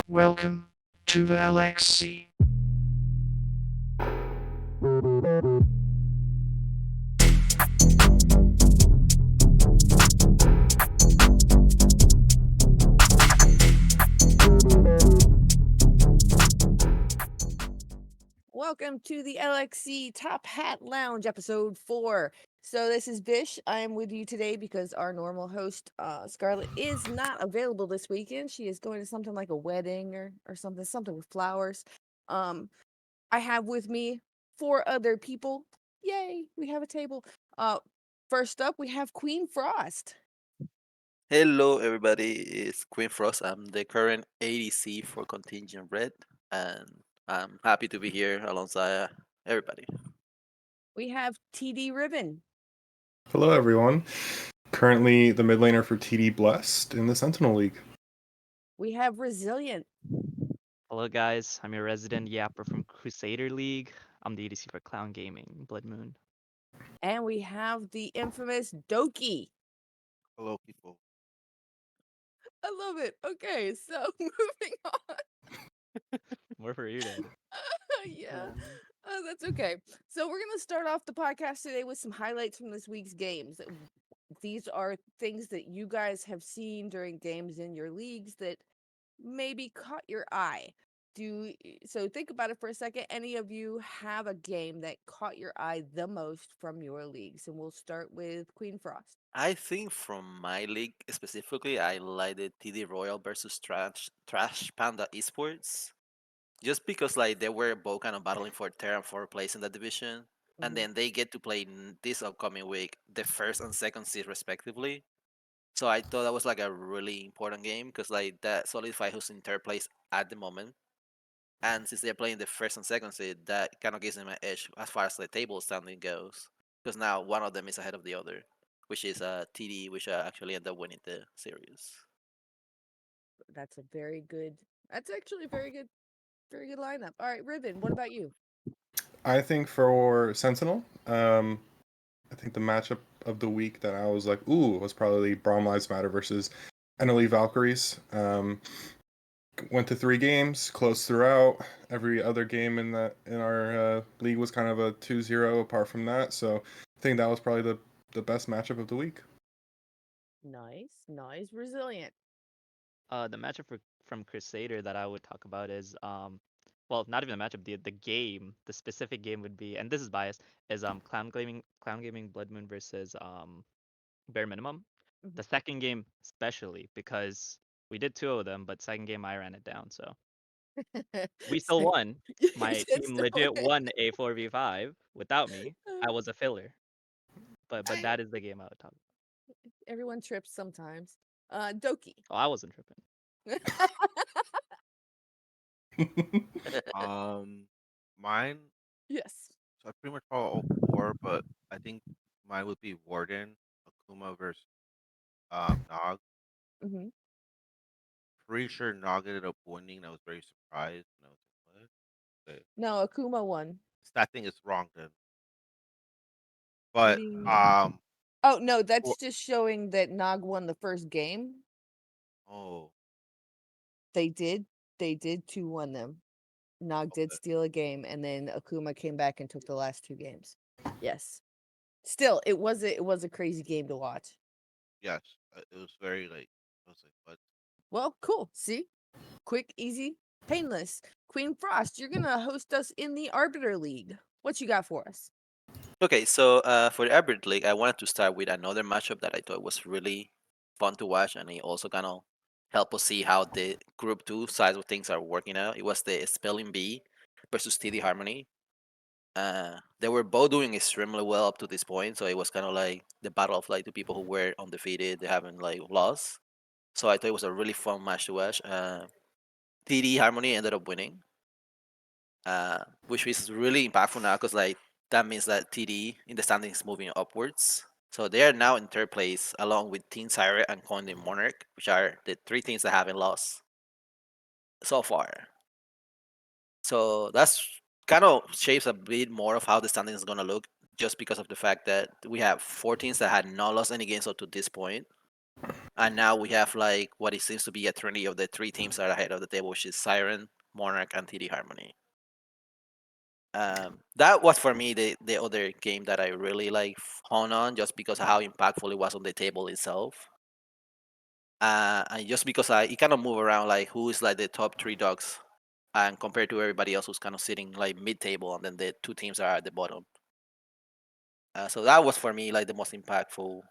Welcome to the LXC. Welcome to the LXC TopHat Lounge Episode 4. So this is Bish. I am with you today because our normal host, Scarlett, is not available this weekend. She is going to something like a wedding or something with flowers. I have with me 4 other people. Yay, we have a table. First up, we have Queen Frost. Hello, everybody. It's Queen Frost. I'm the current ADC for Contingent Red, and I'm happy to be here alongside everybody. We have TD Ribbon. Hello, everyone. Currently the mid laner for TD Blessed in the Sentinel League. We have Resilient. Hello guys, I'm your resident yapper from Crusader League. I'm the ADC for Clown Gaming, Blood Moon. And we have the infamous Doki. Hello, people. I love it. Okay, so moving on. More for you, Dad. Yeah, that's okay. So we're gonna start off the podcast today with some highlights from this week's games. These are things that you guys have seen during games in your leagues that maybe caught your eye. So think about it for a second. Any of you have a game that caught your eye the most from your leagues? And we'll start with Queen Frost. I think from my league specifically, I liked the TD Royal versus Trash Panda Esports, just because like they were both kind of battling for third and fourth place in the division, and Mhm. then they get to play this upcoming week the first and second seed respectively. So I thought that was like a really important game because like that solidifies who's in third place at the moment. And since they're playing the first and second seed, that kind of gives them an edge as far as the table standing goes. Because now one of them is ahead of the other, which is TD, which actually ended up winning the series. That's a very good. That's actually a very good lineup. All right, Ribbon. What about you? I think for Sentinel, I think the matchup of the week that I was like, ooh, was probably Braum Lives Matter versus NLE Valkyries. Went to 3 games, close throughout. Every other game in our league was kind of a 2-0 apart from that. So I think that was probably the best matchup of the week. Nice, resilient. The matchup from Crusader that I would talk about is well, not even the matchup, the game, the specific game would be, and this is biased, is Clown Gaming Blood Moon versus Bare Minimum. Mhm. The second game especially because we did 2 of them, but second game I ran it down, so we still So- won. You My did team still legit win. won a 4v5 without me. I was a filler. But that is the game I would talk about. Everyone trips sometimes. Doki. Oh, I wasn't tripping. Um, Mine. Yes. So I pretty much follow all 4, but I think mine would be Warden, Akuma versus Nog. Hmm. Pretty sure Nog ended up winning. I was very surprised. And I was like, what? Okay. No, Akuma won. That thing is wrong then. What But do you mean? Oh no, that's for- just showing that Nog won the first game. oh, They did. They did 2-1 them. Nog did okay. steal a game, and then Akuma came back and took the last 2 games. Yes. Still, it was a crazy game to watch. Yes, it was very like I was like, what? Well, cool. See? Quick, easy, painless. Queen Frost, you're gonna host us in the Arbiter League. What you got for us? Okay, so for the Arbiter League, I wanted to start with another matchup that I thought was really fun to watch, and it also kind of helped us see how the Group 2 sides of things are working out. It was the Spelling Bee versus TD Harmony. They were both doing extremely well up to this point, so it was kind of like the battle of like the people who were undefeated, they haven't like lost. So I thought it was a really fun match to watch. TD Harmony ended up winning, which is really impactful now because like that means that TD in the standings is moving upwards. So they are now in third place along with Team Siren and Coin the Monarch, which are the 3 teams that haven't lost so far. So that's kind of shapes a bit more of how the standings is gonna look, just because of the fact that we have 4 teams that had not lost any games up to this point, And now we have like what it seems to be a trinity of the three teams that are ahead of the table, which is Siren, Monarch, and TD Harmony. That was for me the other game that I really like honed on, just because of how impactful it was on the table itself. And just because it kind of move around like who is like the top three dogs, and compared to everybody else who's kind of sitting like mid table, and then the two teams are at the bottom. So that was for me like the most impactful.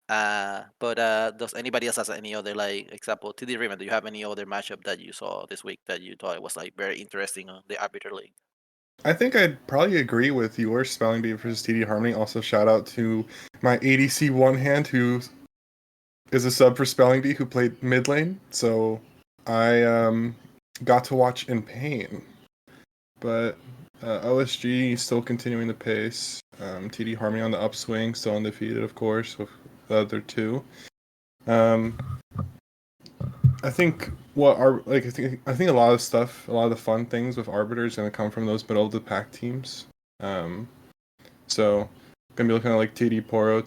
But does anybody else has any other like example? TD Raymond, do you have any other matchup that you saw this week that you thought was like very interesting on the Arbiter League? I think I'd probably agree with yours, Spelling Bee versus TD Harmony. Also, shout out to my ADC one hand who is a sub for Spelling Bee who played mid lane. So I got to watch in pain. But OSG still continuing the pace. TD Harmony on the upswing, still undefeated, of course, with the other two. Um, I think I think a lot of stuff, a lot of the fun things with Arbiter is going to come from those middle of the pack teams. So gonna be looking at like TD Poro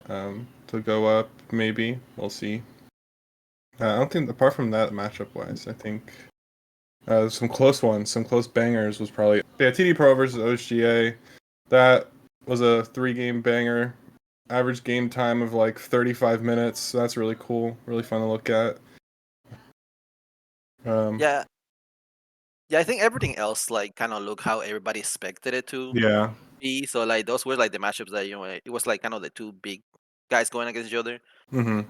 to go up. Maybe we'll see. I don't think apart from that matchup wise, I think some close ones, some close bangers was probably TD Pro versus OSGA. That was a 3-game banger. Average game time of like 35 minutes. So that's really cool, really fun to look at. Yeah, yeah. I think everything else like kind of look how everybody expected it to Yeah. be. So like those were like the matchups that it was like kind of the two big guys going against each other, Mm-hmm.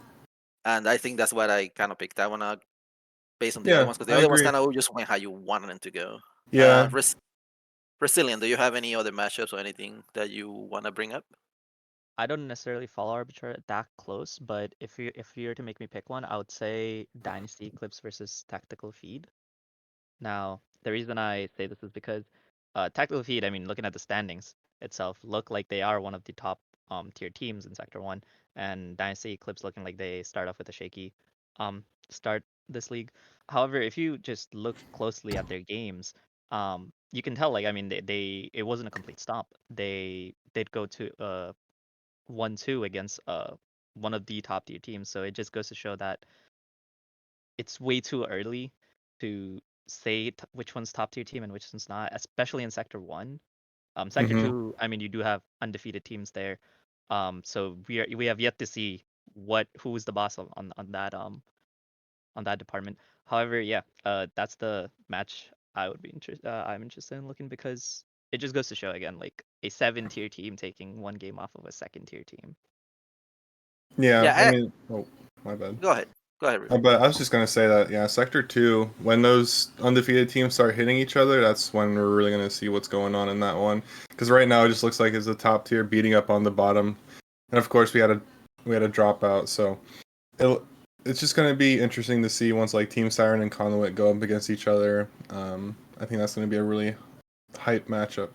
and I think that's what I kind of picked that one out based on the other Yeah, ones, because I the other ones agree. kind of just went how you wanted them to go. Yeah. Resilient, do you have any other matchups or anything that you want to bring up? I don't necessarily follow Arbiter that close, but if you were to make me pick one, I would say Dynasty Eclipse versus Tactical Feed. Now, the reason I say this is because Tactical Feed, I mean, looking at the standings itself, look like they are one of the top tier teams in Sector 1, and Dynasty Eclipse looking like they start off with a shaky start this league. However, if you just look closely at their games, you can tell, like, I mean, they it wasn't a complete stop. They did go to 1-2 against one of the top tier teams, so it just goes to show that it's way too early to say which one's top tier team and which one's not, especially in Sector 1. Sector Mm-hmm. 2, I mean, you do have undefeated teams there. So we have yet to see who is the boss on that department. However, yeah, that's the match I'm interested in looking, because it just goes to show again, like a 7 tier team taking one game off of a 2nd tier team. Yeah, I Yeah, mean, oh, my bad. go ahead. Go ahead, Ruben. But I was just gonna say that, yeah, Sector 2, when those undefeated teams start hitting each other, that's when we're really gonna see what's going on in that one. Because right now it just looks like it's the top tier beating up on the bottom, and of course we had a dropout. So it's just gonna be interesting to see once like Team Siren and Conduit go up against each other. I think that's gonna be a really hype matchup.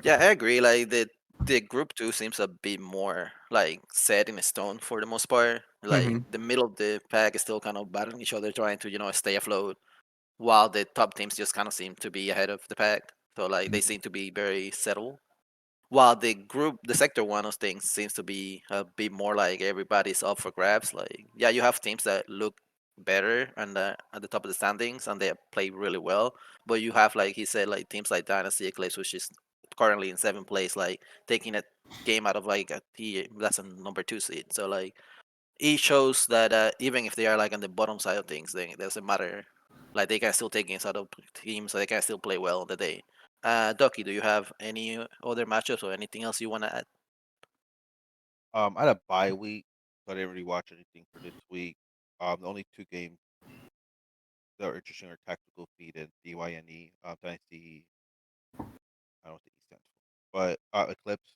Yeah, I agree. Like the group two seems a bit more like set in stone for the most part. Like Mm-hmm. the middle of the pack is still kind of battling each other, trying to stay afloat, while the top teams just kind of seem to be ahead of the pack. So like they seem to be very settled. While the sector one of things seems to be a bit more like everybody's up for grabs. Like, yeah, you have teams that look better and at the top of the standings and they play really well, but you have, like he said, like teams like Dynasty Eclipse, which is currently in 7th place, like taking a game out of like that's a number 2 seed. So like it shows that even if they are like on the bottom side of things, then it doesn't matter. Like they can still take games out of teams, so they can still play well on the day. Ducky, do you have any other matchups or anything else you want to add? I had a bye week, so I didn't really watch anything for this week. The only two games that are interesting are Tactical Feed and DYNE. Dynasty, I don't know what the E stands for, but Eclipse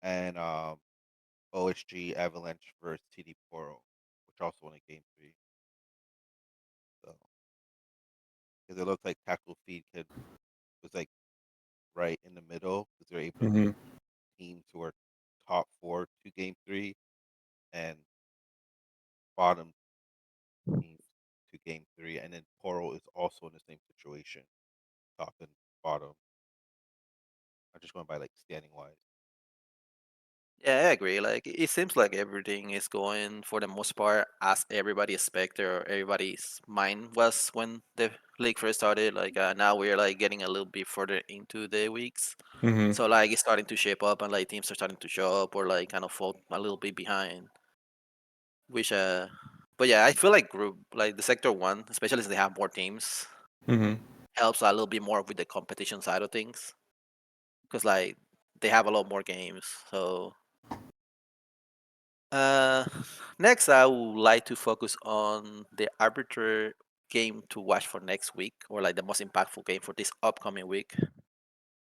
and OSG Avalanche versus TD Poro, which also won a game 3. So because it looked like Tactical Feed was like right in the middle, because they're able to Mm-hmm. beat teams who are top 4 to game 3, and bottom teams to game 3, and then Poro is also in the same situation, top and bottom. I'm just going by like standing wise. Yeah, I agree. Like it seems like everything is going for the most part as everybody expected or everybody's mind was when the league first started. Like now we're like getting a little bit further into the weeks, Hmm. so like it's starting to shape up and like teams are starting to show up or like kind of fall a little bit behind. Which but yeah, I feel like group like the sector one, especially since they have more teams, Hmm. helps a little bit more with the competition side of things because like they have a lot more games. So Uh, next, I would like to focus on the Arbiter game to watch for next week, or like the most impactful game for this upcoming week.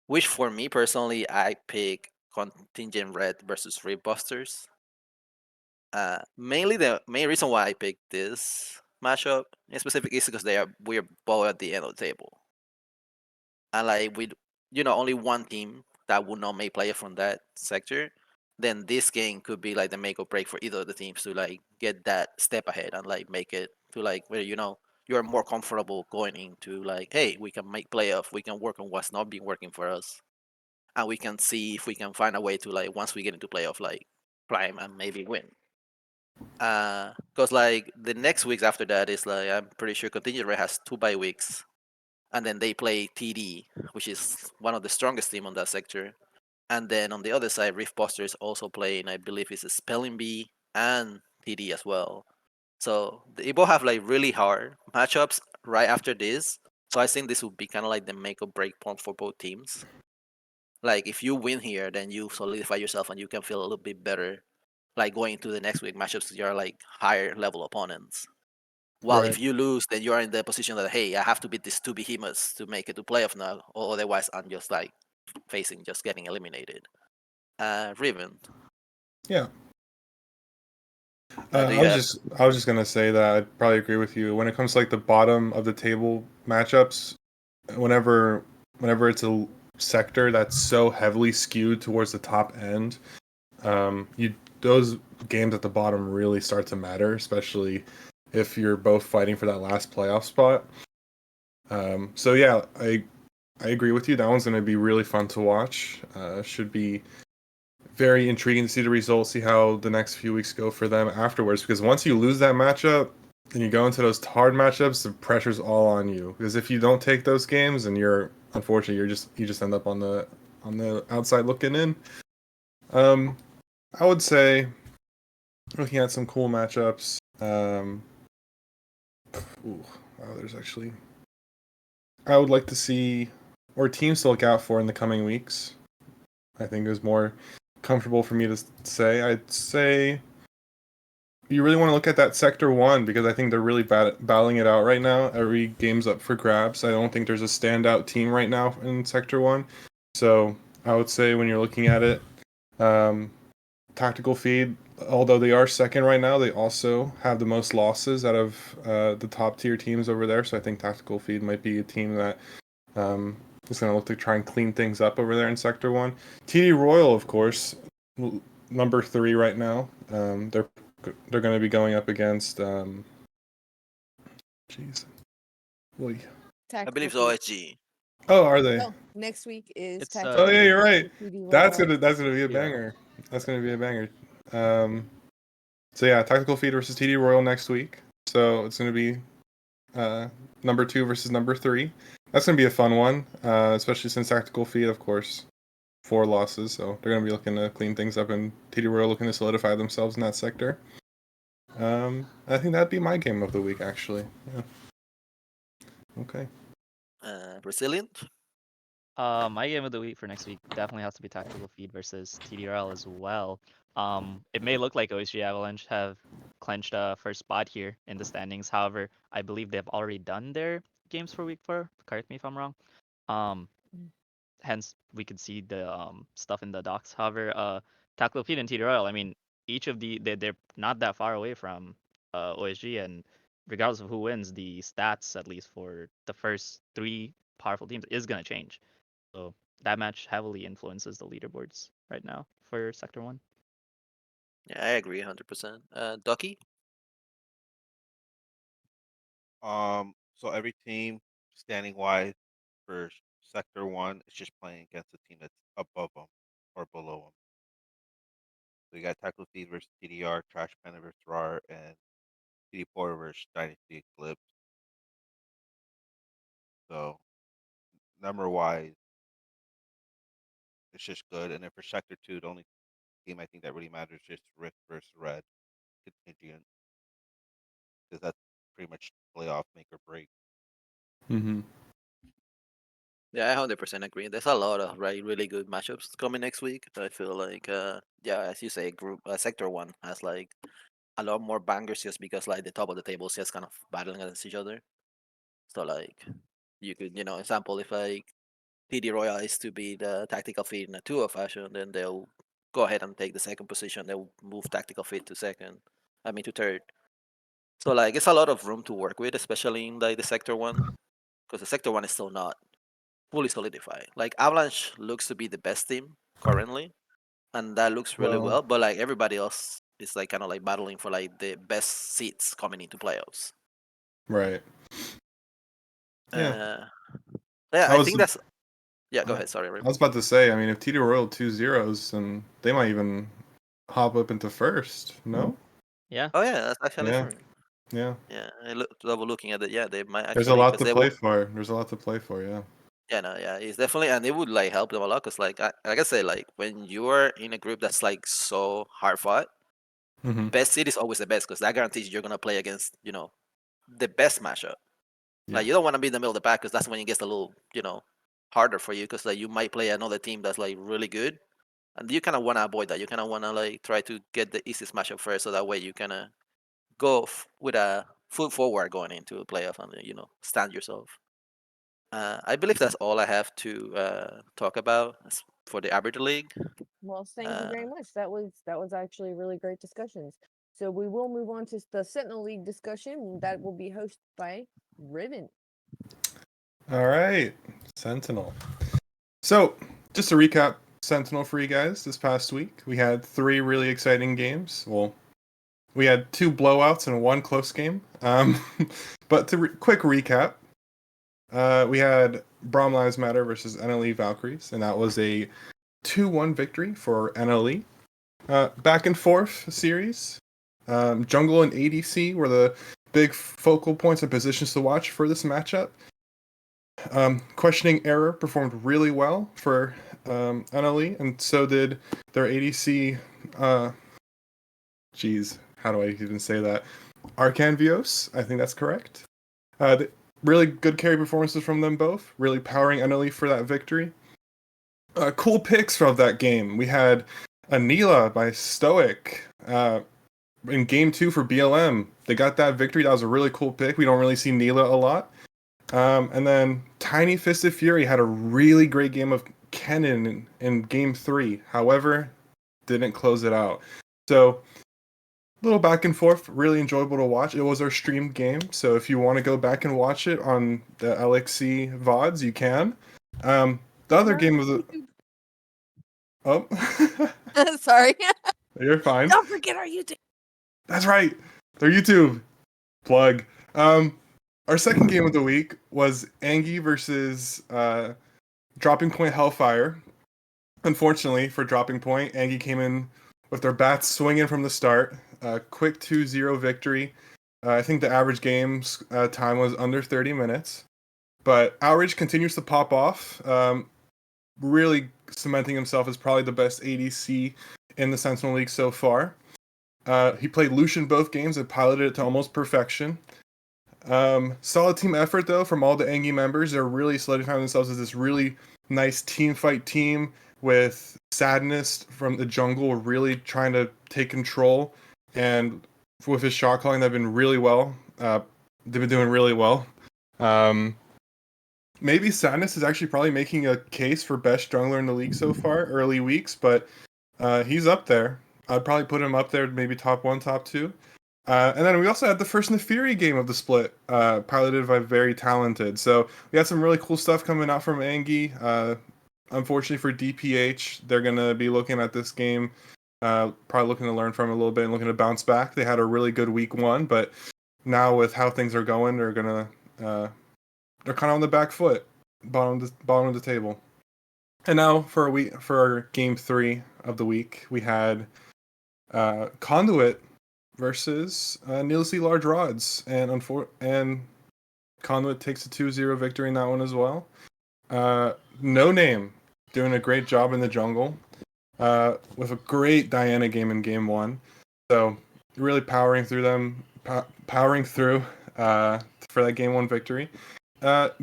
Which, for me personally, I pick Contingent Red versus Busters. Mainly the main reason why I picked this matchup in specific is because we're both at the end of the table, and like with only one team that would not make player from that sector, then this game could be like the make or break for either of the teams to like get that step ahead and like make it to like where you're more comfortable going into like, hey, we can make playoff, we can work on what's not been working for us, and we can see if we can find a way to like once we get into playoff like climb and maybe win. Cause like the next weeks after that is like I'm pretty sure Contingent Red has 2 bye weeks, and then they play TD, which is one of the strongest team on that sector. And then on the other side, Rift Buster is also playing, I believe it's a Spelling Bee and TD as well. So they both have like really hard matchups right after this. So I think this would be kind of like the make or break point for both teams. Like if you win here, then you solidify yourself and you can feel a little bit better. Like going into the next week matchups, you're like higher level opponents. While Right. if you lose, then you are in the position that hey, I have to beat these two behemoths to make it to playoff now, or otherwise I'm just like facing just getting eliminated. Riven, Yeah. do you have? I was just gonna say that I'd probably agree with you when it comes to like the bottom of the table matchups. Whenever whenever it's a sector that's so heavily skewed towards the top end, you those games at the bottom really start to matter, especially if you're both fighting for that last playoff spot. So yeah, I agree with you. That one's gonna be really fun to watch. Should be very intriguing to see the results, see how the next few weeks go for them afterwards. Because once you lose that matchup and you go into those hard matchups, the pressure's all on you. Because if you don't take those games, and you're unfortunately you just end up on the outside looking in. Um, I would say looking at some cool matchups. Ooh, wow, there's actually I would like to see or teams to look out for in the coming weeks. I think is more comfortable for me to say. I'd say you really want to look at that sector one because I think they're really battling it out right now. Every game's up for grabs. I don't think there's a standout team right now in sector one. So I would say when you're looking at it, um, Tactical Feed, although they are second right now, they also have the most losses out of the top tier teams over there. So I think Tactical Feed might be a team that um, is going to look to try and clean things up over there in Sector 1. TD Royal, of course, number 3 right now. They're going to be going up against. Jeez. Oy. I believe Tactical it's Feed. OSG. Oh, are they? No, next week is It's Tactical Oh yeah, TD. you're right. PD That's Royale. gonna be a TD banger. That's gonna be a banger. So yeah, Tactical Feed versus TD Royal next week. So it's gonna be uh, number 2 versus number 3. That's gonna be a fun one, especially since Tactical Feed, of course, 4 losses. So they're gonna be looking to clean things up, and TD Royal looking to solidify themselves in that sector. I think that'd be my game of the week, actually. Yeah. Okay. Resilient. My game of the week for next week definitely has to be Tactical Feed versus TDRL as well. It may look like OSG Avalanche have clinched a first spot here in the standings. However, I believe they've already done their games for week 4. Correct me if I'm wrong. Um, Hence we could see the stuff in the docs. However, Tactical Feed and TDRL, I mean, each of they're not that far away from OSG, and regardless of who wins, the stats at least for the first 3 powerful teams is gonna change. So that match heavily influences the leaderboards right now for Sector 1. Yeah, I agree 100%. Ducky. So every team standing wise for Sector 1 is just playing against a team that's above them or below them. We got Tactical Feed versus TDR, Trash Panda versus RAR, and TD4 versus Dynasty Eclipse. So number wise, it's just good. And then for Sector 2, the only game I think that really matters is just Rift versus Red contingent, because that's pretty much playoff make or break. Mm-hmm. Yeah, I 100% agree. There's a lot of really good matchups coming next week. I feel like, yeah, as you say, group sector one has like a lot more bangers just because like the top of the table is just kind of battling against each other. So like, you could, example, if like TD Royal is to be the tactical feed in a 2-0 fashion, then they'll go ahead and take the second position. They'll move tactical feed to second. I mean to third. So like, it's a lot of room to work with, especially in like the sector one, because the sector one is still not fully solidified. Like Avalanche looks to be the best team currently, and that looks really Well, well. But like everybody else is like kind of like battling for like the best seats coming into playoffs. right. Yeah. Uh, yeah, I I was think that's. Yeah, go I ahead. Sorry, I Rim. was about to say, I mean, if TD Royal 2-0s, then they might even hop up into first. No? Yeah. Oh yeah, that's actually Yeah. true. Yeah. Yeah, double looking at it. Yeah, they might There's a actually lot because to they play will. for. There's a lot to play for, yeah. Yeah, no, yeah, it's definitely, and it would like help them a lot because like I say, like when you're in a group that's like so hard fought, Mm-hmm. best seed is always the best because that guarantees you're gonna play against the best matchup. Yeah. Like you don't want to be in the middle of the pack because that's when it gets a little harder for you because like you might play another team that's like really good, and you kind of want to avoid that. You kind of want to like try to get the easiest matchup first, so that way you kind of go with a foot forward going into a playoff and stand yourself. I believe that's all I have to talk about for the Arbiter League. Well, thank you Uh, very much. That was actually really great discussions. So we will move on to the Sentinel League discussion that will be hosted by Riven. All right. Sentinel. So, just to recap Sentinel for you guys this past week, we had 3 really exciting games. Well, we had 2 blowouts and 1 close game. But to quick recap, we had Braum Lives Matter versus NLE Valkyries, and that was a 2-1 victory for NLE. Back and forth series. Jungle and ADC were the big focal points and positions to watch for this matchup. Questioning Error performed really well for NLE, and so did their ADC. How do I even say that? Arcanvios, I think that's correct. Really good carry performances from them both, really powering NLE for that victory. Cool picks from that game. We had Anila by Stoic in game 2 for BLM. They got that victory. That was a really cool pick. We don't really see Neela a lot. And then Tiny Fisted Fury had a really great game of Kennen in game 3. However, didn't close it out. So, a little back and forth, really enjoyable to watch. It was our streamed game, so if you want to go back and watch it on the LXC VODs, you can. The other game was Oh, Sorry. you're fine. Don't forget our YouTube. That's right. Their YouTube plug. Our second game of the week was Angie versus Dropping Point Hellfire. Unfortunately for Dropping Point, Angie came in with their bats swinging from the start. Quick 2-0 victory. I think the average game's time was under 30 minutes. But Outrage continues to pop off, really cementing himself as probably the best ADC in the Sentinel League so far. He played Lucian both games and piloted it to almost perfection. Solid team effort, though, from all the Angie members. They're really solidifying themselves as this really nice team fight team with Sadness from the jungle really trying to take control. And with his shot calling, they've been really well. They've been doing really well. Maybe Sadness is actually probably making a case for best jungler in the league so far, early weeks, but he's up there. I'd probably put him up there, maybe top 1, top 2. And then we also had the first Nefiri game of the split, piloted by Very Talented. So we had some really cool stuff coming out from Angie. Unfortunately for DPH, they're going to be looking at this game, probably looking to learn from it a little bit and looking to bounce back. They had a really good week 1, but now with how things are going, they're kind of on the back foot, bottom of the table. And now for our game 3 of the week, we had Conduit versus Needlessly Large Rods, and Conduit takes a 2-0 victory in that one as well. No Name doing a great job in the jungle with a great Diana game in game 1. So really powering through for that game 1 victory.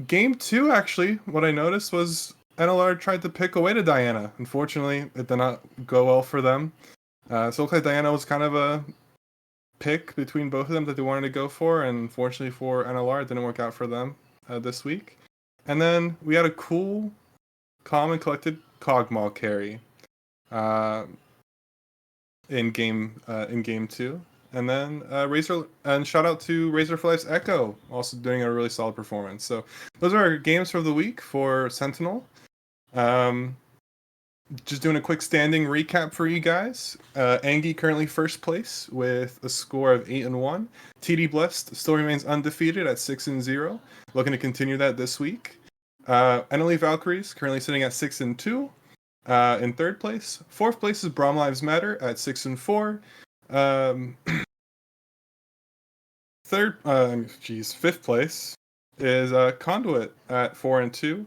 Game 2, actually, what I noticed was NLR tried to pick away to Diana. Unfortunately, it did not go well for them. So it looks like Diana was kind of a pick between both of them that they wanted to go for, and unfortunately for NLR, it didn't work out for them this week. And then we had a cool, calm and collected Cogmaw carry in game 2. And then shout out to Razor for Life's Echo, also doing a really solid performance. So those are our games for the week for Sentinel. Just doing a quick standing recap for you guys. Angie currently first place with a score of 8-1. TD Blessed still remains undefeated at 6-0, looking to continue that this week. NLE Valkyries currently sitting at 6-2 in third place. Fourth place is Braum Lives Matter at 6-4. Fifth place is Conduit at 4-2.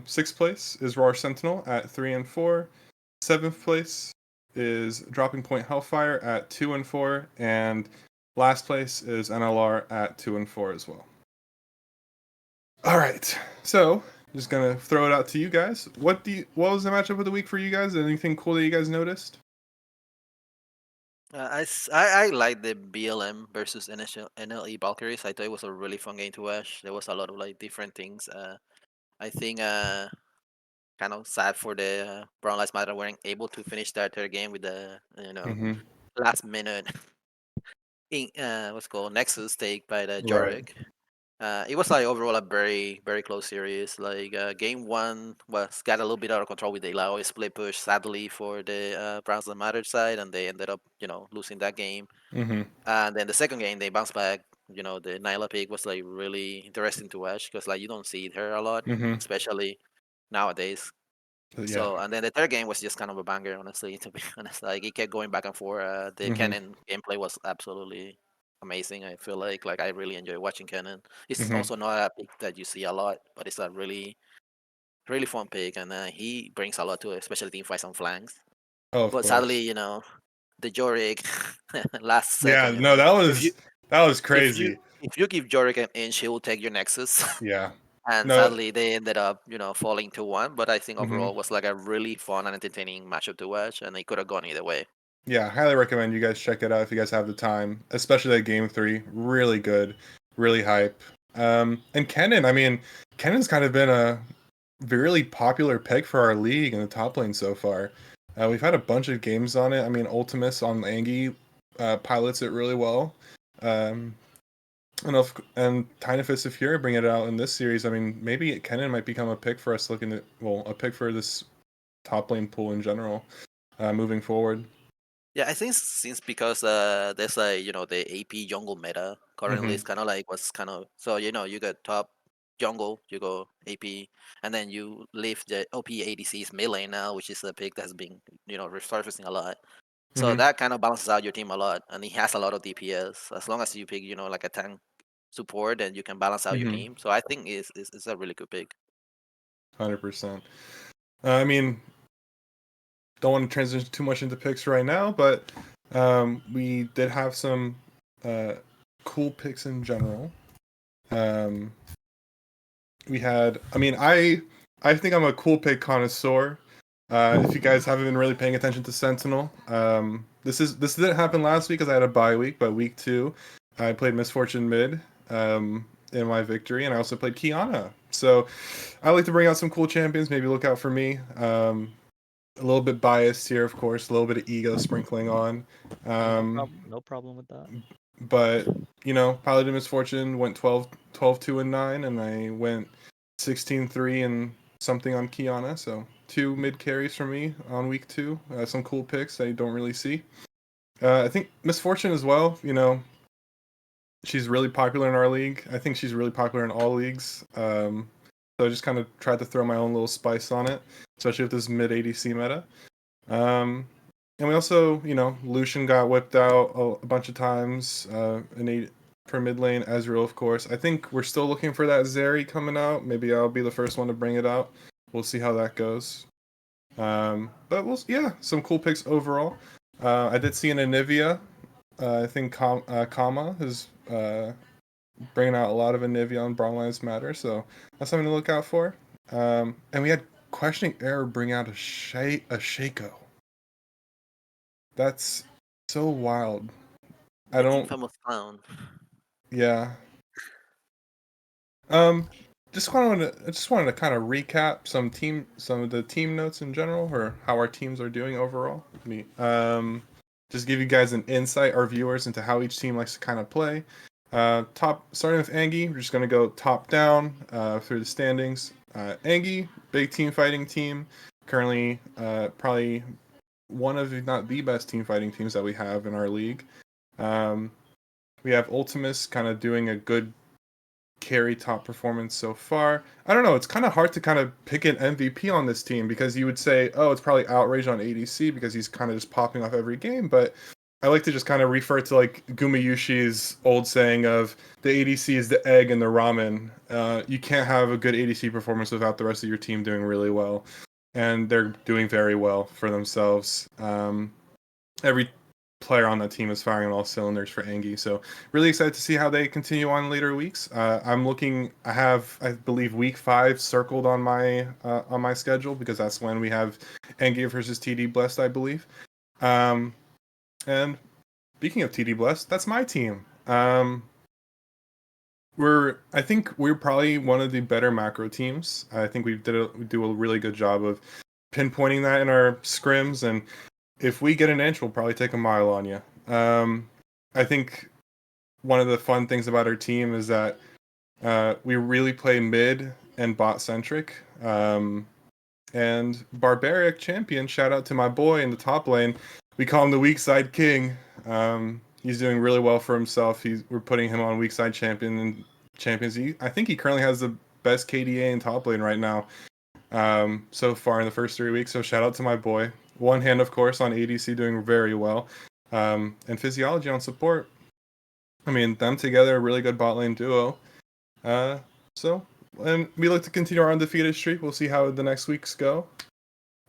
Sixth place is Roar Sentinel at 3-4. Seventh place is Dropping Point Hellfire at 2-4, and last place is NLR at 2-4 as well. All right, so just gonna throw it out to you guys. What was the matchup of the week for you guys? Anything cool that you guys noticed? I like the BLM versus NLE Valkyries. I thought it was a really fun game to watch. There was a lot of like different things. I think kind of sad for the Brown Lives Matter weren't able to finish that third game with the last minute what's called Nexus take by the Jorik. It was like overall a very very close series. Like game 1 got a little bit out of control with the Lao split push, sadly for the Browns Lives Matter side, and they ended up losing that game. And then the second game they bounced back. The Nyla pick was like really interesting to watch because like you don't see her a lot, especially nowadays. Yeah. So and then the third game was just kind of a banger, honestly. To be honest, like it kept going back and forth. The Kennen gameplay was absolutely amazing. I feel like I really enjoy watching Kennen. It's also not a pick that you see a lot, but it's a really really fun pick, and he brings a lot to it, especially team fights on flanks. Oh, but course. Sadly, the Jorik last second. Yeah, no, that was crazy. If you give Jorik an inch, he will take your Nexus. Yeah. And No. sadly, they ended up, falling to 1. But I think overall it was like a really fun and entertaining matchup to watch, and it could have gone either way. Yeah, highly recommend you guys check it out if you guys have the time, especially that game 3. Really good, really hype. And Kennen, I mean, Kennen's kind of been a really popular pick for our league in the top lane so far. We've had a bunch of games on it. I mean, Ultimus on Angie pilots it really well. And Tynafus, if you're bringing it out in this series, I mean, maybe Kennen might become a pick for us a pick for this top lane pool in general, moving forward. Yeah, I think since because there's like the AP jungle meta currently is kind of like what's kind of so you got top jungle, you go AP, and then you leave the OP ADC's mid lane now, which is a pick that's been resurfacing a lot. So that kind of balances out your team a lot, and he has a lot of DPS. As long as you pick like a tank support, then you can balance out your team. So I think it's a really good pick. 100%. I mean, don't want to transition too much into picks right now, but we did have some cool picks in general. We had, I mean, I think I'm a cool pick connoisseur. If you guys haven't been really paying attention to Sentinel, this didn't happen last week because I had a bye week, but week 2 I played Misfortune mid in my victory, and I also played Kiana. So I like to bring out some cool champions. Maybe look out for me. A little bit biased here, of course. A little bit of ego sprinkling on. No problem with that. But Paladin Misfortune went 12-2-9, and I went 16-3 and something on Kiana. So 2 mid carries from me on week 2. Some cool picks I don't really see. I think Misfortune as well. She's really popular in our league. I think she's really popular in all leagues. So I just kind of tried to throw my own little spice on it, especially with this mid ADC meta. And And we also, Lucian got whipped out a bunch of times. For mid lane, Ezreal, of course. I think we're still looking for that Zeri coming out. Maybe I'll be the first one to bring it out. We'll see how that goes. But some cool picks overall. I did see an Anivia. I think Kama is bringing out a lot of Anivia on Brawl Lives Matter, so that's something to look out for. And we had Questioning Error bring out a Shaco. That's so wild. I don't. Infamous clown. Yeah. Just wanted to kind of recap some of the team notes in general, or how our teams are doing overall. Just give you guys an insight, our viewers, into how each team likes to kind of play. Starting with Angie, we're just gonna go top down through the standings. Angie, big team fighting team, currently probably one of, if not the best team fighting teams that we have in our league. We have Ultimus kind of doing a good carry top performance so far. I don't know, it's kind of hard to kind of pick an MVP on this team, because you would say, oh, it's probably Outrage on ADC because he's kind of just popping off every game, but I like to just kind of refer to like Gumayushi's old saying of the ADC is the egg and the ramen. You can't have a good ADC performance without the rest of your team doing really well, and they're doing very well for themselves. Every player on that team is firing on all cylinders for Angie, so really excited to see how they continue on later weeks. I have, I believe, week 5 circled on my schedule, because that's when we have Angie versus TD Blessed, I believe. And speaking of TD Blessed, that's my team. I think we're probably one of the better macro teams. I think we do a really good job of pinpointing that in our scrims, and if we get an inch, we'll probably take a mile on you. I think one of the fun things about our team is that we really play mid and bot centric. And Barbaric Champion, shout out to my boy in the top lane. We call him the weak side king. He's doing really well for himself. We're putting him on weak side champion and Champions. I think he currently has the best KDA in top lane right now. So far in the first 3 weeks. So shout out to my boy. One Hand, of course, on ADC, doing very well. And Physiology on support. I mean, them together, a really good bot lane duo. And we look to continue our undefeated streak. We'll see how the next weeks go.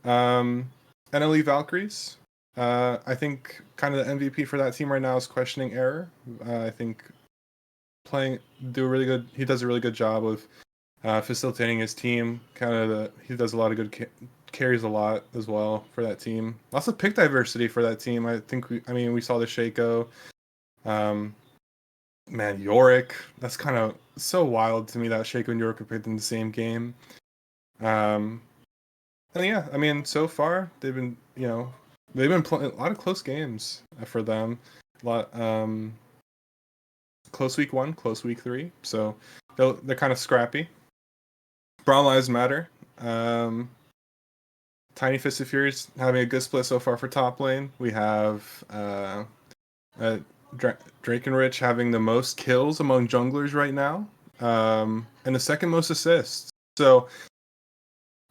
NLE Valkyries. I think kind of the MVP for that team right now is Questioning Error. I think he does a really good job of facilitating his team. He does a lot of good carries a lot as well for that team. Lots of pick diversity for that team. I think we saw the Shaco. Yorick. That's kind of so wild to me that Shaco and Yorick are picked in the same game. And yeah, so far they've been playing a lot of close games for them. Close week 1, close week 3. So they're kind of scrappy. Brawl Lives Matter. Tiny Fist of Fury's having a good split so far for top lane. We have Drakenrich having the most kills among junglers right now, and the second most assists. So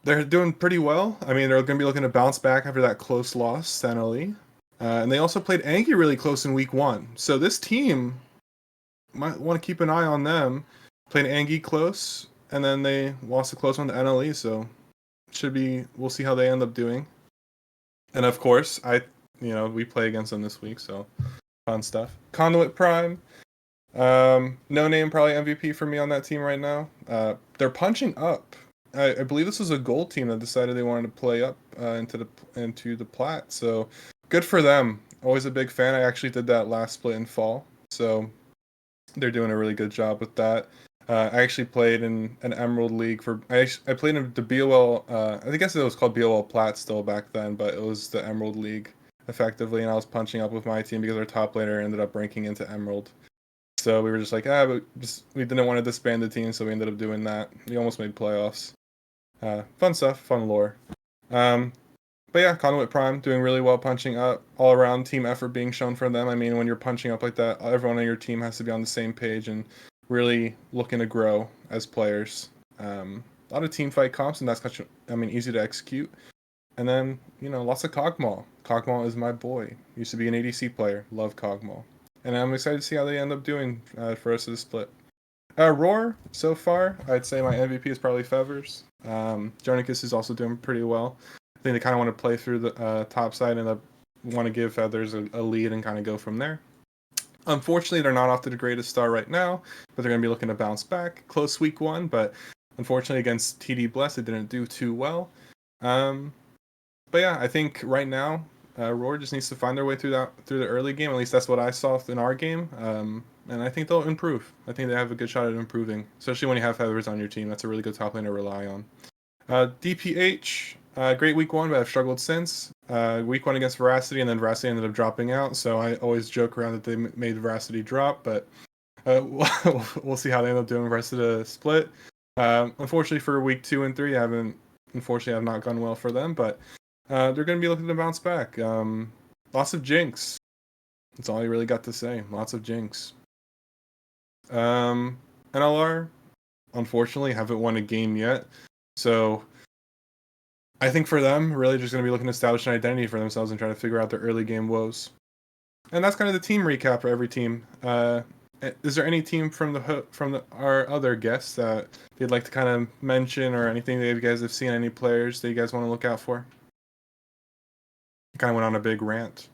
they're doing pretty well. They're going to be looking to bounce back after that close loss to NLE. And they also played Angie really close in week 1. So this team might want to keep an eye on them. Played Angie close, and then they lost a close one to NLE. So we'll see how they end up doing. And of course, we play against them this week, so fun stuff. Conduit Prime. No name, probably MVP for me on that team right now. They're punching up. I believe this was a gold team that decided they wanted to play up into the plat. So good for them. Always a big fan. I actually did that last split in fall. So they're doing a really good job with that. I actually played in an Emerald League I played in the BOL. I guess it was called BOL Plat still back then, but it was the Emerald League effectively, and I was punching up with my team because our top laner ended up ranking into Emerald. So we were just like, we didn't want to disband the team, so we ended up doing that. We almost made playoffs. Fun stuff, fun lore. But yeah, Conduit Prime doing really well, punching up, all around team effort being shown from them. When you're punching up like that, everyone on your team has to be on the same page and really looking to grow as players. A lot of team fight comps, and that's easy to execute. And then, lots of Kog'Maw. Kog'Maw is my boy. Used to be an ADC player. Love Kog'Maw. And I'm excited to see how they end up doing for us of the split. Roar, so far, I'd say my MVP is probably Fevers. Jonicus is also doing pretty well. I think they kind of want to play through the top side and want to give Feathers a lead and kind of go from there. Unfortunately, they're not off to the greatest start right now, but they're going to be looking to bounce back. Close week 1, but unfortunately against TD Bless, it didn't do too well. But yeah, I think right now, Roar just needs to find their way through the early game. At least that's what I saw in our game. And I think they'll improve. I think they have a good shot at improving, especially when you have Feathers on your team. That's a really good top lane to rely on. DPH, great week 1, but I've struggled since. Week 1 against Veracity, and then Veracity ended up dropping out. So I always joke around that they made Veracity drop, but we'll see how they end up doing the rest of the split. Unfortunately for week 2 and 3, I've not gone well for them, but they're going to be looking to bounce back. Lots of Jinx. That's all I really got to say. Lots of Jinx. NLR, unfortunately, haven't won a game yet. So I think for them, really just going to be looking to establish an identity for themselves and try to figure out their early game woes. And that's kind of the team recap for every team. Is there any team from our other guests that they'd like to kind of mention, or anything that you guys have seen, any players that you guys want to look out for? Kind of went on a big rant.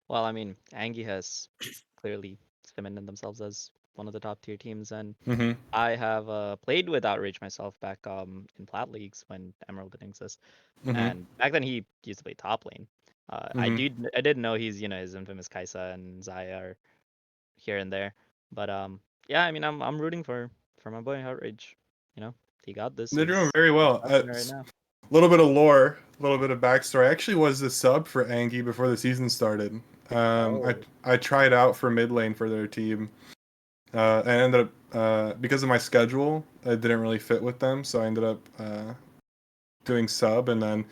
Well, I mean, Angie has clearly cemented themselves as one of the top tier teams, and Mm-hmm. I have played with Outrage myself back in Plat leagues when Emerald didn't exist, Mm-hmm. and back then he used to play top lane. I did know he's his infamous Kaisa and Zaya are here and there, but yeah, I mean I'm rooting for my boy Outrage. He got this. They're doing He's very well. crushing it right now. A little bit of lore, a little bit of backstory. I actually was the sub for Angie before the season started. I tried out for mid lane for their team. I ended up because of my schedule, it didn't really fit with them, so I ended up doing sub. And then,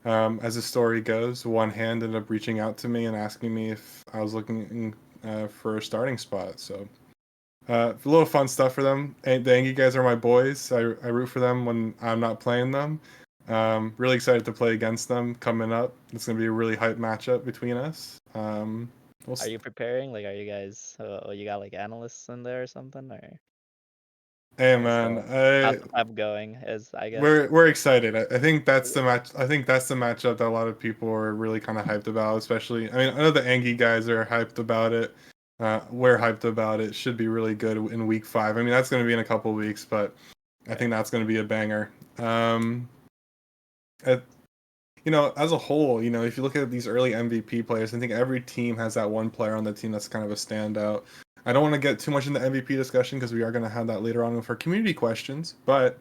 as the story goes, one hand ended up reaching out to me and asking me if I was looking for a starting spot. So a little fun stuff for them. The Angie guys are my boys. I root for them when I'm not playing them. Really excited to play against them coming up. It's gonna be a really hype matchup between us. Are you preparing? Like, are you guys? You got like analysts in there or something? Or Hey how's man, the prep going? I guess. we're excited. I think that's the match. I think that's the matchup that a lot of people are really kind of hyped about. Especially, I mean, I know the Angie guys are hyped about it. We're hyped about it. Should be really good in week 5. I mean, that's going to be in a couple weeks, but I think that's going to be a banger. As a whole, if you look at these early MVP players, I think every team has that one player on the team that's kind of a standout. I don't want to get too much into MVP discussion because we are going to have that later on with our community questions, but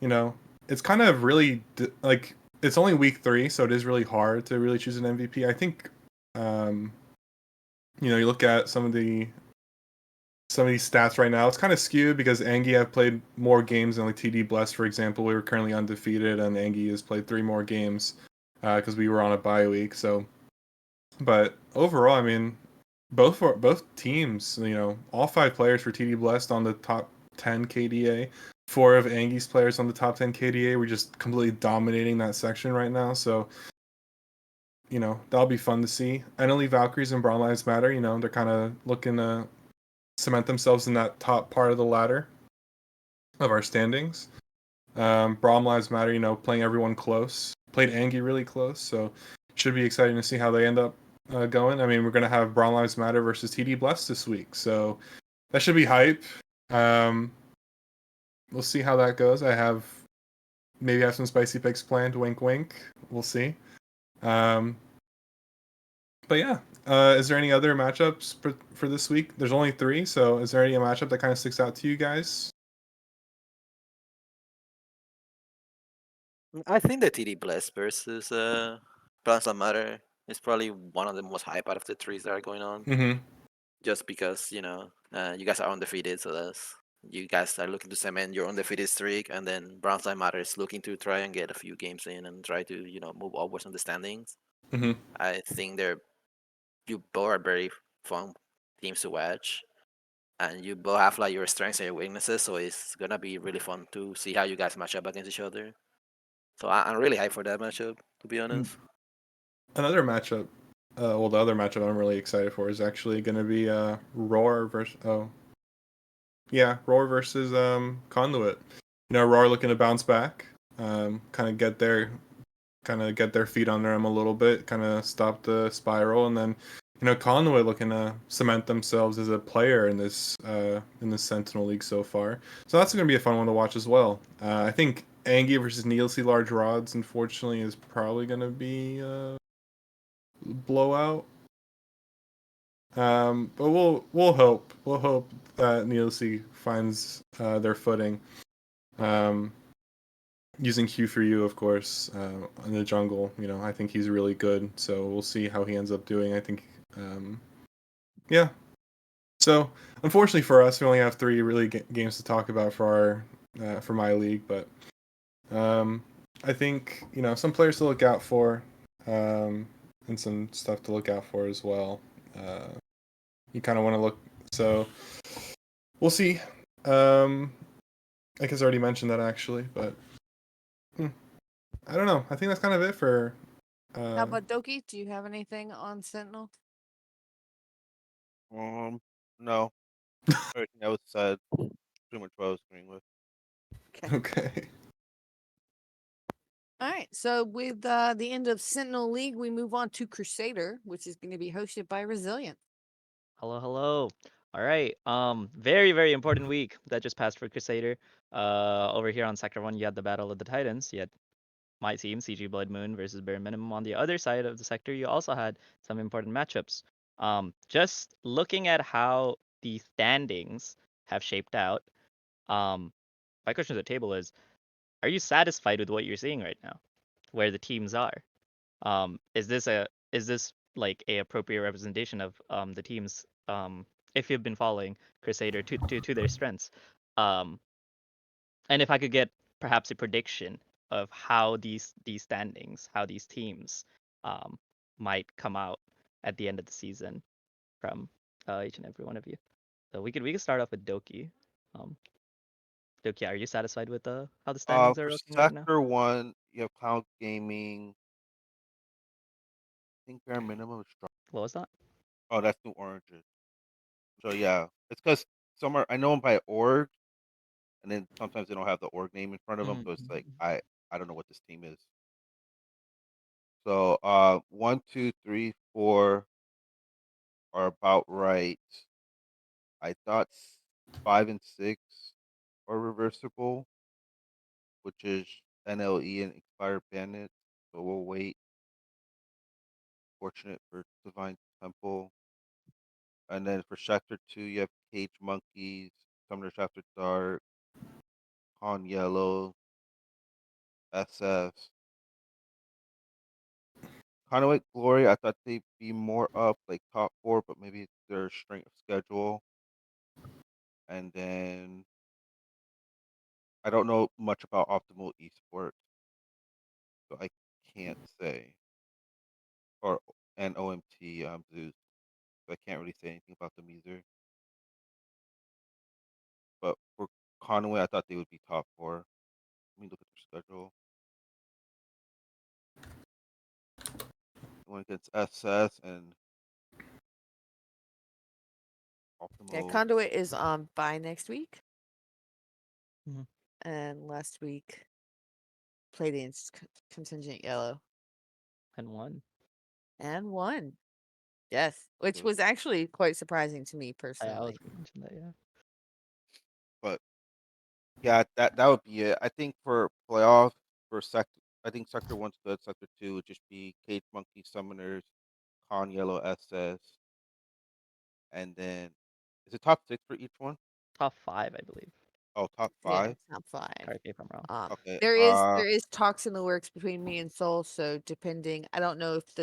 it's kind of really like it's only week 3, so it is really hard to really choose an MVP. I think you look at some of these stats right now, it's kind of skewed because Angie have played more games than like TD Bless, for example. We were currently undefeated, and Angie has played 3 more games because we were on a bye week. So, but overall, I mean, both teams, all 5 players for TD Blessed on the top 10 KDA, 4 of Angie's players on the top 10 KDA. We're just completely dominating that section right now. So, that'll be fun to see. NLE Valkyries and Braun Lives Matter, they're kind of looking to cement themselves in that top part of the ladder of our standings. Braum Lives Matter, playing everyone close. Played Angie really close, so should be exciting to see how they end up going. I mean, we're going to have Braum Lives Matter versus TD Bless this week, so that should be hype. We'll see how that goes. Maybe have some spicy picks planned. Wink, wink. We'll see. But yeah, is there any other matchups for this week? There's only 3, so is there any matchup that kind of sticks out to you guys? I think the TD Bless versus Plans Matter is probably one of the most hype out of the 3s that are going on. Mm-hmm. Just because you guys are undefeated, so you guys are looking to cement your undefeated streak, and then Browns Lives Matter is looking to try and get a few games in and try to move upwards on the standings. Mm-hmm. I think you both are very fun teams to watch, and you both have like your strengths and your weaknesses, so it's gonna be really fun to see how you guys match up against each other. So I'm really hyped for that matchup, to be Mm. honest. Another matchup, well, the other matchup I'm really excited for is actually going to be Roar versus Roar versus Conduit. Roar looking to bounce back, kind of get their feet under them a little bit, kind of stop the spiral, and then Conway looking to cement themselves as a player in this Sentinel League so far. So that's going to be a fun one to watch as well. I think Angie versus Nielsen Large Rods, unfortunately, is probably going to be a blowout. But we'll hope that Nielsen finds their footing. Using Q3U, of course, in the jungle, I think he's really good. So we'll see how he ends up doing. I think, yeah. So unfortunately for us, we only have 3 really games to talk about for my league. But I think some players to look out for, and some stuff to look out for as well. You kind of want to look. So we'll see. I guess I already mentioned that actually, but. I don't know. I think that's kind of it for. How about Doki? Do you have anything on Sentinel? No. Everything that was said, pretty much what I was agreeing with. Okay. All right. So with the end of Sentinel League, we move on to Crusader, which is going to be hosted by Resilient. Hello, hello. All right. Very, very important week that just passed for Crusader. Over here on Sector 1, you had the Battle of the Titans. You had my team, CG Blood Moon versus Bare Minimum. On the other side of the sector, you also had some important matchups. Just looking at how the standings have shaped out, my question to the table are you satisfied with what you're seeing right now? Where the teams are? Is this like a appropriate representation of the teams if you've been following Crusader to their strengths? Um, and if I could get perhaps a prediction of how these standings, how these teams um, might come out at the end of the season from each and every one of you. So we could start off with Doki. Um, Doki, are you satisfied with how the standings are For looking right now? Sector 1, you have Cloud Gaming. I think bare minimum is strong. What was that? Oh, that's New Oranges. So yeah, it's because some I know them by org, and then sometimes they don't have the org name in front of them, so it's like Mm-hmm. I don't know what this team is. So 1, 2, 3, 4 are about right. I thought 5 and 6 are reversible, which is NLE and Expired Bandit. So we'll wait. Fortunate for Divine Temple. And then for Sector 2, you have Cage Monkeys, Summoners After Dark, Han Yellow, SF. Kind of like Glory, I thought they'd be more up, like top 4, but maybe it's their strength of schedule. And then I don't know much about Optimal Esports, so I can't say. Or and OMT Zeus, so I can't really say anything about them either. But for Conway, I thought they would be top 4. Let me look at their schedule. One against SS and Yeah, Optimal. Conduit is on by next week. Mhm. And last week played against Contingent Yellow And one. and won. Yes, which So, was actually quite surprising to me I personally. was gonna mention that, yeah. but yeah, that would be it. I think for playoff for sector, I think Sector 1's good. Sector 2 would just be Cage Monkey Summoners, Con Yellow SS, and then is it top 6 for each one? Top 5, I believe. Oh, top Yeah, 5. top 5. Correct me if I'm wrong. Okay. There is talks in the works between me and Soul, so depending, I don't know if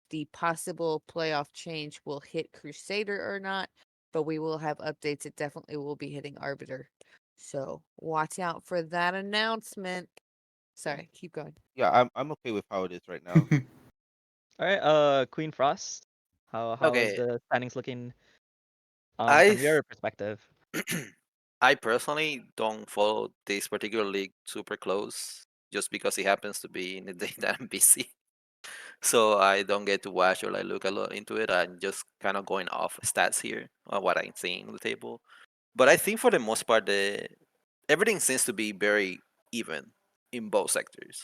the possible playoff change will hit Crusader or not, but we will have updates. It definitely will be hitting Arbiter. So watch out for that announcement. Sorry, keep going. Yeah, I'm okay with how it is right now. All right, Queen Frost. How is Okay, the standings looking I from your perspective? I personally don't follow this particular league super close, just because it happens to be in the day that I'm busy. So I don't get to watch or like look a lot into it. I'm just kind of going off stats here on what I'm seeing on the table. But I think for the most part, the everything seems to be very even in both sectors.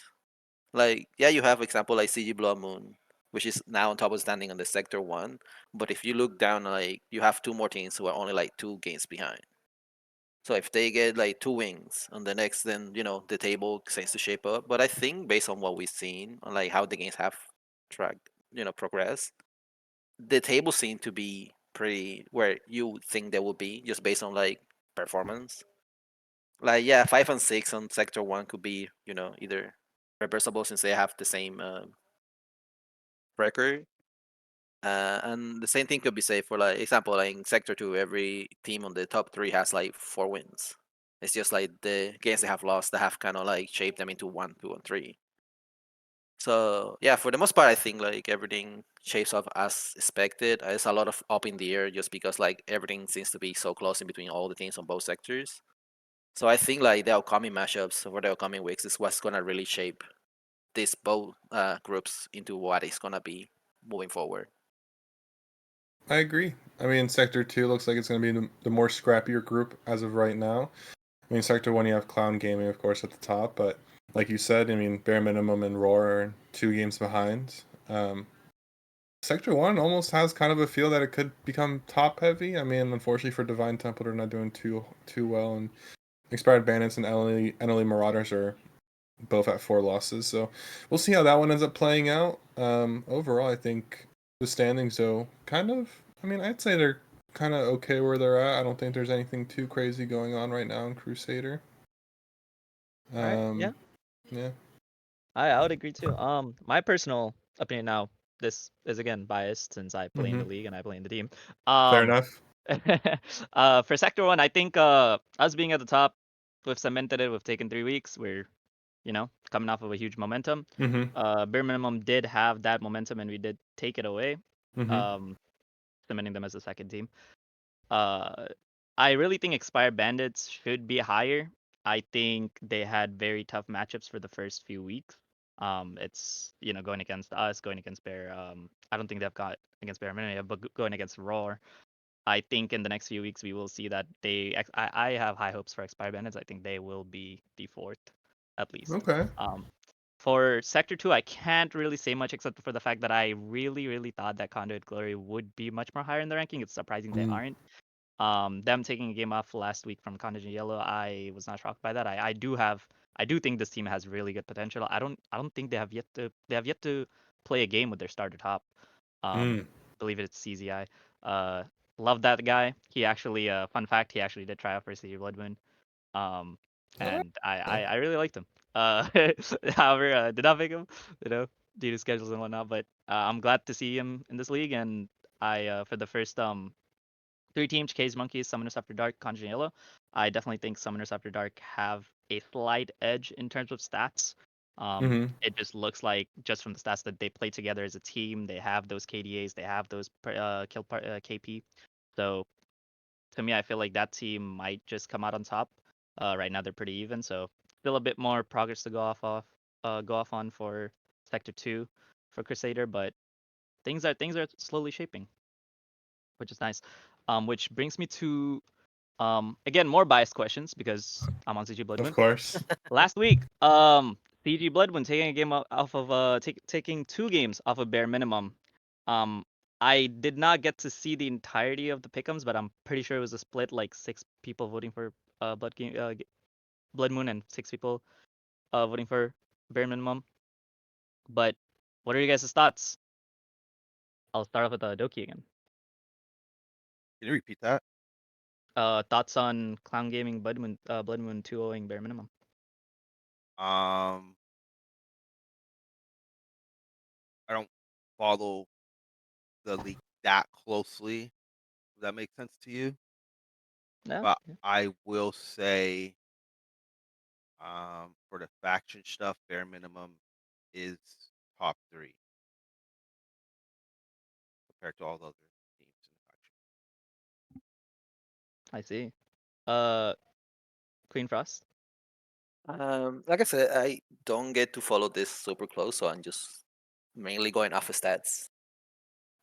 Like, yeah, you have example like CG Blood Moon, which is now on top of standing on the sector one. But if you look down, like you have two more teams who are only like 2 games behind. So if they get like 2 wins on the next, then the table seems to shape up. But I think based on what we've seen, on like how the games have tracked, progressed, the table seemed to be pretty where you would think they would be, just based on like performance. Like, yeah, 5 and 6 on sector one could be, either reversible since they have the same record. And the same thing could be said for like example, like in sector two, every team on the top three has like 4 wins. It's just like the games they have lost that have kind of like shaped them into 1, 2, and 3. So yeah, for the most part, I think like everything shapes up as expected. It's a lot of up in the air just because like everything seems to be so close in between all the teams on both sectors. So I think like the upcoming matchups over the upcoming weeks is what's gonna really shape these both groups into what it's gonna be moving forward. I agree. I mean, Sector 2 looks like it's going to be the more scrappier group as of right now. I mean, Sector 1, you have Clown Gaming, of course, at the top, but like you said, I mean, Bare Minimum and Roar are 2 games behind. Sector 1 almost has kind of a feel that it could become top heavy. I mean, unfortunately for Divine Temple, they're not doing too well, and Expired Bandits and Enely Marauders are both at 4 losses. So we'll see how that one ends up playing out. Overall, I think the standings, though, kind of, I mean, I'd say they're kind of okay where they're at. I don't think there's anything too crazy going on right now in Crusader. Right? Yeah. Yeah. I would agree too. My personal opinion now, this is again biased since I play in the league and I play in the team. Fair enough. For sector one, I think us being at the top, we've cemented it. We've taken 3 weeks. We're, coming off of a huge momentum. Bare minimum did have that momentum, and we did take it away. Cementing them as the second team. I really think Expired Bandits should be higher. I think they had very tough matchups for the first few weeks. It's going against us, going against Bear. I don't think they've got against Bear Minute, but going against Roar. I think in the next few weeks we will see that I have high hopes for Expired Bandits. I think they will be the fourth, at least. Okay. For Sector 2, I can't really say much except for the fact that I really, really thought that Conduit Glory would be much more higher in the ranking. It's surprising they aren't. Them taking a game off last week from Contagion Yellow, I was not shocked by that. I do think this team has really good potential. I don't think they have yet to play a game with their starter top. Believe it's CZI. Love that guy. He actually, fun fact, he actually did try out for CG Blood Moon. And I really liked him. However, did not pick him, due to schedules and whatnot. But I'm glad to see him in this league, and I for the first 3 teams, Cage Monkeys, Summoners After Dark, Conjuring Yellow. I definitely think Summoners After Dark have a slight edge in terms of stats. It just looks like, just from the stats, that they play together as a team. They have those KDAs, they have those KP. So to me, I feel like that team might just come out on top. Right now they're pretty even, so still a bit more progress to go off on for Sector 2 for Crusader, but things are slowly shaping, which is nice. Which brings me to again, more biased questions because I'm on CG Blood Moon. Of course. Last week, CG Blood Moon taking a game off of taking 2 games off of Bare Minimum. I did not get to see the entirety of the pick'ems, but I'm pretty sure it was a split, like 6 people voting for Blood Moon and 6 people voting for Bare Minimum. But what are you guys' thoughts? I'll start off with Doki again. Can you repeat that? Thoughts on Clown Gaming Blood Moon 2-0ing Bare Minimum. I don't follow the league that closely. Does that make sense to you? No? But Yeah. I will say, for the faction stuff, Bare Minimum is top 3 compared to all the other teams in the faction. I see. Queen Frost. Like I said, I don't get to follow this super close, so I'm just mainly going off of stats.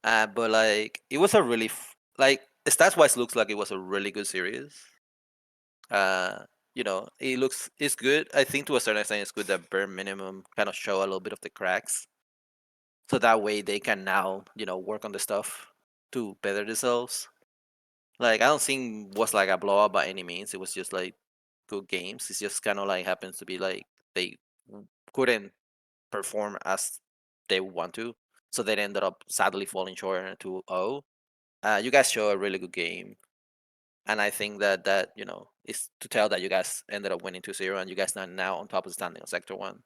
But like, it was a really like stats wise, looks like it was a really good series. Uh, it's good. I think to a certain extent, it's good that bare minimum kind of show a little bit of the cracks, so that way they can now work on the stuff to better themselves. Like I don't think it was like a blowout by any means. It was just like good games. It's just kind of like happens to be like they couldn't perform as they want to, so they ended up sadly falling short to 0. You guys show a really good game, and I think that is to tell that you guys ended up winning 2-0, and you guys are now on top of the standing on Sector 1.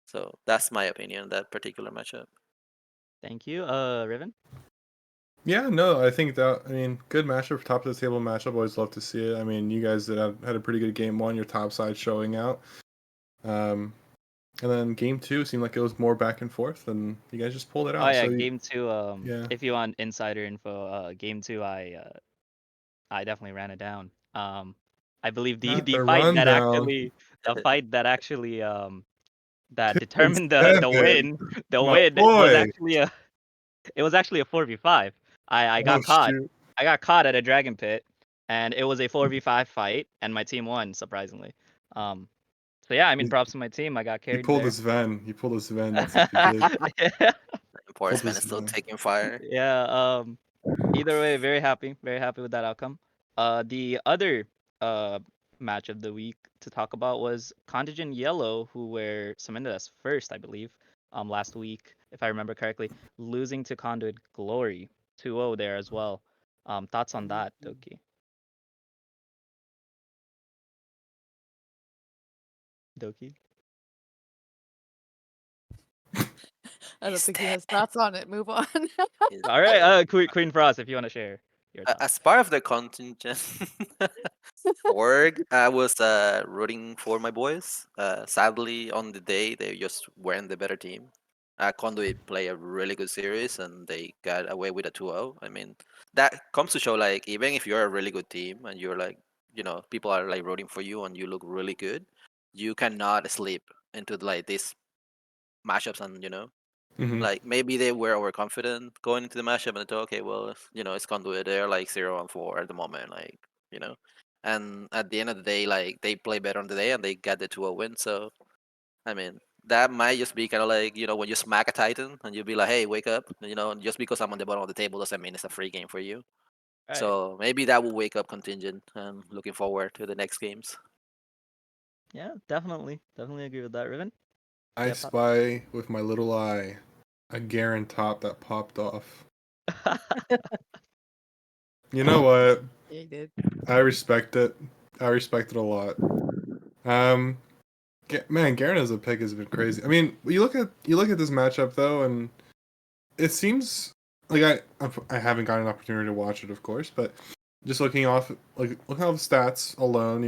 So that's my opinion on that particular matchup. Thank you. Riven? Yeah, no, I think that, I mean, good matchup, top of the table matchup. Always love to see it. I mean, you guys had a pretty good game one, your top side showing out. And then game two seemed like it was more back and forth, and you guys just pulled it out. Oh yeah, So game two. yeah. If you want insider info, game two, I definitely ran it down. I believe Not the the fight that rundown. actually the fight that actually that Two and determined the win my was boy. actually a 4v5. I Oh got caught. shoot! I got caught at a dragon pit, and it was a 4v5 fight, and my team won surprisingly. So yeah, I mean, You, props to my team. I got you carried pulled there. his Ven. You pulled his Ven. That's what you did. Yeah. Porous Pulled man his is still Ven. taking fire. Yeah. Either way, very happy with that outcome. The other match of the week to talk about was Contingent Yellow, who were submitted as first, I believe, last week, if I remember correctly, losing to Conduit Glory 2-0 there as well. Thoughts on that, Doki? Doki? I don't He's think he dead. has thoughts on it. Move on. He's All right, dead. Queen Frost, if you want to share your thoughts. As part of the contingent org, I was rooting for my boys. Sadly, on the day, they just weren't the better team. Conduit play a really good series, and they got away with a 2-0. I mean, that comes to show, like, even if you're a really good team and you're like, people are like rooting for you and you look really good, you cannot slip into like these matchups and Mm-hmm. like maybe they were overconfident going into the matchup and they thought, okay, well, it's Conduit. They're like 0-4 at the moment, like you know. And at the end of the day, like they play better on the day and they got the 2-0 win. So I mean, that might just be kind of like when you smack a Titan and you'll be like, hey, wake up. Just because I'm on the bottom of the table doesn't mean it's a free game for you. Right. So maybe that will wake up contingent. And looking forward to the next games. Yeah, definitely agree with that, Riven. I Yeah, Pop. spy with my little eye a Garen top that popped off. You know what? Yeah, he did. I respect it. I respect it a lot. Man, Garen as a pick has been crazy. I mean, you look at this matchup though, and it seems like I haven't gotten an opportunity to watch it, of course, but just looking off the stats alone,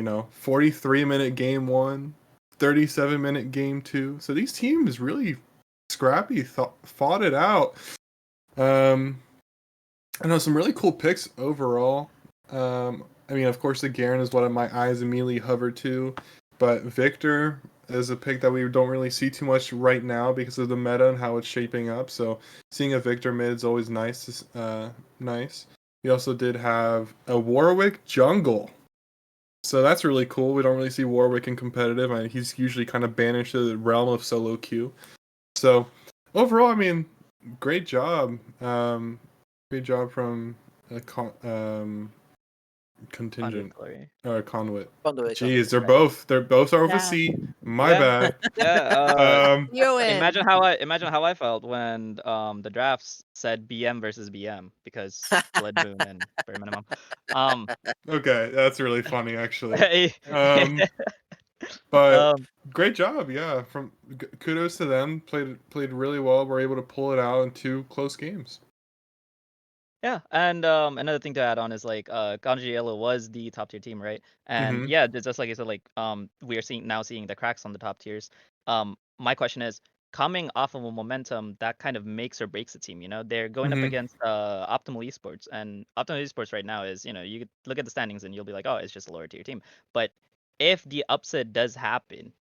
43-minute game one, 37-minute game two. So these teams really scrappy, fought it out. I know some really cool picks overall. I mean, of course, the Garen is what my eyes immediately hover to, but Victor is a pick that we don't really see too much right now because of the meta and how it's shaping up. So seeing a Victor mid is always nice. Nice. We also did have a Warwick jungle. So that's really cool. We don't really see Warwick in competitive. He's usually kind of banished to the realm of solo queue. So overall, I mean, great job. Great job from contingent Glory. or conduit. Conduit. Jeez, they're both are with a Yeah. C. My Yeah. bad. Yeah. You win. Imagine how I felt when the drafts said BM versus BM because Blood Moon and bare minimum. Okay, that's really funny actually. But great job, yeah. From kudos to them. Played really well. Were able to pull it out in 2 close games. Yeah, and another thing to add on is like Yellow was the top tier team, right? And Mhm. yeah, just like you said, like we are seeing the cracks on the top tiers. My question is, coming off of a momentum that kind of makes or breaks a team, they're going up Mhm. against Optimal Esports, and Optimal Esports right now is, you could look at the standings and you'll be like, oh, it's just a lower tier team. But if the upset does happen,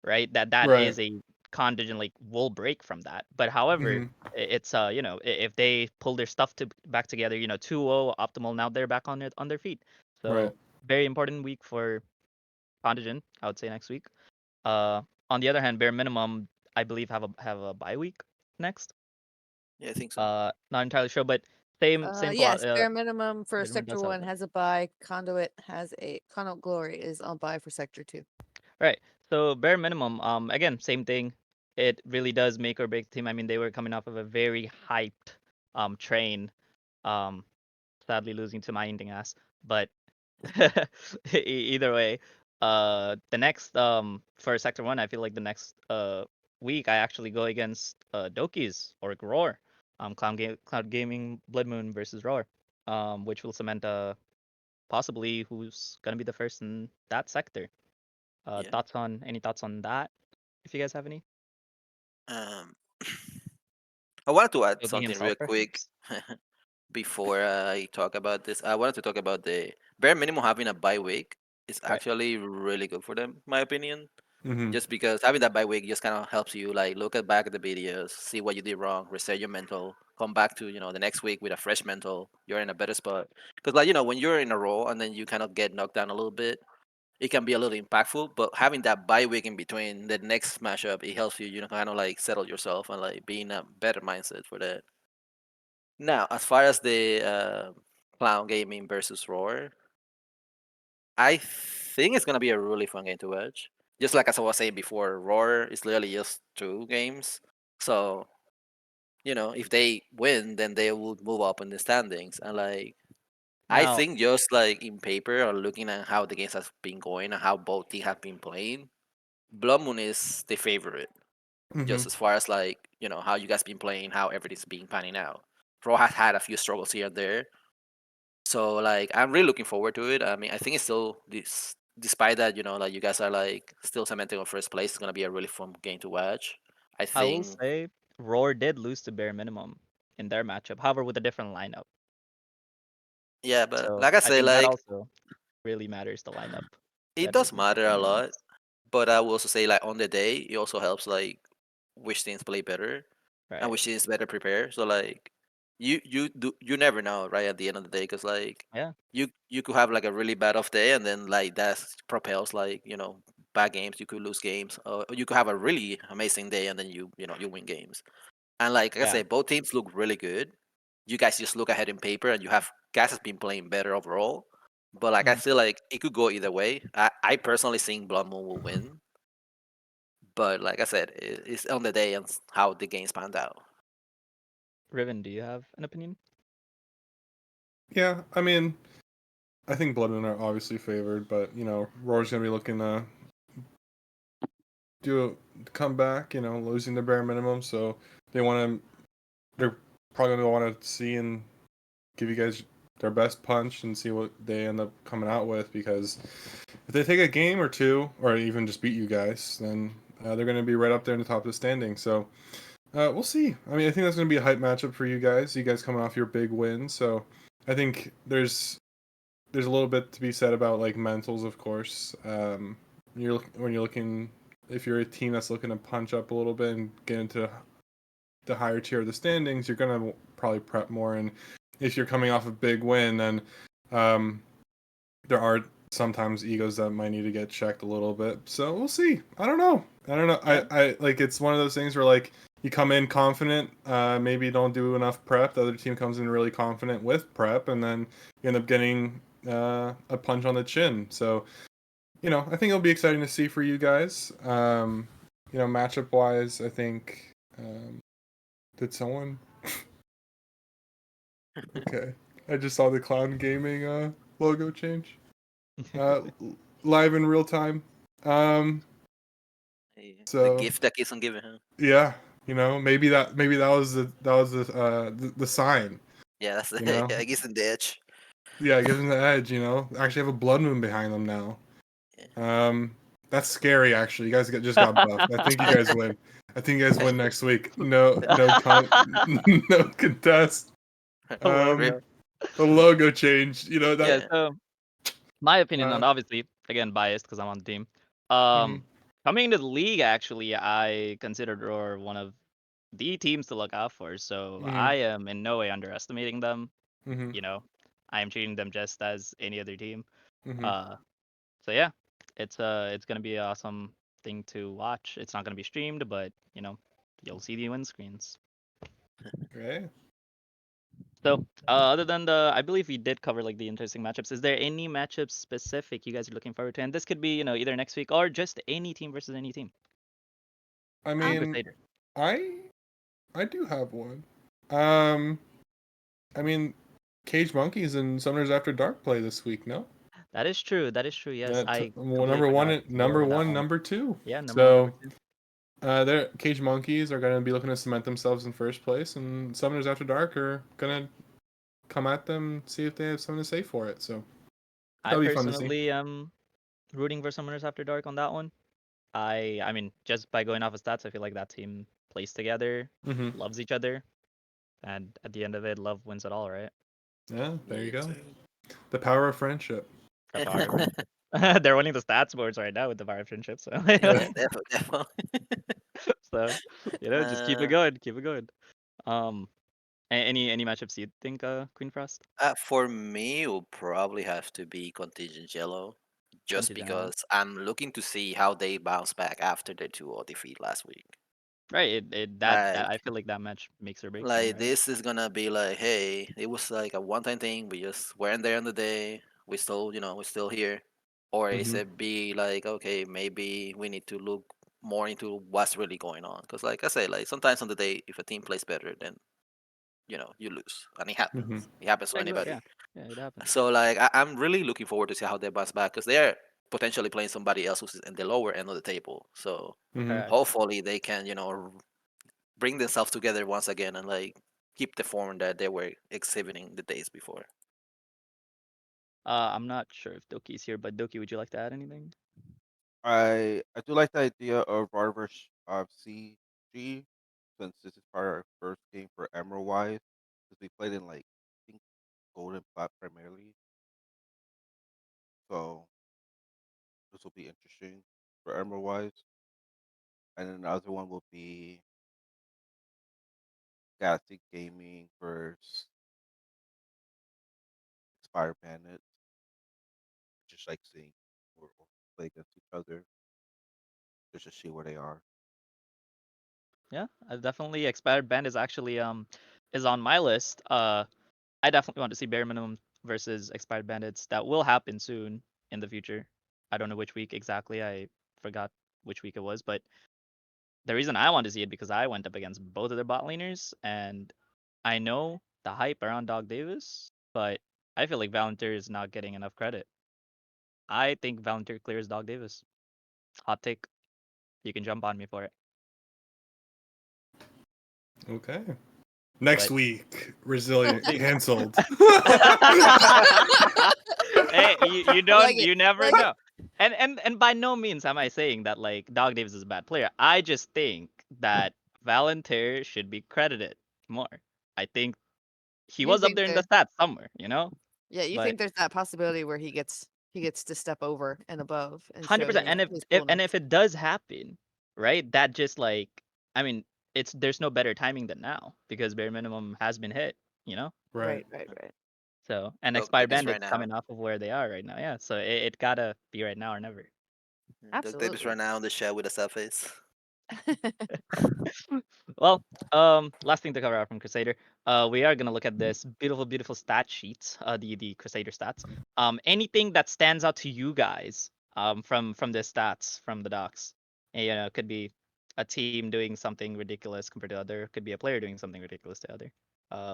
right, that Right. is a contingent, like, will break from that. But however, Mhm. it's if they pull their stuff back together, 2-0 optimal, now they're back on their feet. So Right. very important week for contingent, I would say, next week. On the other hand, bare minimum, I believe have a bye week next. Yeah, I think so. Not entirely sure, but same Yes, philosophy. bare minimum for Bare minimum Sector does have 1 that. has a buy. Conduit Glory is on buy for Sector 2. Right. So bare minimum, again, same thing. It really does make or break the team. I mean, they were coming off of a very hyped train. Sadly losing to my ending ass. But either way, the next for Sector 1, I feel like the next week I actually go against Doki's or Roar. Cloud Gaming Blood Moon versus Roar. Which will cement possibly who's gonna be the first in that sector. Yeah. Any thoughts on that? If you guys have any. Um, I wanted to add Doki something himself, real quick perhaps. before I talk about this. I wanted to talk about the bare minimum having a bye week is Right. actually really good for them, in my opinion. Mhm. Just because having that bye week just kind of helps you like look at back at the videos, see what you did wrong, reset your mental, come back to the next week with a fresh mental. You're in a better spot because like when you're in a row and then you kind of get knocked down a little bit, it can be a little impactful. But having that bye week in between the next matchup, it helps you kind of like settle yourself and like be in a better mindset for that. Now, as far as the Clown Gaming versus Roar, I think it's gonna be a really fun game to watch. Just like as I was saying before, Roar is literally just 2 games. So, if they win, then they will move up in the standings. And like I Now, think just like in paper or looking at how the games have been going and how both teams have been playing, Blood Moon is the favorite. Just Mhm. as far as like, how you guys been playing, how everything's been panning out. Roar has had a few struggles here and there. So like I'm really looking forward to it. I mean, I think it's still despite that, like you guys are like still cementing on first place, it's gonna be a really fun game to watch. I I will think say Roar did lose to bare minimum in their matchup, however, with a different lineup. yeah, but So like I I say, think that like also really matters, the lineup it that does they matter a came lot. against. But I will also say like on the day, it also helps like which teams play better and Right. which teams better prepare. So like you never know right at the end of the day because like Yeah. you could have like a really bad off day and then like that propels like bad games. You could lose games or you could have a really amazing day and then you win games. And like I Yeah. said, both teams look really good. You guys just look ahead in paper and you have guys has been playing better overall. But like I Mhm. feel like it could go either way. I personally think Blood Moon will win. But like I said, it's on the day and how the games panned out. Riven, do you have an opinion? Yeah, I mean, I think Bloodmen are obviously favored, but Roar's gonna be looking to do a comeback. Losing the bare minimum, so they're probably gonna want to see and give you guys their best punch and see what they end up coming out with. Because if they take a game or two, or even just beat you guys, then they're gonna be right up there in the top of the standing. So we'll see. I mean, I think that's gonna be a hype matchup for you guys. You guys coming off your big win, so I think there's a little bit to be said about like mentals, of course. When you're looking, if you're a team that's looking to punch up a little bit and get into the higher tier of the standings, you're gonna probably prep more. And if you're coming off a big win, then um, there are sometimes egos that might need to get checked a little bit. So we'll see. I don't know. Yeah. I like it's one of those things where like you come in confident, maybe you don't do enough prep. The other team comes in really confident with prep, and then you end up getting a punch on the chin. So I think it'll be exciting to see for you guys. Matchup wise, I think. Did someone? Okay, I just saw the Clown Gaming logo change. Live in real time. Um, The so gift that keeps on giving, huh? yeah, maybe that was the sign. Yeah, that's You know, I guess in the edge. yeah, it gives them the edge. Actually have a blood moon behind them now. Yeah. That's scary. Actually, you guys just got buffed. I think you guys win. I think you guys win next week. No contest. The Rip. Um, logo. the logo changed. Yeah. Yeah. So my opinion on Uh, obviously again biased because I'm on the team. Mhm. Coming into the league, actually, I consider Roar one of the teams to look out for. So Mhm. I am in no way underestimating them. Mhm. You know, I am treating them just as any other team. Mhm. Uh, so yeah, it's gonna be an awesome thing to watch. It's not gonna be streamed, but you'll see the win screens. Right. So other than I believe we did cover like the interesting matchups. Is there any matchups specific you guys are looking forward to? And this could be either next week or just any team versus any team. I From mean, Crusader. I I do have one. Um, I mean, Cage Monkeys and Summoners After Dark play this week. No, That is true. That is true. Yes, I well, completely forgot number that one, one. number two. Yeah, number one, number So, two. their Cage Monkeys are going to be looking to cement themselves in first place, and Summoners After Dark are going to come at them, see if they have something to say for it. So I that'll be fun to see. personally am rooting for Summoners After Dark on that one. I mean, just by going off of stats, I feel like that team plays together, Mm-hmm. loves each other, and at the end of it, love wins it all, right? Yeah, there you Me go. too. The power of friendship. The power of friendship. They're winning the stats boards right now with the power of friendship, so Yeah. Definitely. so just keep it Uh, going, keep it going. Um, any matchups you think, Queen Frost? for me, it will probably have to be Contingent Yellow, just Contingent Yellow. because I'm looking to see how they bounce back after their 2-0 defeat last week. Right, that I Like, feel like that match makes or breaks them, like right? this is gonna be like, hey, it was like a one-time thing. We just weren't there on the day. We still, we're still here. Or is Mhm. it be like, okay, maybe we need to look more into what's really going on? Because, like I say, like sometimes on the day, if a team plays better, then you lose, and it happens. Mhm. It happens to Like, anybody. yeah, yeah, it happens. So, like, I'm really looking forward to see how they bounce back because they're potentially playing somebody else who's in the lower end of the table. So Mhm. Correct. hopefully they can, bring themselves together once again and like keep the form that they were exhibiting the days before. I'm not sure if Doki's here, but Doki, would you like to add anything? I do like the idea of Arbiter CG, since this is probably our first game for Emerald Wise, because we played in like I think Gold and Plat primarily. So this will be interesting for Emerald Wise. And then the other one will be Galactic Gaming versus Spire Bandits. Just like seeing or play against each other, just to see where they are. Yeah, I definitely Expired Band is actually is on my list. I definitely want to see Bare Minimum versus Expired Bandits. That will happen soon in the future. I don't know which week exactly. I forgot which week it was, but the reason I want to see it because I went up against both of their bot laners, and I know the hype around Dog Davis, but I feel like Valantir is not getting enough credit. I think Valantir clears Dog Davis. Hot take. You can jump on me for it. Okay. Next But week, Resilient see. canceled. Hey, you Like don't it, you never like it. know. And by no means am I saying that like Dog Davis is a bad player. I just think that Valantir should be credited more. I think he You was up think there in the there? stats somewhere. Yeah, you But think there's that possibility where he gets to step over and above and show 100%. And his if coolness. it does happen, right? That just like I mean, there's no better timing than now because bare minimum has been hit, you know? Right. Right. So and Doug expired Davis right bandits now. coming off of where they are right now. Yeah. So it gotta be right now or never. Doug Davis right Absolutely. now on the show with a sad face. Well, last thing to cover out from Crusader. We are gonna look at this beautiful, beautiful stat sheet. The Crusader stats. Anything that stands out to you guys, from the stats from the docs. It could be a team doing something ridiculous compared to other. Could be a player doing something ridiculous to other.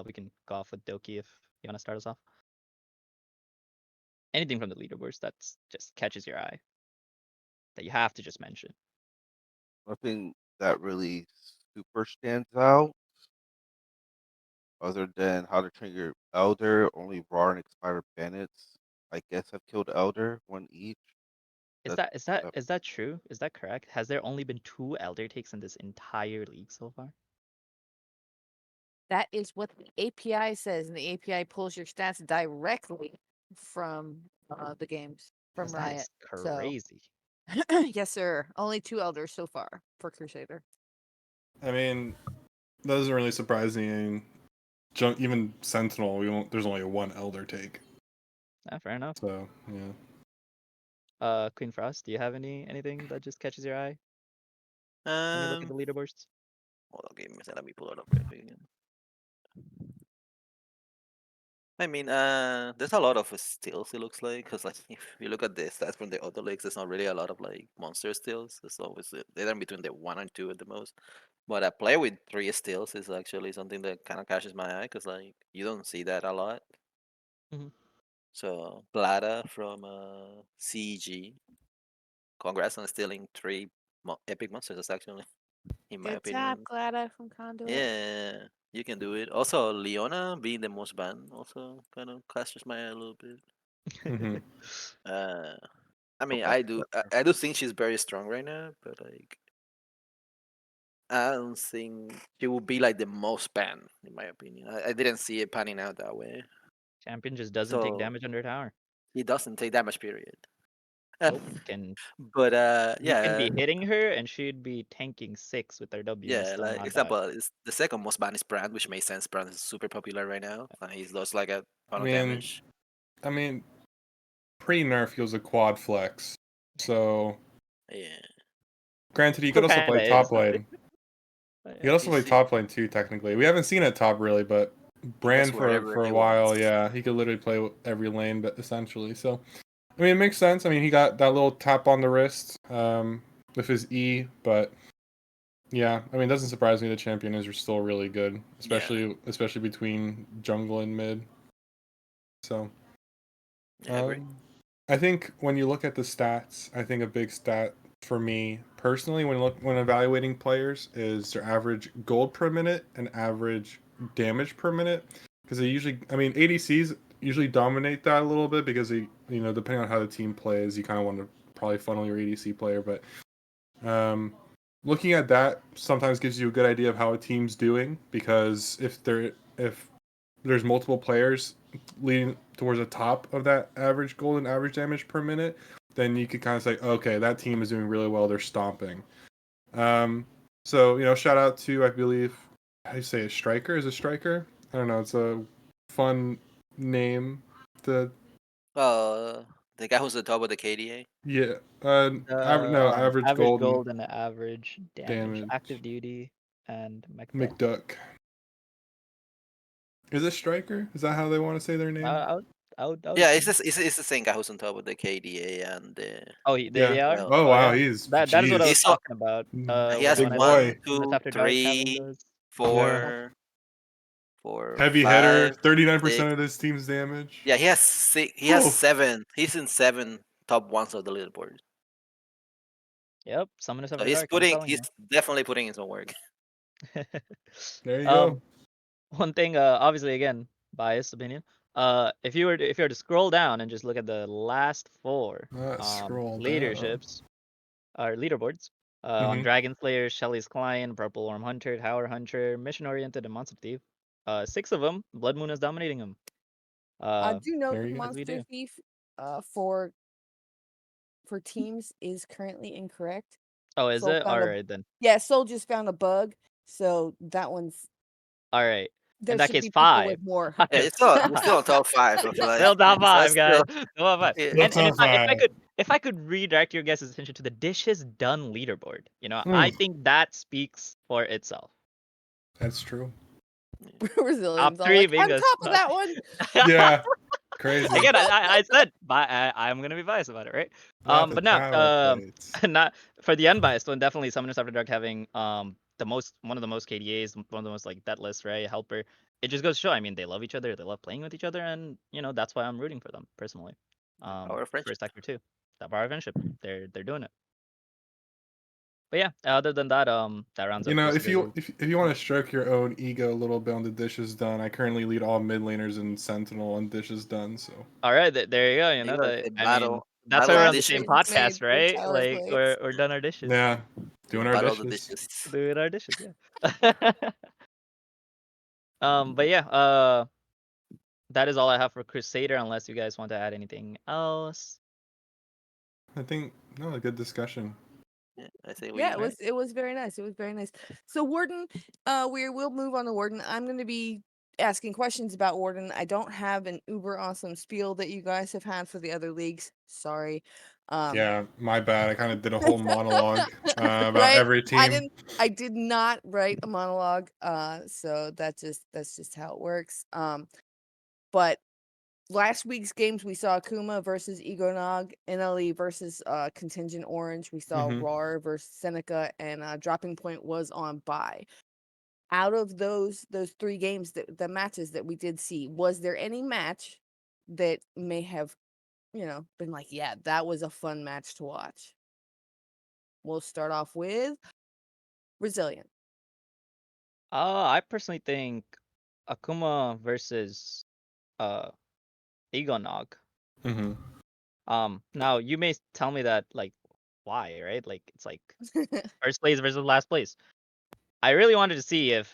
We can go off with Doki if you wanna start us off. Anything from the leaderboards that's just catches your eye that you have to just mention. Nothing that really super stands out, other than how to train your Elder. Only Raw and Expired Bandits, I guess, have killed Elder, one each. Is That's that is that that, is that true? Is that correct? Has there only been 2 elder takes in this entire league so far? That is what the API says, and the API pulls your stats directly from the games. from That is Riot. So crazy. yes, sir. Only 2 elders so far for Crusader. I mean, that doesn't really surprise me. I mean, even Sentinel, there's only one elder take. Fair enough. So yeah. Queen Frost, do you have anything that just catches your eye when you look at the leaderboards? Hold on, give me a second. Let me pull it up real quick again. I mean, there's a lot of steals. It looks like, because like if you look at the stats from the other leagues, there's not really a lot of like monster steals. It's always they're in between the 1 and 2 at the most. But a play with 3 steals is actually something that kind of catches my eye, because like you don't see that a lot. Mhm. So Blada from CG, congrats on stealing 3 epic monsters. That's actually, in my Good job, opinion, Glada from Conduit. yeah, you can do it. Also, Leona being the most banned also kind of catches my eye a little bit. Mhm. I mean, I do think she's very strong right now, but like, I don't think she will be like the most banned, in my opinion. I didn't see it panning out that way. Champion just doesn't take So damage under tower. he doesn't take damage, period. Nope. Can But You can yeah, be hitting her and she'd be tanking 6 with her W and yeah. still Like not die. example, is the second most banned is Brand, which makes sense. Brand is super popular right now, and he does like a ton of damage. I mean, pre-nerf he was a quad flex. So Yeah, granted, he could also play Kinda is. top lane. He could also play top lane too. Technically, we haven't seen it top really, but Brand wherever for he a while, wants. yeah, he could literally play every lane, but essentially. So I mean, it makes sense. I mean, he got that little tap on the wrist with his E, but yeah, I mean, it doesn't surprise me the champion is still really good, especially between jungle and mid. So Yeah, I agree. I think when you look at the stats, I think a big stat for me personally when evaluating players is their average gold per minute and average damage per minute, because they usually, I mean, ADCs usually dominate that a little bit because they, depending on how the team plays, you kind of want to probably funnel your ADC player, but looking at that sometimes gives you a good idea of how a team's doing, because if there's multiple players leading towards the top of that average gold and average damage per minute, then you could kind of say, okay, that team is doing really well. They're stomping. So shout out to, I believe, how do you say, a striker? Is a striker? I don't know. It's a fun name. The The guy who's the top of the KDA. yeah. Average Average gold and gold and average damage. Active duty and McDuck. McDuck. Is it striker? Is that how they want to say their name? I would Yeah, assume. it's the same guy who's on top of the KDA and Oh, they are. well, Oh wow, Yeah. he's That is what I was he's so talking about. he has big When I said boy. 2 minutes 1, after dark having 2, 3, those. 4, 4, Heavy hitter, 5, 39% 6. of this team's damage. Yeah, he has 6. He has 7. He's in 7 top ones of the leaderboard. Yep, 2 minutes So after dark. I'm telling he's you. definitely putting in some work. There you go. One thing, obviously, again, biased opinion. If you were to scroll down and just look at the last 4 Scroll down. leaderships or leaderboards, on Mhm. Dragon Slayer, Shelly's Client, Purple Worm Hunter, Tower Hunter, Mission Oriented, and Monster Thief, 6 of them, Blood Moon is dominating them. I do note there that you go. As we Monster do. Thief for teams is currently incorrect. Oh, is Soul it? found a Alright then. yeah, Soul just found a bug, so that one's Alright. there In that should case, be people 5. with more. Yeah, it's still on top 5 of like Still top so that's 5, guys. still Top 5. yeah. Still And top five. if I could redirect your guys' attention to the dishes done leaderboard, I Hmm. think that speaks for itself. That's true. Brazilians Top all 3 like, being I'm a top of that one. Yeah, crazy. Again, I said I'm gonna be biased about it, right? Not the But no, tower plates. not for the unbiased one. Definitely, Summoners After Dark having one of the most KDAs, one of the most like deathless, right? Helper. It just goes to show. I mean, they love each other. They love playing with each other, and that's why I'm rooting for them personally. Our friendship. First Sector 2, that power of friendship. They're doing it. But yeah, other than that, that rounds up. If Crusader you League. if you want to stroke your own ego a little bit on the dishes done, I currently lead all mid laners in Sentinel on dishes done. So All right, there you go. You You know got that. the I mean, that's battle why of we're the on the same dishes. It's made podcast, for right? tower Like plates. we're done our dishes. yeah, doing our Battle of the dishes. dishes. Doing our dishes, yeah. But yeah, that is all I have for Crusader, unless you guys want to add anything else. I think no, a good discussion. Yeah, I think Yeah, we. it was very nice. It was very nice. So Warden, we'll move on to Warden. I'm going to be asking questions about Warden. I don't have an uber awesome spiel that you guys have had for the other leagues. Sorry. Yeah, my bad. I kind of did a whole monologue about right? every team. I did not write a monologue. So that's just how it works. But last week's games we saw Akuma versus Egonog, NLE versus Contingent Orange. We saw Mhm. RAR versus Seneca, and Dropping Point was on bye. Out of those three games, the matches that we did see, was there any match that may have, been like, yeah, that was a fun match to watch? We'll start off with Resilient. I personally think Akuma versus uh Egonog. Mhm. Now you may tell me that like why, right? Like it's like first place versus last place. I really wanted to see if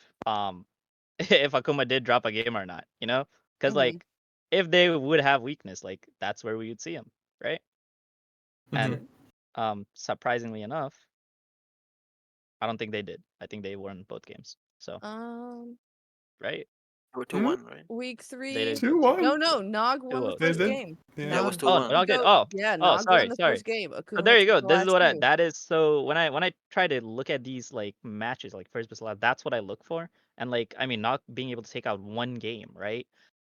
if Akuma did drop a game or not, you know? Because Mhm. like if they would have weakness, like that's where we would see him, right? And Mhm. surprisingly enough, I don't think they did. I think they won both games. So Um, right, We're Hmm? 2-1, right? week they 3. did. 2-1. No, Nog won the 2-0. They first did. game. Yeah, it was Nog Oh, 2-1. Nog did. Go, Oh, yeah, oh, Nog won the sorry. first game. So Akuma there you took go. the This is last what two. that is. So when I try to look at these like matches, like first versus last, that's what I look for. And like I mean, not being able to take out one game, right?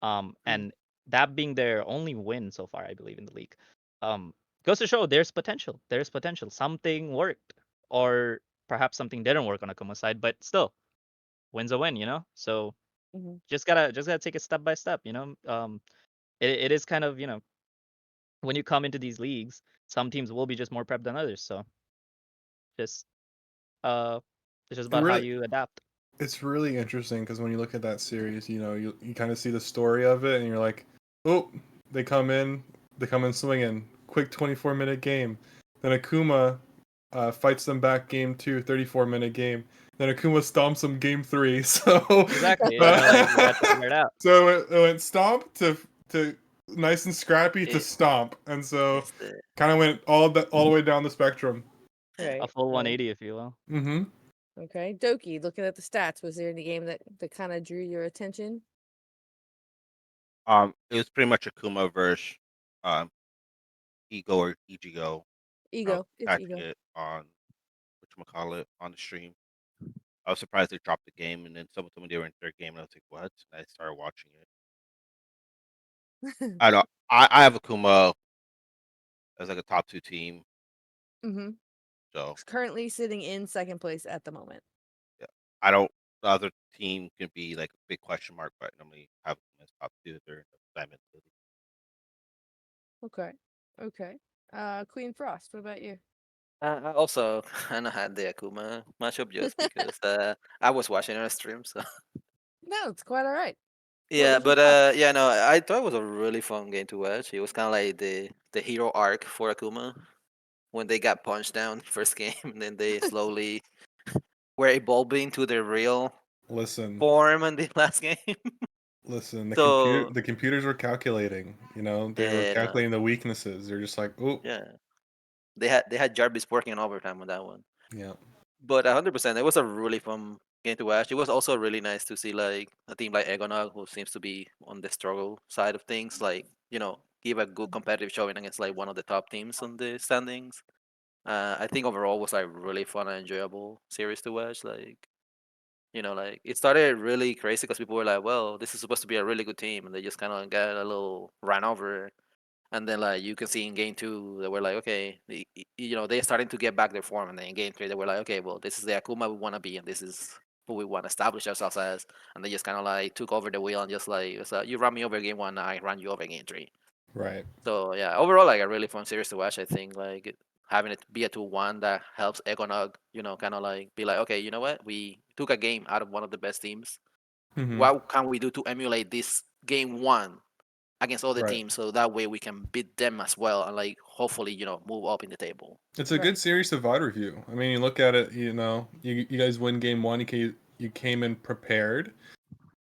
And that being their only win so far, I believe in the league. Goes to show there's potential. There's potential. Something worked, or perhaps something didn't work on Akuma's side, but still, win's a win, you know. So Mhm. just gotta take it step by step, you know. It is kind of when you come into these leagues, some teams will be just more prepped than others. So just uh, it's just It about how really, you adapt. it's really interesting because when you look at that series, you kind of see the story of it, and you're like, oh, they come in swinging, quick 24-minute game. Then Akuma fights them back game 2, 34-minute game. Then Akuma stomps them game 3. So, Exactly. You know, like you got to figure it out. so it went stomp to nice and scrappy to It, stomp, and so it's the kind of went all the way down the spectrum. yeah. A Right. full right. 180, if you will. Mm-hmm. Okay. Doki, looking at the stats, was there any game that kind of drew your attention? It was pretty much Akuma versus um Ego or Ichigo. Ego. It's Catching Ego. it on whatchamacallit on the stream. I was surprised they dropped the game, and then someone told me they were in third game, and I was like, "What?" And I started watching it. I don't. I have Akuma as like a top 2 team, Mm-hmm. so Currently sitting in second place at the moment. yeah. I don't. The other team can be like a big question mark, but I normally have them as top 2 if they're in the Diamond League. Okay. Okay. Queen Frost, what about you? I also kind of had the Akuma matchup just because I was watching on a stream. So No, it's quite all right. What yeah, was your but thoughts? yeah, no, I thought it was a really fun game to watch. It was kind of like the hero arc for Akuma when they got punched down first game, and then they slowly were evolving to their real Listen, form in the last game. listen. So The computers were calculating. They were yeah, no, calculating the weaknesses. They're just like, oh, yeah, they had Jarvis working overtime on that one. yeah. But 100%, it was a really fun game to watch. It was also really nice to see like a team like Egonog, who seems to be on the struggle side of things, like give a good competitive showing against like one of the top teams on the standings. I think overall was like really fun and enjoyable series to watch. Like it started really crazy because people were like, "Well, this is supposed to be a really good team," and they just kind of got a little ran over. And then like you can see in game 2, they were like, okay, they're starting to get back their form. And then in game 3, they were like, okay, well, this is the Akuma we want to be, and this is who we want to establish ourselves as. And they just kind of like took over the wheel and just like, so you run me over game 1, I run you over game 3. Right. So yeah, overall like a really fun series to watch. I think like having it be a 2-1 that helps Egonog, kind of like be like, okay, you know what, we took a game out of one of the best teams. Mm-hmm. What can we do to emulate this game 1 against other Right. teams, so that way we can beat them as well, and like hopefully move up in the table. It's a Right. good series to VOD review. I mean, you look at it. You guys win game 1. You came in prepared.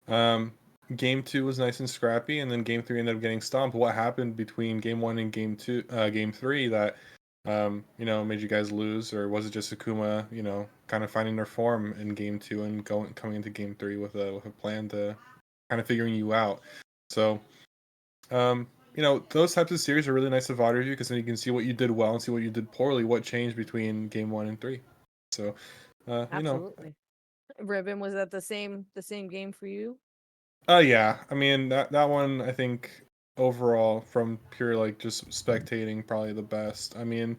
Um, game 2 was nice and scrappy, and then game 3 ended up getting stomped. What happened between game 1 and game 3 that made you guys lose, or was it just Akuma, kind of finding their form in game 2 and coming into game 3 with a plan to kind of figuring you out? So, those types of series are really nice to VOD review because then you can see what you did well and see what you did poorly, what changed between game 1 and 3. So, Absolutely. Ribbon, was that the same game for you? yeah. I mean that one I think overall from pure like just spectating probably the best. I mean,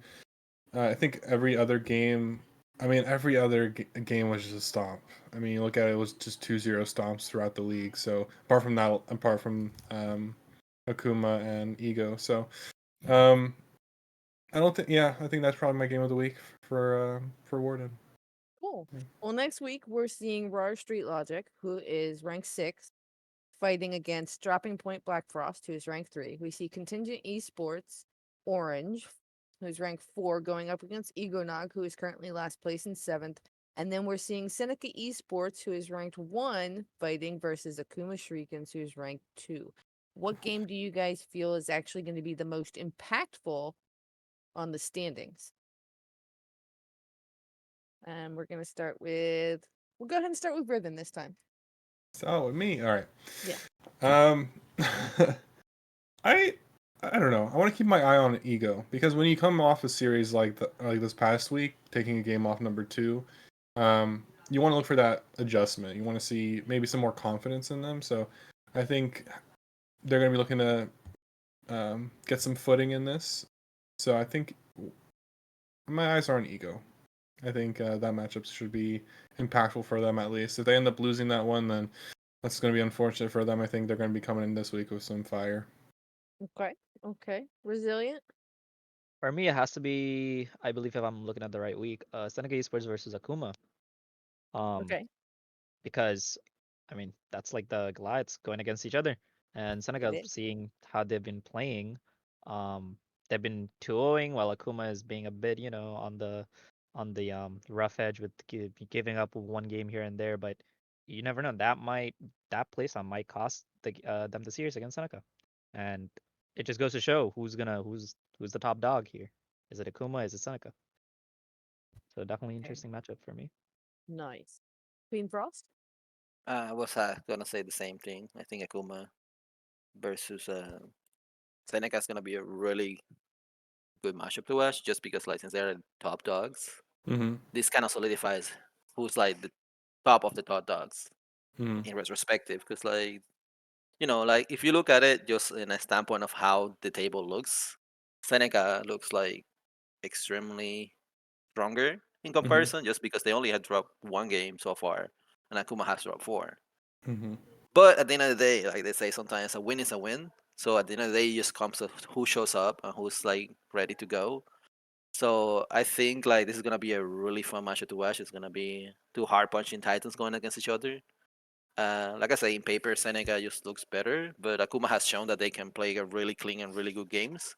I think every other game was just a stomp. I mean, you look at it, it was just 2-0 stomps throughout the league. So apart from Akuma and Ego. So I don't think. Yeah, I think that's probably my game of the week for Warden. Cool. Yeah. Well, next week we're seeing Raw Street Logic, who is ranked 6, fighting against Dropping Point Black Frost, who is ranked 3. We see Contingent Esports Orange, who's ranked 4, going up against Egonog, who is currently last place in 7th. And then we're seeing Seneca Esports, who is ranked 1, fighting versus Akuma Shurikens, who's ranked 2. What game do you guys feel is actually going to be the most impactful on the standings? And we're going to start with... We'll go ahead and start with Ribbon this time. So with me, all right. Yeah. I I don't know. I want to keep my eye on Ego because when you come off a series like this past week, taking a game off number 2, you want to look for that adjustment. You want to see maybe some more confidence in them. So I think they're going to be looking to get some footing in this. So I think my eyes are on Ego. I think that matchup should be impactful for them at least. If they end up losing that one, then that's going to be unfortunate for them. I think they're going to be coming in this week with some fire. Okay. Resilient? For me, it has to be, I believe if I'm looking at the right week, Seneca Esports versus Akuma. Okay. Because, I mean, that's like the Goliaths going against each other. And Seneca, is. seeing how they've been playing, they've been 2-0ing while Akuma is being a bit, on the rough edge with giving up one game here and there. But you never know. That place on might cost them the series against Seneca. And it just goes to show who's the top dog here. Is it Akuma? Is it Seneca? So definitely Okay. interesting matchup for me. Nice. Queen Frost? I was gonna say the same thing. I think Akuma versus Seneca is gonna be a really good matchup to watch, just because like since they're the top dogs, Mm-hmm. this kind of solidifies who's like the top of the top dogs Mm-hmm. in retrospective. Because like if you look at it just in a standpoint of how the table looks, Seneca looks like extremely stronger in comparison, just because they only had dropped one game so far, and Akuma has dropped 4. Mm-hmm. But at the end of the day, like they say, sometimes a win is a win. So at the end of the day, it just comes to who shows up and who's like ready to go. So I think like this is gonna be a really fun matchup to watch. It's gonna be two hard punching titans going against each other. Like I say, in paper, Seneca just looks better, but Akuma has shown that they can play a really clean and really good games.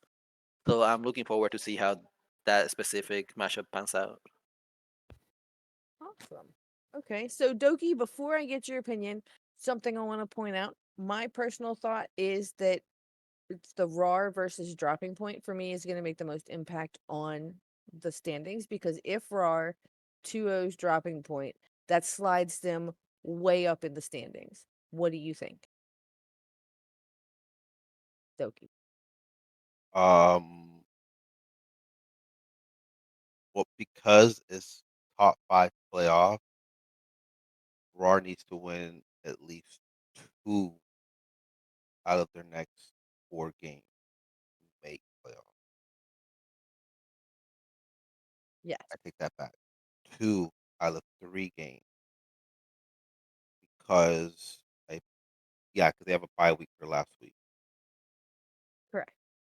So I'm looking forward to see how that specific matchup pans out. Awesome. Okay, so Doki, before I get your opinion, something I want to point out. My personal thought is that it's the RAR versus dropping point for me is going to make the most impact on the standings, because if RAR 2-0's dropping point, that slides them way up in the standings. What do you think, Doki? Um, well, because it's top 5 playoff, Raw needs to win at least 2 out of their next 4 games to make playoff. Yes, I take that back. 2 out of 3 games because because they have a bye week for last week. correct.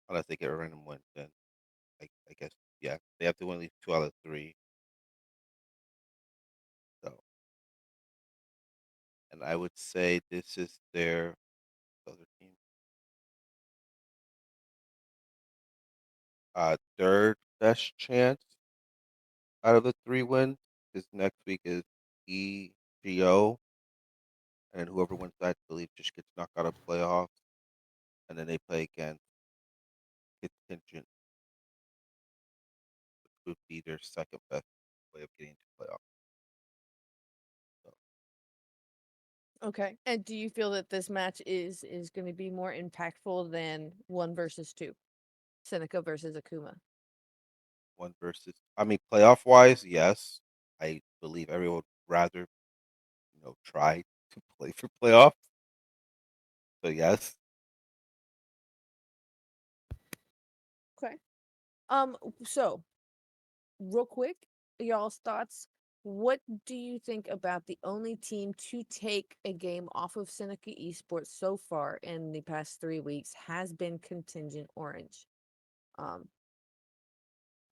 Unless they get a random win, then I guess they have to win at least 2 out of 3. So, and I would say this is their other team. Third best chance out of the 3 wins. This next week is EGO, and then whoever wins that, I believe, just gets knocked out of playoffs, and then they play against Contingent would be their second best way of getting to playoff. Okay. And do you feel that this match is going to be more impactful than 1 versus 2? Seneca versus Akuma. One versus, I mean, playoff wise, yes. I believe everyone would rather, try to play for playoffs. So yes. Okay. So real quick, y'all's thoughts. What do you think about the only team to take a game off of Seneca Esports so far in the past 3 weeks has been Contingent Orange? Um,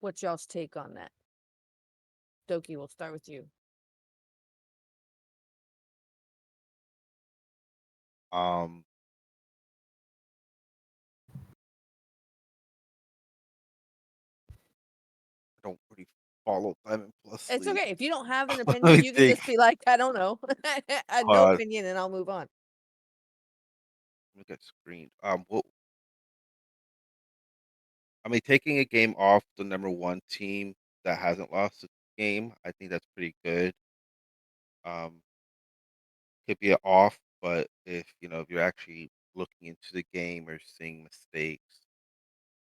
what's y'all's take on that? Doki, we'll start with you. Um, I don't really follow Diamond Plus It's League. okay. If you don't have an Let opinion, me you can just think. be like, I don't know. No Uh, opinion, and I'll move on. Let me get screened. I mean, taking a game off the number one team that hasn't lost a game, I think that's pretty good. Um, could be an off, but if you're actually looking into the game or seeing mistakes,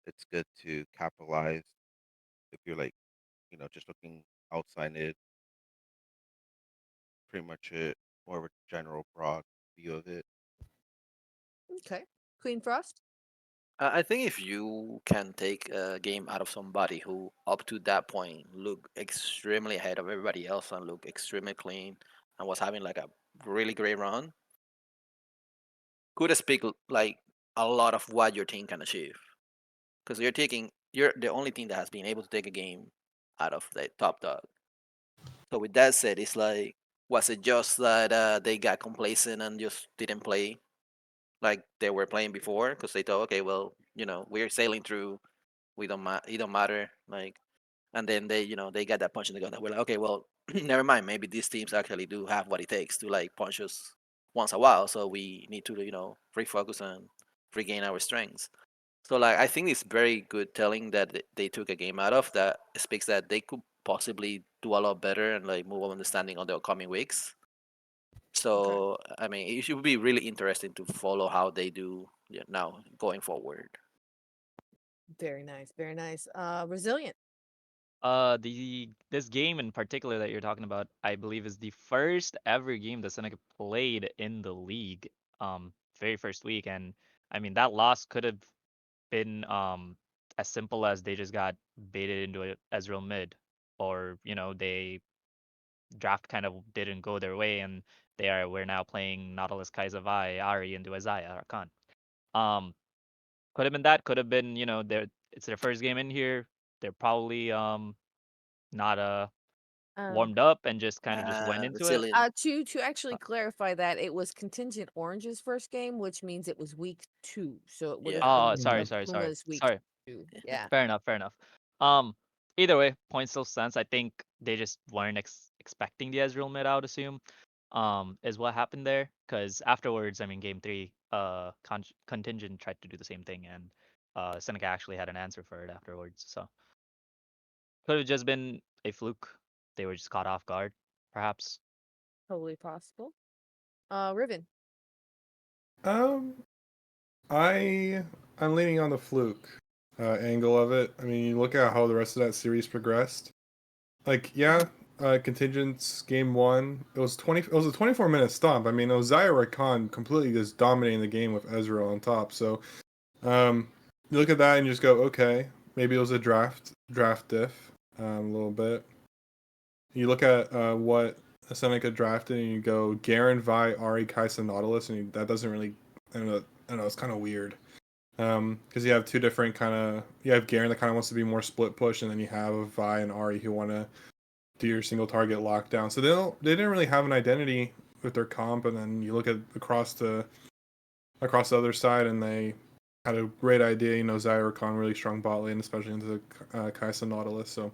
it's good to capitalize. If you're like, just looking outside it, pretty much it, more of a general broad view of it. Okay. Queen Frost? I think if you can take a game out of somebody who, up to that point, looked extremely ahead of everybody else and looked extremely clean and was having like a really great run, could speak like a lot of what your team can achieve. Because you're the only team that has been able to take a game out of the top dog. So with that said, it's like, was it just that they got complacent and just didn't play like they were playing before? Because they thought, okay, well, we're sailing through. It don't matter. Like, and then they got that punch in the gun. That we're like, okay, well, never mind. Maybe these teams actually do have what it takes to like punch us once a while. So we need to refocus and regain our strengths. So like I think it's very good telling that they took a game out of that speaks that they could possibly do a lot better and like move on understanding on the upcoming weeks. So I mean, it should be really interesting to follow how they do now going forward. Very nice. Very nice. Resilient. This game in particular that you're talking about, I believe, is the first ever game that Seneca played in the league. Very first week, and I mean that loss could have been as simple as they just got baited into a Ezreal mid, or they draft kind of didn't go their way, and we're now playing Nautilus, Kai'Sa, Vi, Ari into Isaiah or Khan. Could have been that. Could have been it's their first game in here. They're probably not Um, warmed up and just kind of just went into it. Resilient. to actually clarify that, it was Contingent Orange's first game, which means it was week 2. So it would have Yeah. been Oh, sorry, sorry, sorry, Akuma's week sorry. 2. Yeah. Fair enough, fair enough. Um, Either way, point still stands. I think they just weren't expecting the Ezreal mid, I would assume. Is what happened there. Because afterwards, I mean, game 3, Contingent tried to do the same thing, and Seneca actually had an answer for it afterwards. So could have just been a fluke. They were just caught off guard, perhaps. Totally possible. Riven. Um, I'm leaning on the fluke angle of it. I mean, you look at how the rest of that series progressed. Like, yeah, contingents game one. It was 20. It was a 24-minute stomp. I mean, it was Zaire Khan completely just dominating the game with Ezreal on top. So, you look at that and you just go, okay, maybe it was a draft diff, a little bit. You look at what Seneca drafted and you go Garen, Vi, Ari, Kai'Sa, Nautilus, and that doesn't really. I don't know. It's kind of weird. Because you have two different you have Garen that kind of wants to be more split push, and then you have Vi and Ari who want to do your single target lockdown. So they didn't really have an identity with their comp, and then you look at across the other side, and they had a great idea. Zaire Khan really strong bot lane, especially into the Kai'Sa Nautilus. So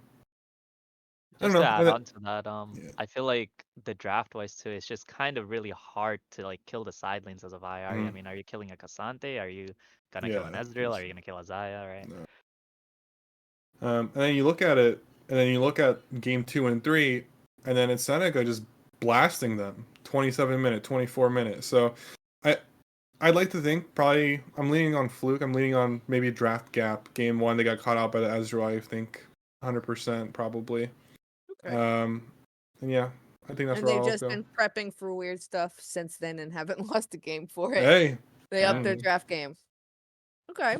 I don't Just to know. add on to that, Yeah. I feel like the draft wise too, it's just kind of really hard to like kill the side lanes as a VI. I Mhm. mean, are you killing a Cassante? Are you gonna kill an Yeah, Ezreal? Are you gonna kill a Xayah, right? no. And then you look at it and then you look at game 2 and 3, and then it's Seneca just blasting them 27-minute, 24-minute. So I'd like to think probably I'm leaning on fluke. I'm leaning on maybe draft gap. Game 1 they got caught out by the Ezreal. I think 100% probably. Okay. And yeah, I think that's And where they've I'll just go. been prepping for weird stuff since then and haven't lost a game for it. Hey, They upped their Mm. draft game. Okay.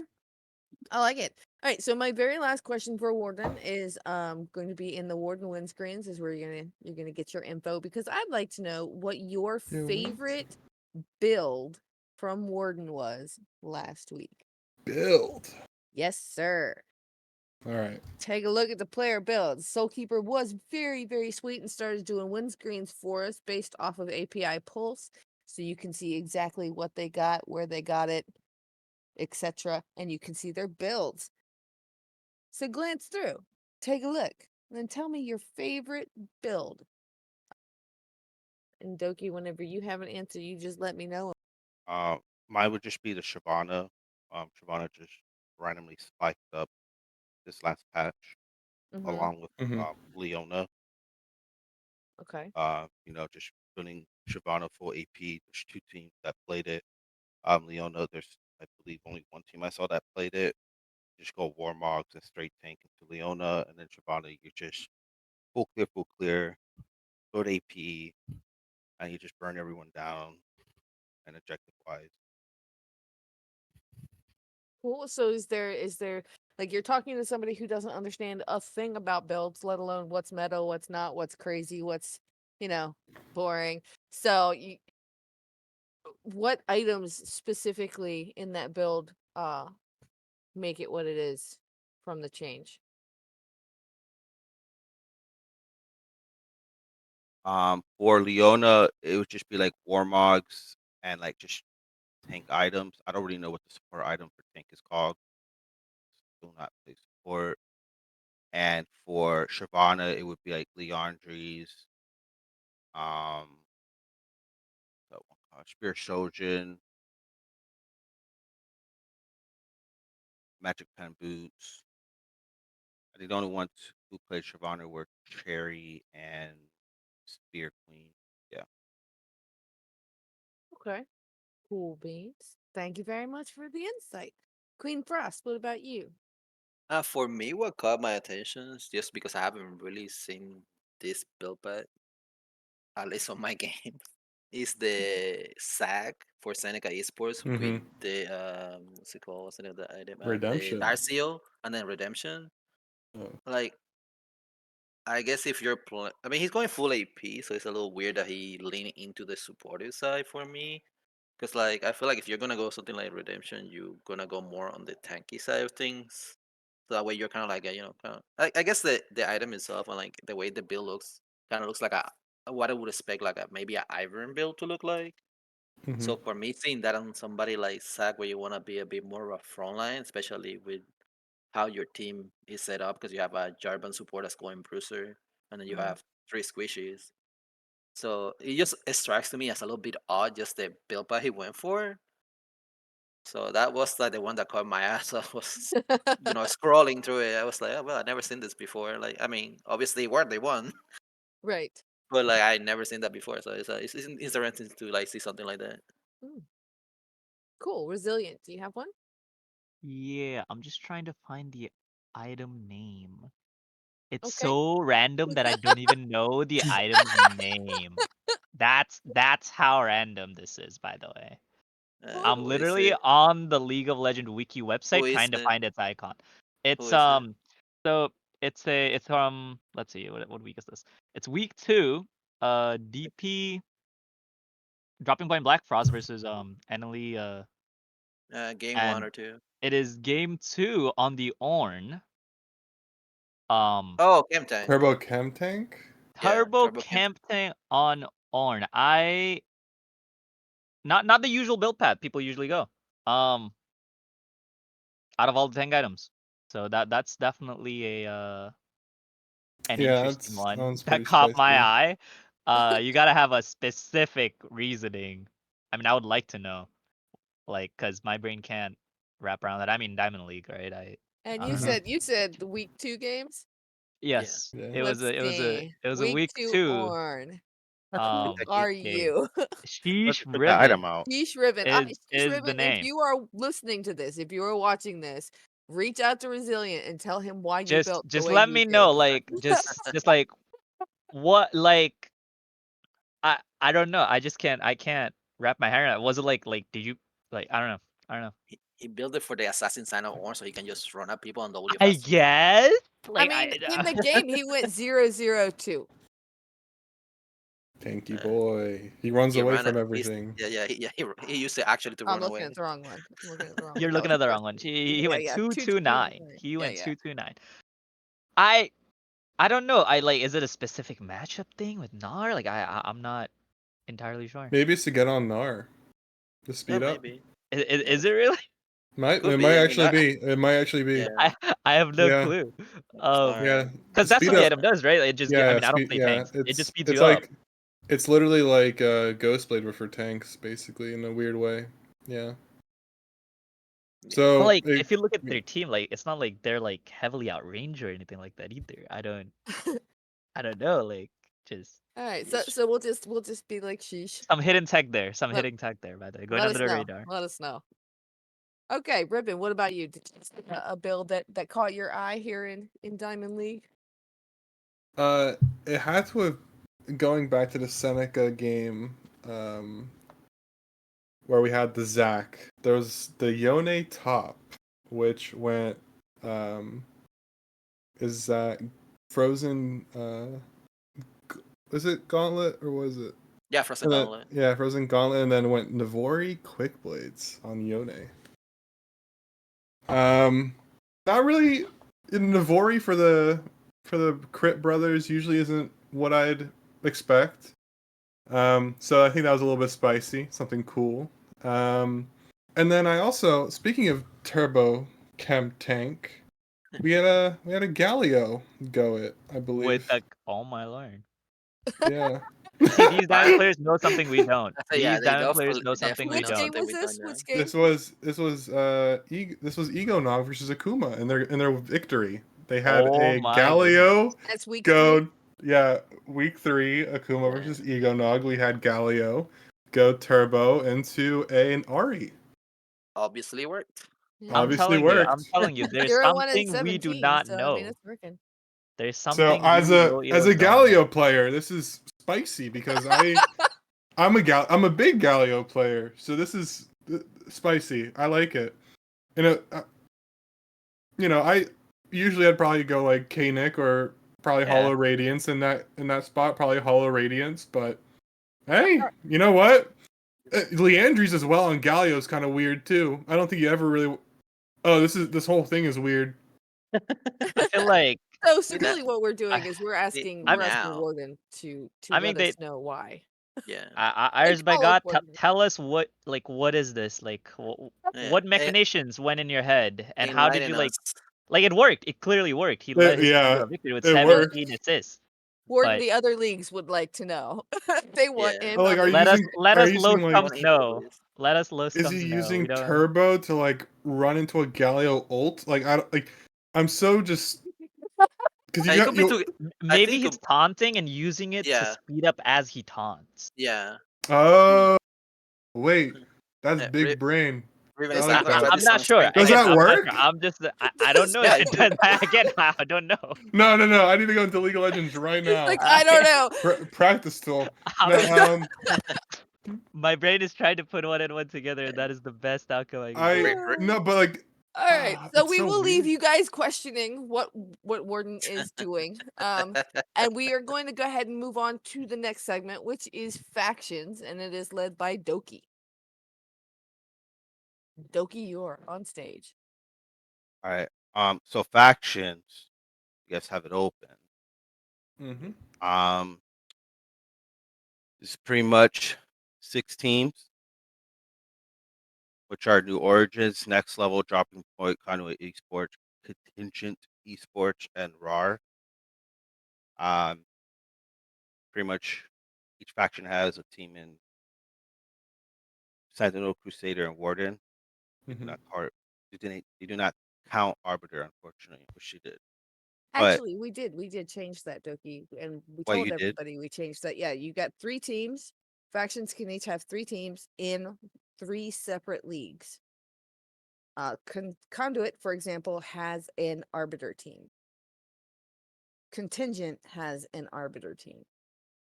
I like it. All right, so my very last question for Warden is going to be in the Warden win screens is where you're gonna get your info because I'd like to know what your Your wins. favorite build from Warden was last week. build. Yes, sir. All right. Take a look at the player builds. Soulkeeper was very, very sweet and started doing win screens for us based off of API Pulse. So you can see exactly what they got, where they got it, etc. And you can see their builds. So glance through, take a look, and then tell me your favorite build. And Doki, whenever you have an answer, you just let me know. Mine would just be the Shyvana. Shyvana just randomly spiked up this last patch, Mm-hmm. along with Mhm. Leona. Okay. Just building Shyvana full AP. There's two teams that played it. Leona, there's I believe only one team I saw that played it. Just go Warmogs and straight tank into Leona, and then Shyvana, you just full clear, build AP, and you just burn everyone down and objective wise. Cool. So is there like you're talking to somebody who doesn't understand a thing about builds, let alone what's meta, what's not, what's crazy, what's boring. So what items specifically in that build make it what it is from the change? For Leona, it would just be like Warmogs and like just tank items. I don't really know what the support item for tank is called. Do not play support. And for Shyvana, it would be like Leandries, um, Spirit Shoujin, Magic Pen Boots. I think the only ones who played Shyvana were Cherry and Spear Queen. Yeah. Okay. Cool beans. Thank you very much for the insight. Queen Frost, what about you? For me, what caught my attention is just because I haven't really seen this build pad, at least on my game, is the SAG for Seneca Esports with Mhm. the what's it called? What's the name of the item? The Redemption. Darcio and then Redemption. Oh. Like, I guess if you're playing, I mean, he's going full AP, so it's a little weird that he leaning into the supportive side for me. Cause like I feel like if you're gonna go something like Redemption, you're gonna go more on the tanky side of things. So that way you're kind of like I guess the item itself and like the way the build looks kind of looks like a what I would expect like a maybe a Ivern build to look like. Mhm. So for me, seeing that on somebody like Zac, where you want to be a bit more of a front line, especially with how your team is set up, because you have a Jarvan support that's going Bruiser, and then you Mhm. have three squishies. So it strikes to me as a little bit odd, just the build path he went for. So that was like the one that caught my ass. I was, scrolling through it. I was like, oh, well, I've never seen this before. Like, I mean, obviously, they won, Right. but like, I never seen that before. So it's interesting to like see something like that. Mm. Cool. Resilient. Do you have one? Yeah, I'm just trying to find the item name. It's Okay. so random that I don't even know the item's name. That's how random this is, by the way. I'm Who is literally it? on the League of Legends wiki Who website is trying to it? find its icon. Who It's is it? so it's from, let's see, what week is this? It's week 2. DP Dropping Point Black Frost versus Enely, Game one and or two. it is game 2 on the Ornn. Um Oh, Game Tank. Turbo Chem Tank. Yeah, Turbo Turbo Game. Camping on Ornn. Not the usual build path people usually go. Out of all the tank items. So that's definitely an Yeah, interesting that one sounds that pretty caught my spicy. eye. You gotta have a specific reasoning. I mean, I would like to know, like, cause my brain can't wrap around that. I mean, Diamond League, right? And I you don't know. said the week 2 games? Yes, Yeah. it was Let's a see. week two, 2. Orn. Who That are game. you? Sheesh Put that item Ribbon out. Sheesh Ribbon. is Sheesh the Ribbon, if name. you are listening to this, if you are watching this, reach out to Resilient and tell him why you built the Just way let you me did. know, like just like what, like I don't know. I can't wrap my hair around it. Was it like did you like I don't know. he built it for the assassin sign of Orn, so he can just run at people and W I fast. guess. I Like mean, in the game, he went 002. Tanky boy. He runs He away ran from it. everything. He used it actually to I'm run looking away. at the wrong one. I'm looking at the wrong You're one. That looking was at the the wrong first one. one. He went 229. 229. He went Yeah. 229. I don't know. I like. Is it a specific matchup thing with Nar? Like I'm not entirely sure. Maybe it's to get on Nar. To speed up. Maybe. Is it really? Could It be, might I mean, actually be. It might actually be. Yeah. I have no Yeah. clue. Yeah. Because that's Speed what the up. item does, right? It just. I Yeah, mean, I don't play tanks. It just speeds you up. like it's literally like Ghostblade but for tanks, basically, in a weird way. Yeah. So But like, it- if you look at their team, like, it's not like they're like heavily outrange or anything like that either. I don't know. Like, just All right, Yes. so we'll just be like sheesh. some hidden tech there. Some Let- hidden tech there, by the way. Going Let under us the know. radar. Let us know. Okay, Ribbon. What about you? Did you see a build that caught your eye here in Diamond League? it had to have, going back to the Seneca game, where we had the Zac. There was the Yone top, which went is that Frozen was it Gauntlet or was it? Yeah, Frozen And then- Gauntlet. yeah, Frozen Gauntlet, and then went Navori Quick Blades on Yone. Not really. Navori for the Crit Brothers usually isn't what I'd expect. So I think that was a little bit spicy, something cool. And then I also, speaking of Turbo Chem Tank, we had a Galio go it, I believe. With the oh my lord. Yeah. See, these diamond players know something we don't. Yeah, These they diamond players know definitely something we Which know game don't. something was we this? don't know. Which game? This was Ego Nog versus Akuma in their victory. They had Oh a my Galio That's week go 3. yeah, week 3, Akuma Yeah. versus Ego Nog. We had Galio go turbo into an Ari. Obviously worked. Obviously I'm worked. telling you, there's 0-1 and something we do 17. not So I know. mean, it's working. There's So something as we a don't know. Galio player, this is spicy because I'm a big Galio player. So this is spicy. I like it. And I usually I'd probably go like K-Nick or probably Yeah. Hollow Radiance in that spot, probably Hollow Radiance, but hey, you know what? Leandri's as well on Galio is kind of weird too. I don't think you ever really this whole thing is weird. I feel like So that- really, what we're doing is we're asking now. Warden to I mean, let us know why. Yeah. Iris by call God, up Warden. tell us what is this like? Yeah. What machinations went in your head, and how did you Enlighten us. like it worked? It clearly worked. He led his team to a victory with it worked. 17 assists. Warden, But- the other leagues would like to know. They want Yeah. in Oh, like, on are the you Let us using- let are us you low using, like- scums know. Let us low Is scums he know. using We don't- turbo to like run into a Galio ult? Like I'm so just because It could be too. I Maybe think he's taunting and using it to Yeah. speed up as he taunts. Yeah. Oh wait, that's Yeah, big brain. Riven, I it's like not gonna that. try I'm this not on sure. stream. Does Again, that I'm not work? sure. I'm just I don't know. Yeah, if it does that. Again, I don't know. No. I need to go into League of Legends right now. like I don't know. Practice tool. I'm- No, My brain is trying to put one and one together, and that is the best outcome I can get. no, but like All right, so it's we so will leave weird. you guys questioning what Warden is doing. And we are going to go ahead and move on to the next segment, which is factions, and it is led by Doki. Doki, you're on stage. All right. So factions, you guys have it open. Mm-hmm. It's pretty much 6 teams, which are New Origins, Next Level, Dropping Point, Conduit Esports, Contingent Esports, and RAR. Pretty much each faction has a team in Sentinel, Crusader, and Warden. Mm-hmm. Not hard. They do not count Arbiter, unfortunately, which she did. Actually, we did change that, Doki, and we What, told you did? everybody we changed that. Yeah, you got 3 teams. Factions can each have 3 teams in 3 separate leagues. Conduit, for example, has an arbiter team. Contingent has an arbiter team.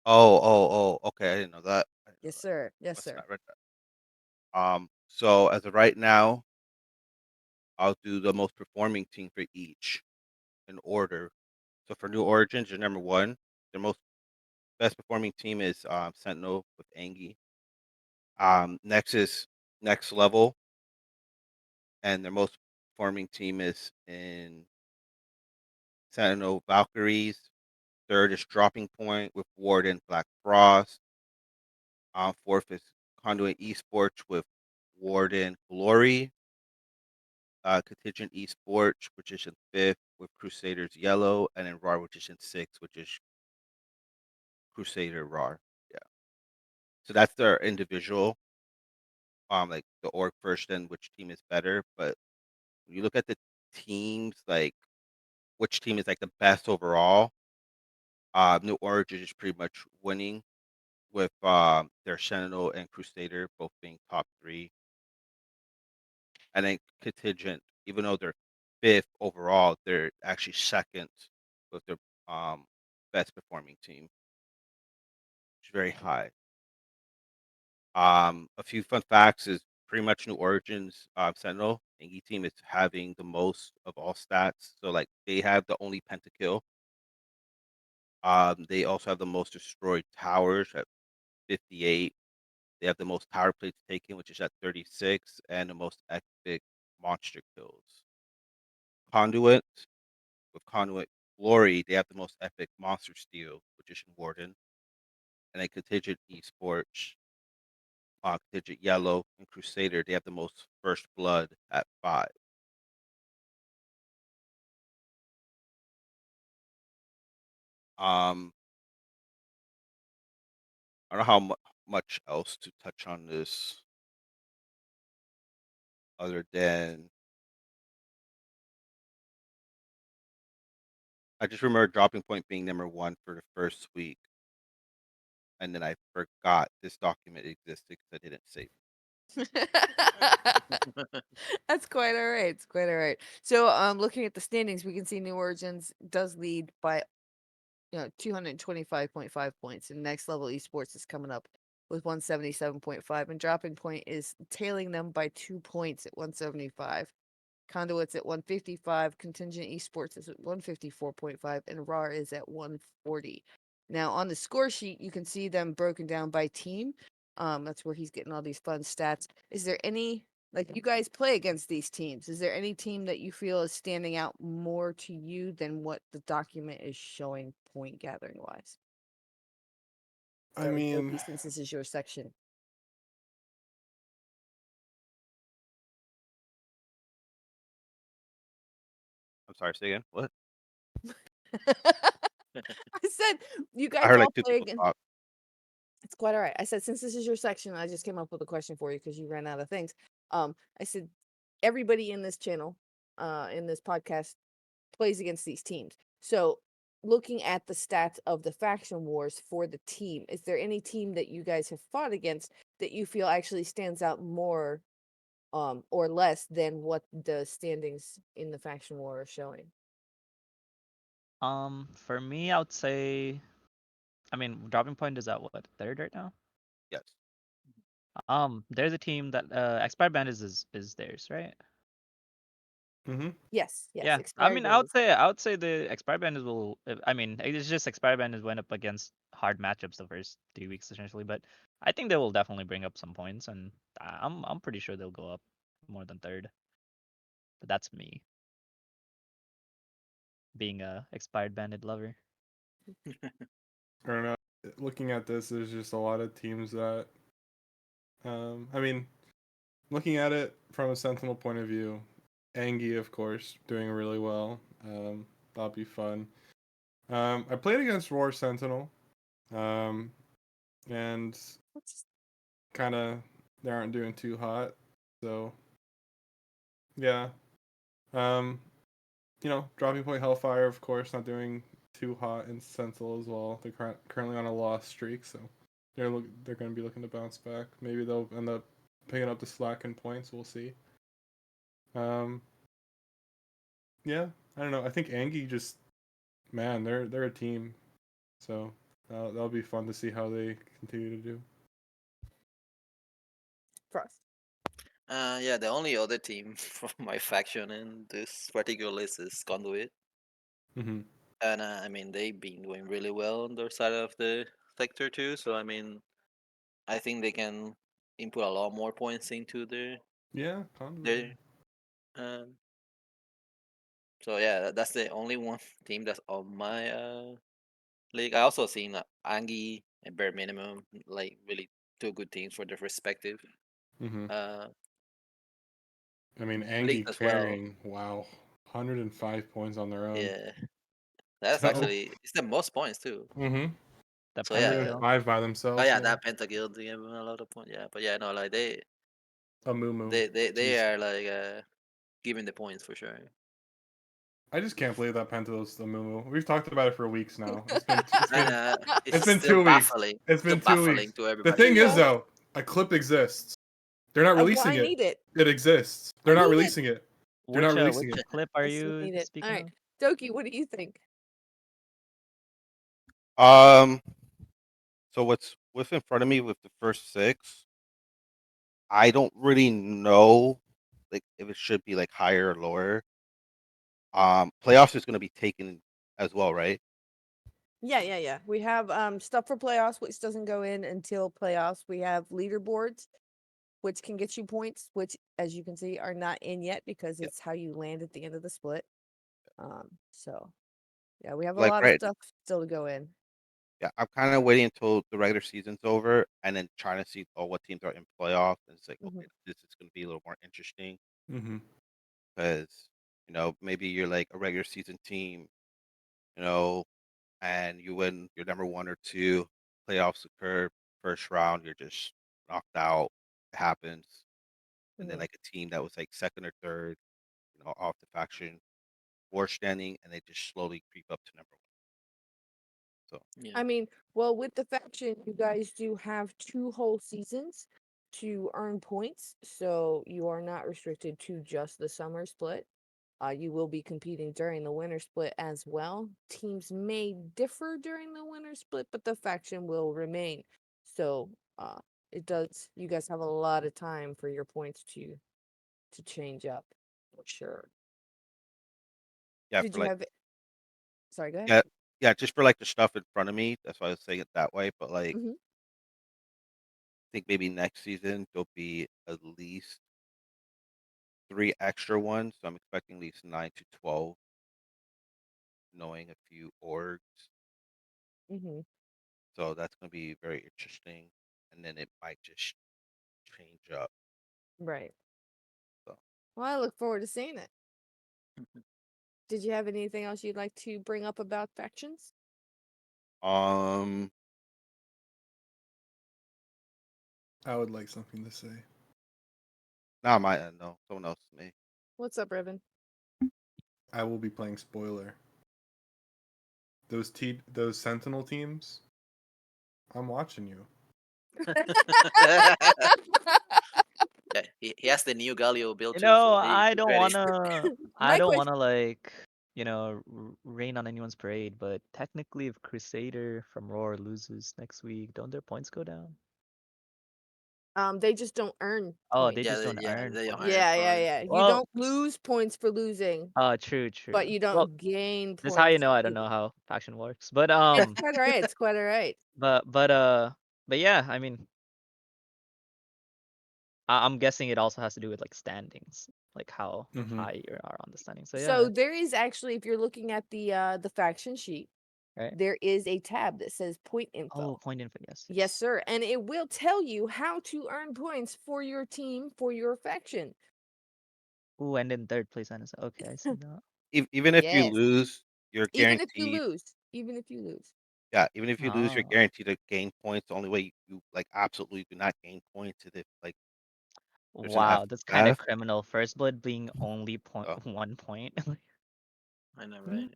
Oh. Okay, I didn't know that. I didn't know Yes, that. sir. Yes, Must have sir. not read that. So as of right now, I'll do the most performing team for each in order. So for New Origins, your number one, their most best performing team is Sentinel with Angie. Next is Next Level, and their most performing team is in Sentinel Valkyries. Third is Dropping Point with Warden Black Frost. Fourth is Conduit Esports with Warden Glory. Contingent Esports, which is in fifth, with Crusaders Yellow, and then RAR, which is in sixth, which is Crusader RAR. Yeah. So that's their individual, like the org first and which team is better. But when you look at the teams, like which team is like the best overall, New Origin is pretty much winning with their Sentinel and Crusader both being top three. And then Contingent, even though they're fifth overall, they're actually second with their best performing team, which is very high. A few fun facts is pretty much New Origins Sentinel Angie team is having the most of all stats. So like they have the only pentakill. They also have the most destroyed towers at 58. They have the most power plates taken, which is at 36, and the most epic monster kills. Conduit, with Conduit Glory, they have the most epic monster steal, which is in Warden. And then Contingent Esports, Contingent Yellow, and Crusader, they have the most first blood at 5. Um, I don't know how much else to touch on this other than I just remember Dropping Point being number one for the first week, and then I forgot this document existed because I didn't save That's quite all right. It's quite all right. So, looking at the standings, we can see New Origins does lead by 225.5 points, and Next Level Esports is coming up with 177.5, and Dropping Point is tailing them by 2 points at 175. Conduit's at 155, Contingent Esports is at 154.5, and RAR is at 140. Now, on the score sheet, you can see them broken down by team. That's where he's getting all these fun stats. Is there any, like, you guys play against these teams? Is there any team that you feel is standing out more to you than what the document is showing point gathering wise? I mean, Since this is your section. I'm sorry, say again. What? I said you I guys heard all like two play people against. talk. It's quite all right. I said, since this is your section, I just came up with a question for you because you ran out of things. I said, everybody in this channel, in this podcast, plays against these teams. So, looking at the stats of the faction wars for the team, is there any team that you guys have fought against that you feel actually stands out more, or less than what the standings in the faction war are showing? For me, I would say, I mean, Dropping Point is at what, third right now? Yes. There's a team that Expired Bandits is theirs, right? hmm Yes, Yeah, I expired mean, bandits. I would say the Expired Bandits will. I mean, it's just Expired Bandits went up against hard matchups the first 3 weeks essentially, but I think they will definitely bring up some points, and I'm pretty sure they'll go up more than third. But that's me being a Expired Bandit lover. I don't know. Looking at this, there's just a lot of teams that. I mean, looking at it from a Sentinel point of view, Angie, of course, doing really well. That'll be fun. I played against Roar Sentinel, and kind of they aren't doing too hot. So, yeah. dropping point Hellfire, of course, not doing too hot in Sentinel as well. They're currently on a loss streak, so they're going to be looking to bounce back. Maybe they'll end up picking up the slack in points. We'll see. Yeah, I don't know. I think Angie just, man, they're a team, so that'll be fun to see how they continue to do. Frost. Yeah, the only other team from my faction in this particular list is Conduit. Mm-hmm. And I mean, they've been doing really well on their side of the sector too. So I mean, I think they can input a lot more points into Yeah, their um. So yeah, that's the only one team that's on my league. I also seen Angie and Bare Minimum, like really two good teams for their respective Mm-hmm. uh I mean, league Angie as well. carrying, wow, 105 points on their own. Yeah, that's So, actually it's the most points too. mm-hmm. The So yeah, pentakill. 105 by oh themselves. yeah, Yeah. that pentakill gave them a lot of points. Yeah, but yeah, no, like A moo. they are like giving the points for sure. I just can't believe that Penta's the moo. We've talked about it for weeks now. It's been And it's it's been still 2 weeks. baffling. It's Still been 2 weeks. baffling to The everybody. thing is Yeah. though, a clip exists. They're not Well, releasing I it. need it. It exists. They're I not need it. releasing it. They're not Which releasing which it. clip are I still you need it. speaking All right, of? Doki, what do you think? So what's in front of me with the first 6? I don't really know, like, if it should be like higher or lower. Playoffs is going to be taken as well, right? Yeah. We have stuff for playoffs, which doesn't go in until playoffs. We have leaderboards, which can get you points, which, as you can see, are not in yet because Yeah. it's how you land at the end of the split. So yeah, we have a Like lot of right, stuff still to go in. yeah. I'm kind of waiting until the regular season's over and then trying to see what teams are in playoffs, and it's like, Mhm. okay, this is going to be a little more interesting Mm-hmm. because maybe you're like a regular season team, you know, and you win your number 1 or 2, playoffs occur, first round, you're just knocked out. It happens. And then Mhm. like a team that was like second or third, off the faction war standing, and they just slowly creep up to number 1. So Yeah. I mean, well, with the faction, you guys do have 2 whole seasons to earn points, so you are not restricted to just the summer split. You will be competing during the winter split as well. Teams may differ during the winter split, but the faction will remain. So, it does. You guys have a lot of time for your points to change up, for sure. yeah, Did for you like have? Sorry, go ahead. yeah, just for like the stuff in front of me. That's why I was saying it that way. But like, Mhm. I think maybe next season there'll be at least 3 extra ones. So I'm expecting at least 9 to 12, knowing a few orgs. Mhm. So that's going to be very interesting. And then it might just change up. Right. So Well, I look forward to seeing it. Mhm. Did you have anything else you'd like to bring up about factions? um, I would like something to say. not my end. No, someone else. Me. What's up, Ribbon? I will be playing spoiler. Those Sentinel teams. I'm watching you. Yeah, he has the new Galio build You too, know, so I he's don't ready. wanna I My don't question. wanna like, rain on anyone's parade, but technically if Crusader from Roar loses next week, don't their points go down? They just don't earn Oh, they points. just don't Yeah, earn they points. are points. Yeah. You Well, don't lose points for losing, true. but you Well, don't gain this is how you points. know I don't either. know how faction works. But It's quite alright. It's quite alright. but yeah, I mean, I'm guessing it also has to do with like standings, like how Mm-hmm. high you are on the standings. So So yeah, there is actually, if you're looking at the faction sheet, right. there is a tab that says point Oh, info. point info, yes. Yes, sir. And it will tell you how to earn points for your team, for your faction. Ooh, and in third place, okay, I see that. Even if you Yes. lose, you're Even if you guaranteed. lose. Even if you lose. Yeah, even if you lose, you're Oh. guaranteed to gain points. The only way you like absolutely do not gain points is if like there's an Wow, that's kind of FF. criminal. First blood being only Uh, 1 point. I know, right?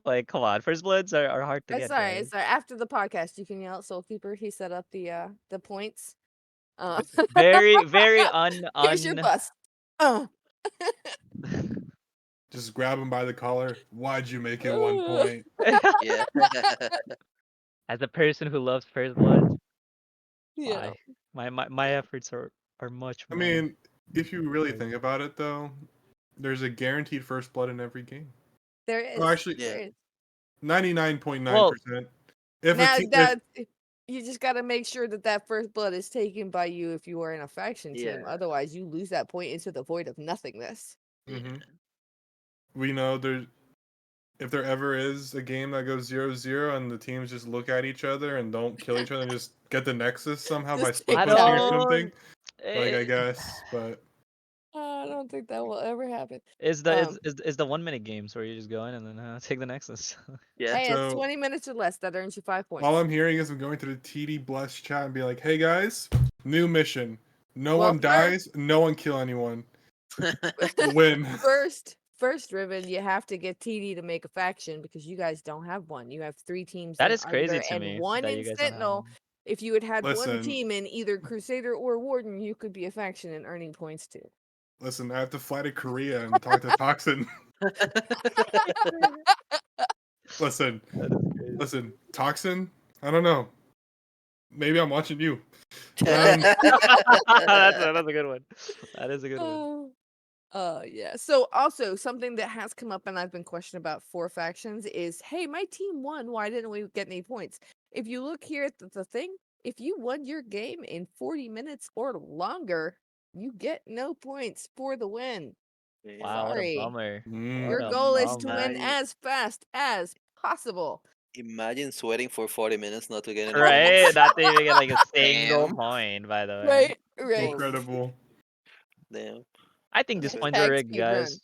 Like, come on, first bloods are hard to It's get, alright. guys. It's alright. After the podcast, you can yell at Soulkeeper. He set up the points. Very, very Here's your bus. Uh. Just grab him by the collar. Why'd you make it 1 point? Yeah. As a person who loves first bloods, Yeah. why? My efforts are much I more. mean, if you really Right. think about it, though, there's a guaranteed first blood in every game. There is. Well, actually, There Yeah. is. 99.9%. If a Now team, that you just got to make sure that first blood is taken by you if you are in a faction team. Yeah. Otherwise, you lose that point into the void of nothingness. Mhm. we know there's if there ever is a game that goes 0-0 and the teams just look at each other and don't kill each other and just get the nexus somehow by Just split take I pushing or down. something, like I Eh, guess, but I don't think that will ever happen. Is the 1 minute games where you just go in and then take the nexus. Yeah. Hey, it's So- 20 minutes or less. That earns you 5 points. all I'm hearing is I'm going to the TD Bless chat and be like, "Hey guys, new mission. No Well, one dies. No one kill anyone. Win." First, Riven, you have to get TD to make a faction because you guys don't have one. You have 3 teams That in is crazy Arbiter to and me 1 that in you guys don't have Sentinel. one. If you had one Listen. team in either Crusader or Warden, you could be a faction and earning points too. Listen, I have to fly to Korea and talk to Toxin. Listen, That is crazy. listen, Toxin. I don't know. Maybe I'm watching you. that's a good one. That is a good one. Yeah. So also something that has come up and I've been questioned about for factions is, hey, my team won. Why didn't we get any points? If you look here at the thing, if you won your game in 40 minutes or longer, you get no points for the win. Wow, what a Sorry. bummer. Mm. Your What a goal is to bummer. win as fast as possible. Imagine sweating for 40 minutes not to get any Right? points. Not to even get like a single Damn. point, by the way. Right, right. Incredible. Damn. I think these That's points are Hashtag rigged, speed run. guys.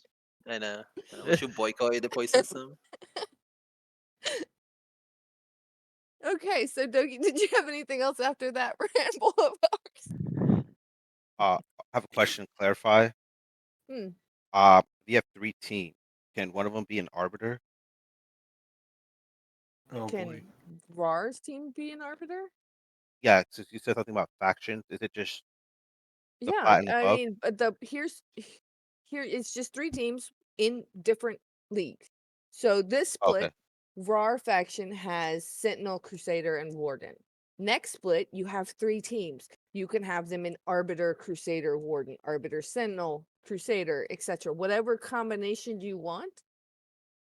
I know. We should boycott the point system. Okay, so Dogi, did you have anything else after that ramble of ours? I have a question to clarify. Hmm. You have 3 teams. Can one of them be an arbiter? Oh boy. Can RAR's team be an arbiter? Yeah, since you said something about factions, is it just the Yeah, flat and I above? mean, but here it's just 3 teams in different leagues. So this split, Okay. RAR faction has Sentinel, Crusader, and Warden. Next split, you have 3 teams. You can have them in Arbiter, Crusader, Warden, Arbiter, Sentinel, Crusader, etc. Whatever combination you want,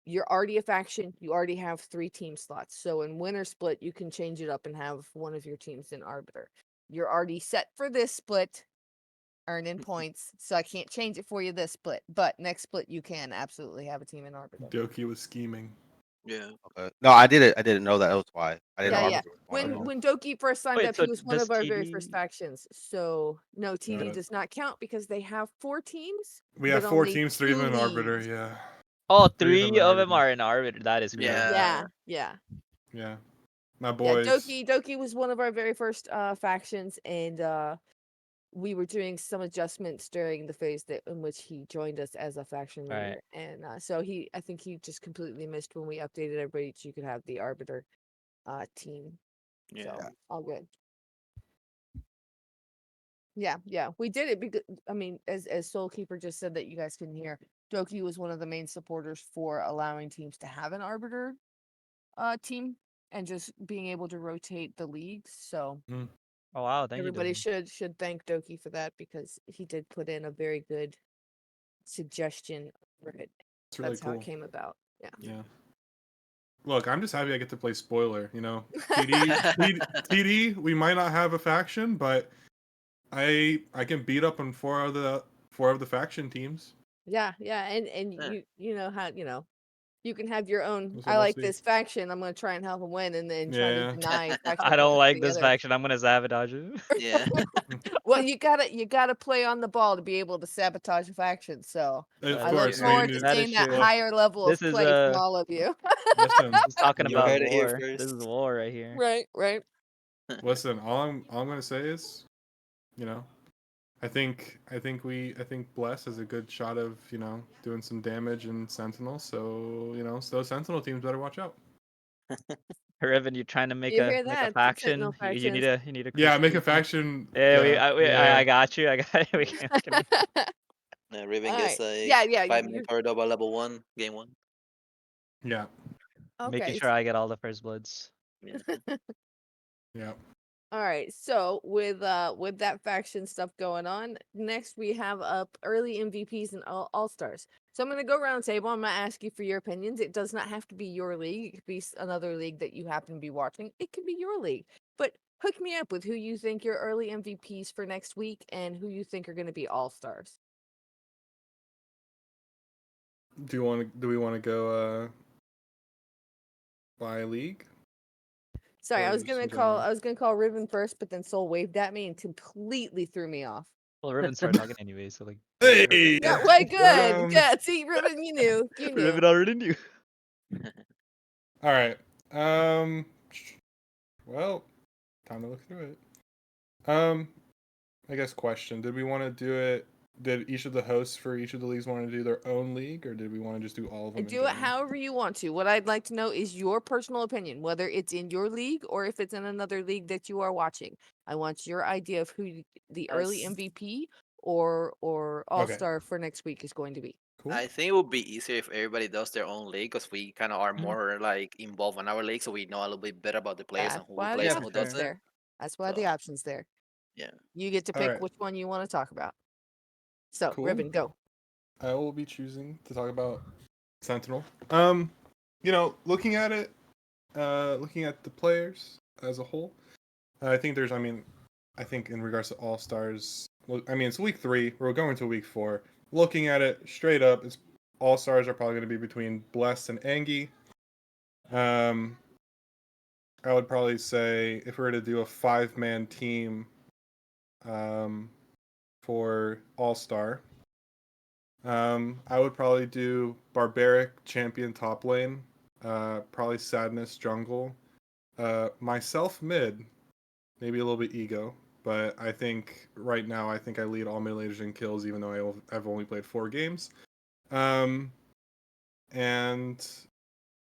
you're already a faction. You already have 3 team slots. So in winter split, you can change it up and have one of your teams in Arbiter. You're already set for this split, earning points. So I can't change it for you this split. But next split, you can absolutely have a team in Arbiter. Doki was scheming. Yeah. Okay. No, I didn't know that was why. I didn't Yeah, know yeah. arbiter was one of them. When Doki first signed Wait, up, so he was one does of our very first TD factions. So no, TD Yeah. does not count because they have 4 teams. We have but 4 only teams, 3 of 2 them in Arbiter, leagues. yeah. Oh, 3 3 of them Arbiter. are in Arbiter. That is crazy. Yeah. Yeah. Yeah. My Yeah, boys. Doki was one of our very first factions, and we were doing some adjustments during the phase in which he joined us as a faction Right. leader, and so I think he just completely missed when we updated everybody so you could have the Arbiter team. Yeah. So all good. Yeah, we did it because I mean, as Soulkeeper just said that you guys couldn't hear, Doki was one of the main supporters for allowing teams to have an Arbiter team and just being able to rotate the leagues. So Oh wow, thank everybody you, Doki. should thank Doki for that because he did put in a very good suggestion for it. It's really That's how cool. it came about. Yeah. Yeah. Look, I'm just happy I get to play spoiler, you know. TD, we might not have a faction, but I can beat up on 4 of the faction teams. Yeah, and Yeah. you know how you can have your own. So I we'll like see. this faction. I'm gonna try and help them win, and then try to Yeah. deny faction I don't points like to this the other. faction. I'm gonna sabotage it. Yeah. Well, you gotta play on the ball to be able to sabotage a faction. So Of I course, look I forward mean, to That seeing is that true. higher level of This is play from all of you. listen, Just talking You about heard it here war. This is first. war right here. Right. listen. All I'm gonna say is, you know, I think Bless has a good shot of doing some damage in Sentinel. So so those Sentinel teams better watch out. Riven, you trying to make You a hear that? The faction? Sentinel You need faction. a Yeah, make a Crusader team. faction. Yeah, Yeah, yeah. I got you. I got we can make Raven gets Alright. a Yeah, 5 minute corridor level 1, game 1. Yeah, making okay. sure I get all the first bloods. Yeah. yeah. All right. So with that faction stuff going on, next we have up early MVPs and all stars. So I'm gonna go round table. I'm gonna ask you for your opinions. It does not have to be your league. It could be another league that you happen to be watching. It could be your league. But hook me up with who you think your early MVPs for next week and who you think are gonna be all stars. Do we want to go by league? Sorry, Or I was just gonna in call general? Riven first, but then Soul waved at me and completely threw me off. Well, Riven started talking anyway, so like. Hey. Yeah, way good. Um, Good. See, Riven, you knew. You knew. Riven already knew. All right. Um. Well, time to look through it. I guess question: did we want to do it? Did each of the hosts for each of the leagues want to do their own league, or did we want to just do all of them? in Do it general? however you want to. What I'd like to know is your personal opinion, whether it's in your league or if it's in another league that you are watching. I want your idea of who the early As- MVP or All Okay. Star for next week is going to be. Cool. I think it would be easier if everybody does their own league because we kind of are Mhm. more like involved in our league, so we know a little bit better about the players That's and who why the plays Yeah, and who for options sure. doesn't. there. That's why the So options there. yeah, You get to All pick right. which one you want to talk about. So, Cool. Ribbon, go. I will be choosing to talk about Sentinel. Looking at it, looking at the players as a whole, I think there's. I think in regards to All Stars, it's week 3. We're going to week 4. Looking at it straight up, it's All Stars are probably going to be between Blessed and Angie. I would probably say if we were to do a 5-man team, for All Star, I would probably do Barbaric Champion top lane, probably Sadness jungle, myself mid, maybe a little bit ego, but I think right now I lead all mid laners in kills, even though I've only played 4 games. And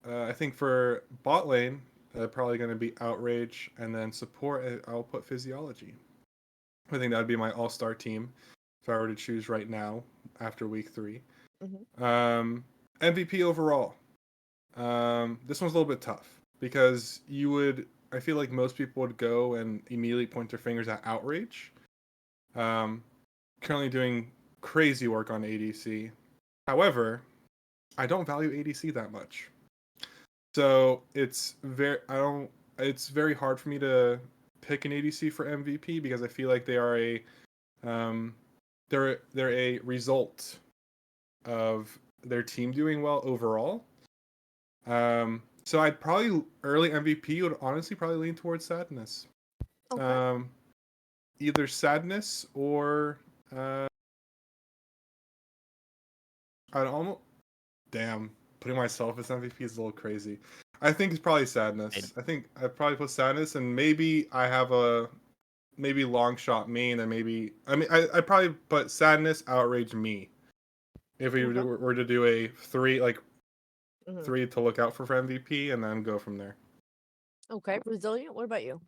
I think for bot lane, probably going to be Outrage, and then support, I'll put Physiology. I think that would be my all-star team if I were to choose right now after week 3. Mhm. MVP overall. This one's a little bit tough because I feel like most people would go and immediately point their fingers at Outrage. Currently doing crazy work on ADC. However, I don't value ADC that much. So it's very hard for me to pick an ADC for MVP because I feel like they are they're a result of their team doing well overall. So I'd probably early MVP would honestly probably lean towards Sadness. Okay. Either Sadness or I'd almost putting myself as MVP is a little crazy. I think it's probably Sadness. I think I'd probably put Sadness, and maybe I have a long shot me, and then I'd probably put Sadness, Outrage, me. If we Okay. were to do a 3 Mhm. 3 to look out for MVP, and then go from there. Okay. Resilient, what about you?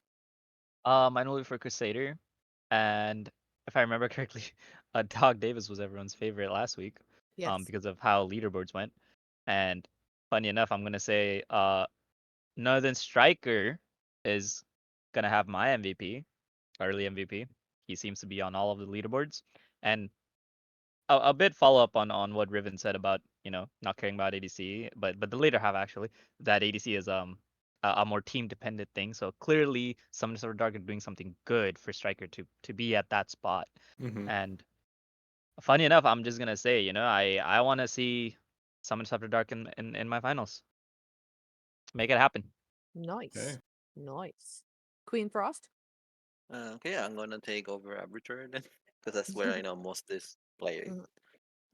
Mine will be for Crusader, and if I remember correctly, Dog Davis was everyone's favorite last week. Yes. Because of how leaderboards went, and funny enough, I'm gonna say Northern Striker is gonna have my MVP, early MVP. He seems to be on all of the leaderboards, and a bit follow up on what Riven said about not caring about ADC, but the later half actually that ADC is a more team dependent thing. So clearly, some sort of Dark are doing something good for Striker to be at that spot. Mm-hmm. And funny enough, I'm just gonna say, I want to see Summons After Dark in my finals. Make it happen. Nice. Okay. Nice. Queen Frost? okay, I'm gonna take over Arbiter then because that's where I know most this player. Mhm.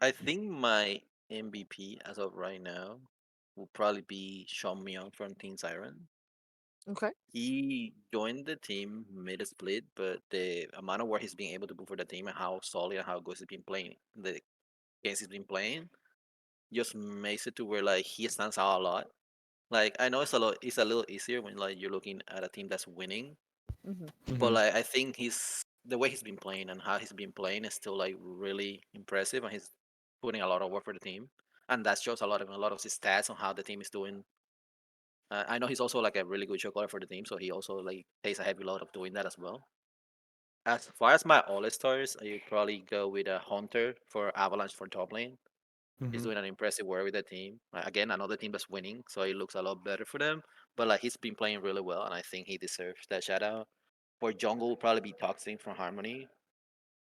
I think my MVP as of right now will probably be Sean Myung from Teen Siren. Okay. He joined the team mid split, but the amount of work he's been able to put for the team and how solid and how good he's been playing the games he's been playing just makes it to where like he stands out a lot. Like I know it's a little easier when like you're looking at a team that's winning, but like I think he's the way he's been playing and how he's been playing is still like really impressive, and he's putting a lot of work for the team, and that shows a lot of his stats on how the team is doing. I know he's also like a really good shot caller for the team, so he also like takes a heavy load of doing that as well. As far as my all stars, I probably go with a Hunter for Avalanche for top lane. He's doing an impressive work with the team. Again, another team that's winning, so it looks a lot better for them. But like he's been playing really well, and I think he deserves that shout out. For jungle, will probably be Toxic from Harmony.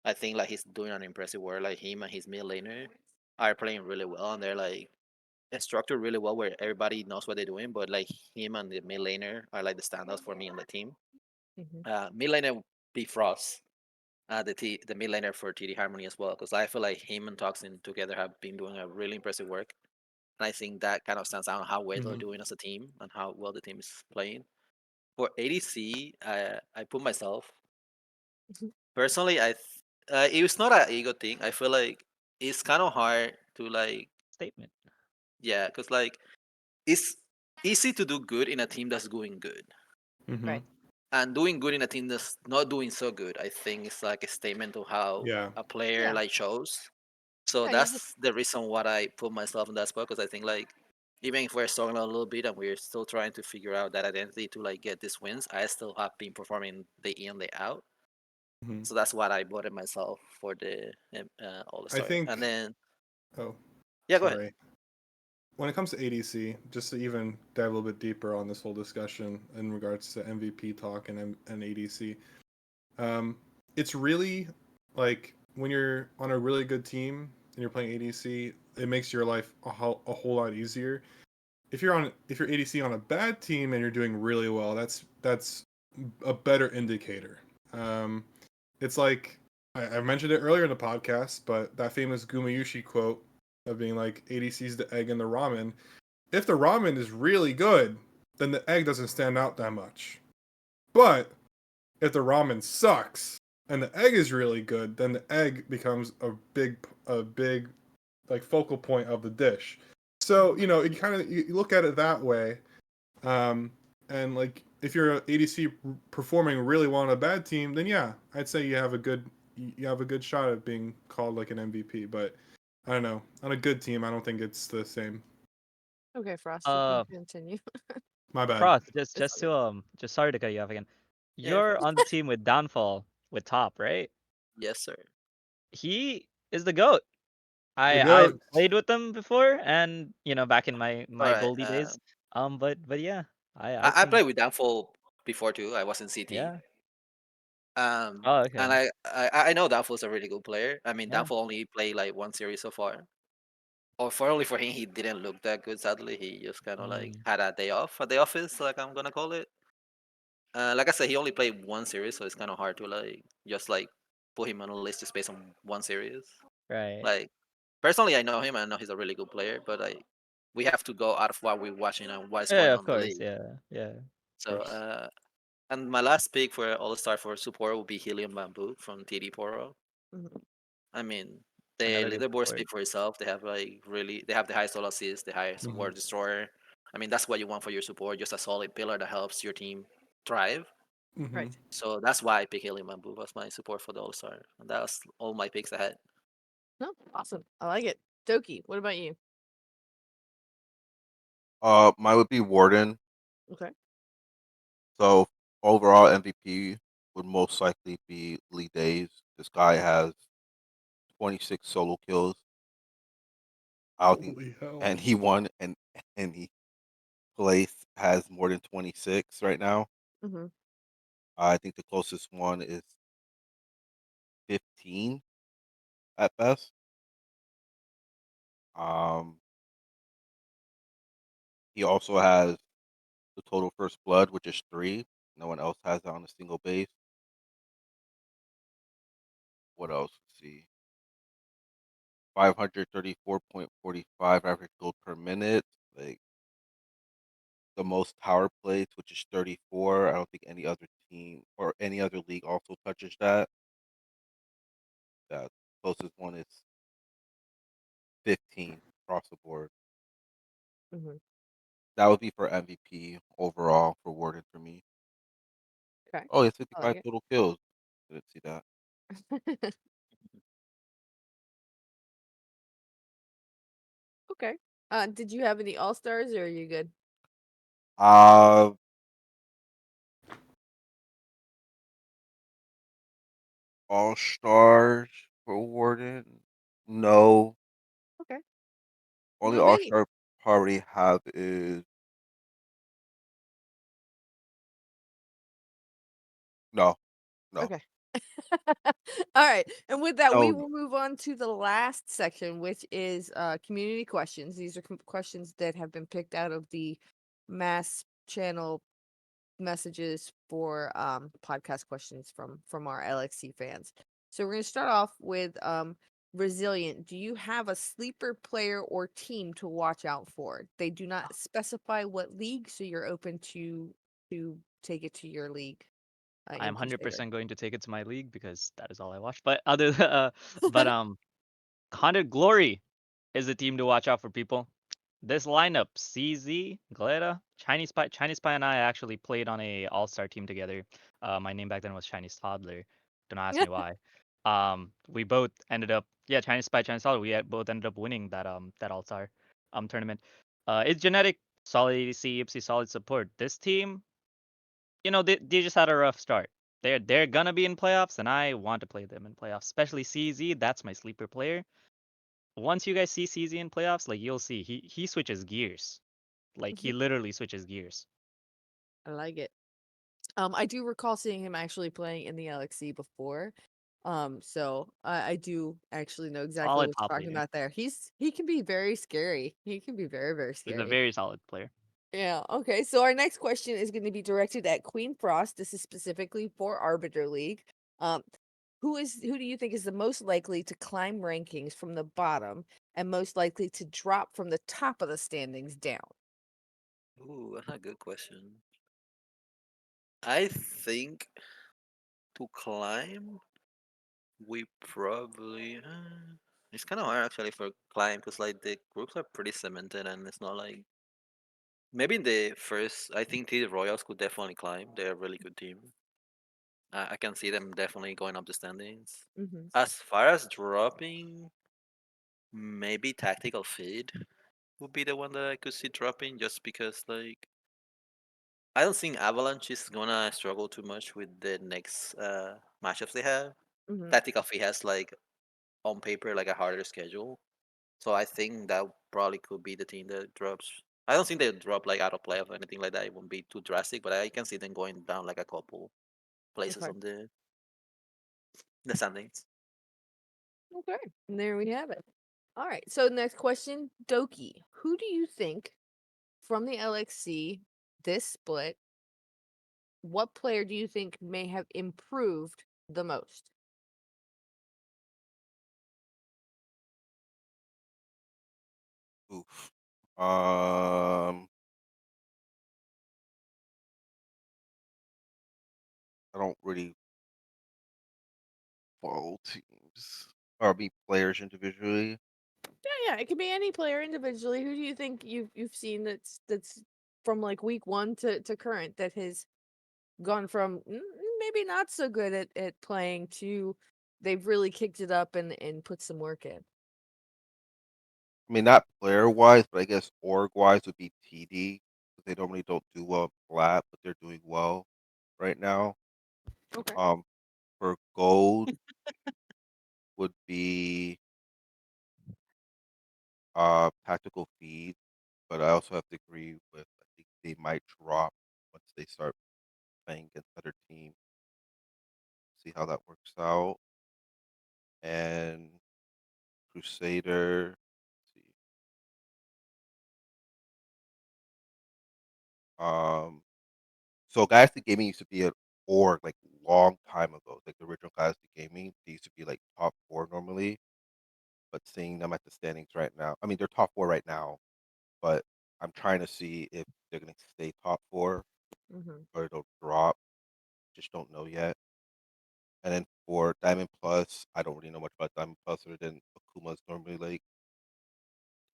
I think like he's doing an impressive work. Like him and his mid laner are playing really well, and they're like structured really well where everybody knows what they're doing. But like him and the mid laner are like the standouts for me on the team. Mid laner be Frost, the mid laner for TD Harmony as well, because I feel like him and Toxin together have been doing a really impressive work. And I think that kind of stands out on how well they're doing as a team and how well the team is playing. For ADC, I put myself personally. It was not an ego thing. I feel like it's kind of hard to like, Statement. yeah, because like it's easy to do good in a team that's doing good, Right. and doing good in a team that's not doing so good. I think it's like a statement of how Yeah. a player Yeah. like shows. So Yeah, that's the reason why I put myself in that spot, because I think like even if we're struggling a little bit and we're still trying to figure out that identity to like get these wins, I still have been performing day in day out. Mhm. So that's what I voted myself for the All I Star. And think. then Oh, yeah, go ahead. sorry. When it comes to ADC, just to even dive a little bit deeper on this whole discussion in regards to MVP talk and ADC, it's really like when you're on a really good team and you're playing ADC, it makes your life a whole lot easier. If you're ADC on a bad team and you're doing really well, that's a better indicator. Um, it's like I mentioned it earlier in the podcast, but that famous Gumayushi quote of being like ADC's the egg in the ramen. If the ramen is really good, then the egg doesn't stand out that much. But if the ramen sucks and the egg is really good, then the egg becomes a big like focal point of the dish. So you kind of you look at it that way, um, and like if you're an ADC performing really well on a bad team, then yeah, I'd say you have a good shot at being called like an MVP. But I don't know, on a good team, I don't think it's the same. Okay, Frost, you Uh, can continue. My bad. Frost, just It's just to just sorry to cut you off again. Yeah, You're Frost. on the team with Downfall with Top, right? Yes, sir. He is the goat. The I've goat. played with them before, and back in All my right. Goldie days. But yeah, I I think played with Downfall before too. I was in CT. yeah. Oh, And okay. I know Downfall's a really good player. I mean, Yeah. Downfall only played like one series so far. Or for only for him, he didn't look that good. Sadly, he just kind of like Mm, had a day off at the office, like I'm gonna call it. Like I said, he only played one series, so it's kind of hard to like just like put him on a list just based on one series. right. Like personally, I know him. I know he's a really good player, but like we have to go out of what we're watching and what's going Yeah, of on in the course. league. Yeah, yeah. Of So course. and my last pick for All Star for support will be Helium Bamboo from TD Poro. Mhm. I mean, the Another good leaderboard support. speak for itself. They have like they have the highest solo assist, the highest Mhm. word destroyer. I mean, that's what you want for your support, just a solid pillar that helps your team thrive. Mhm. Right. So that's why I picked Helium Bamboo as my support for the All Star. And that's all my picks I had. No, awesome. I like it. Doki, what about you? Mine would be Warden. Okay. So overall MVP would most likely be Lee Days. This guy has 26 solo kills. I don't think, Holy hell. and he won, and he place has more than 26 right now. Mm-hmm. I think the closest one is 15 at best. Um, he also has the total first blood, which is 3. No one else has that on a single base. What else? Let's see. 534.45 average gold per minute. Like the most power plays, which is 34. I don't think any other team or any other league also touches that. The closest one is 15 across the board. Hmm. That would be for MVP overall for Warden for me. Okay, Oh, it's I 55 like total kills. Didn't see that. it. Okay. Did you have any all stars or are you good? Uh, All stars for Warden. No, Okay. only No all biggie. star party have is no, no, Okay. All right. And with that, we no. will move on to the last section, which is community questions. These are questions that have been picked out of the mass channel messages for podcast questions from our LXC fans. So we're going to start off with Resilient. Do you have a sleeper player or team to watch out for? They do not specify what league, so you're open to take it to your league I'm in Crusader. 100% going to take it to my league because that is all I watch. But other but Haunted Glory is the team to watch out for, people. This lineup: CZ, Gleda, Chinese Spy and I actually played on a all-star team together. My name back then was Chinese Toddler. Don't ask me why. We both ended up, yeah, Chinese Toddler. Both ended up winning that all-star tournament. It's genetic, solid ADC, Ipsy, solid support. This team, they just had a rough start. They're gonna be in playoffs, and I want to play them in playoffs, especially CZ. That's my sleeper player. Once you guys see CZ in playoffs, like you'll see, he switches gears. Like he literally switches gears. I like it. I do recall seeing him actually playing in the LXC before. So I do actually know exactly Solid what top you're talking laner. about there. He can be very scary. He can be very, very He's a scary. very solid player. Yeah. Okay. So our next question is going to be directed at Queen Frost. This is specifically for Arbiter League. Um, who do you think is the most likely to climb rankings from the bottom and most likely to drop from the top of the standings down? Ooh, that's a good question. I think to climb, we probably. It's kind of hard actually for climb because like the groups are pretty cemented and it's not like maybe in the first. I think the Royals could definitely climb. They're a really good team. I can see them definitely going up the standings. Mm-hmm. As far as dropping, maybe tactical feed would be the one that I could see dropping just because like I don't think Avalanche is gonna struggle too much with the next matchups they have. Mm-hmm. Tactical feed has like on paper like a harder schedule. So I think that probably could be the team that drops. I don't think they'll drop like out of playoff or anything like that. It won't be too drastic, but I can see them going down like a couple places Okay. on the standings. Okay. And there we have it. All right. So next question, Doki. Who do you think from the LXC this split, what player do you think may have improved the most? Oof. I don't really follow teams or be players individually. Yeah, it could be any player individually. Who do you think you've seen that's from like week one to current that has gone from maybe not so good at playing to they've really kicked it up and put some work in? I mean, not player wise, but I guess org wise would be TD. 'Cause they normally don't do well flat, but they're doing well right now. Okay. Um, for gold would be tactical feed, but I also have to agree with I think they might drop once they start playing against other teams. See how that works out. And Crusader, let's see. Um, so Galaxy Gaming used to be an org like long time ago. Like the original Galaxy Gaming, they used to be like top four normally. But seeing them at the standings right now, I mean they're top four right now, but I'm trying to see if they're gonna stay top 4 Mhm. or it'll drop. Just don't know yet. And then for Diamond Plus, I don't really know much about Diamond Plus other than Akuma's normally like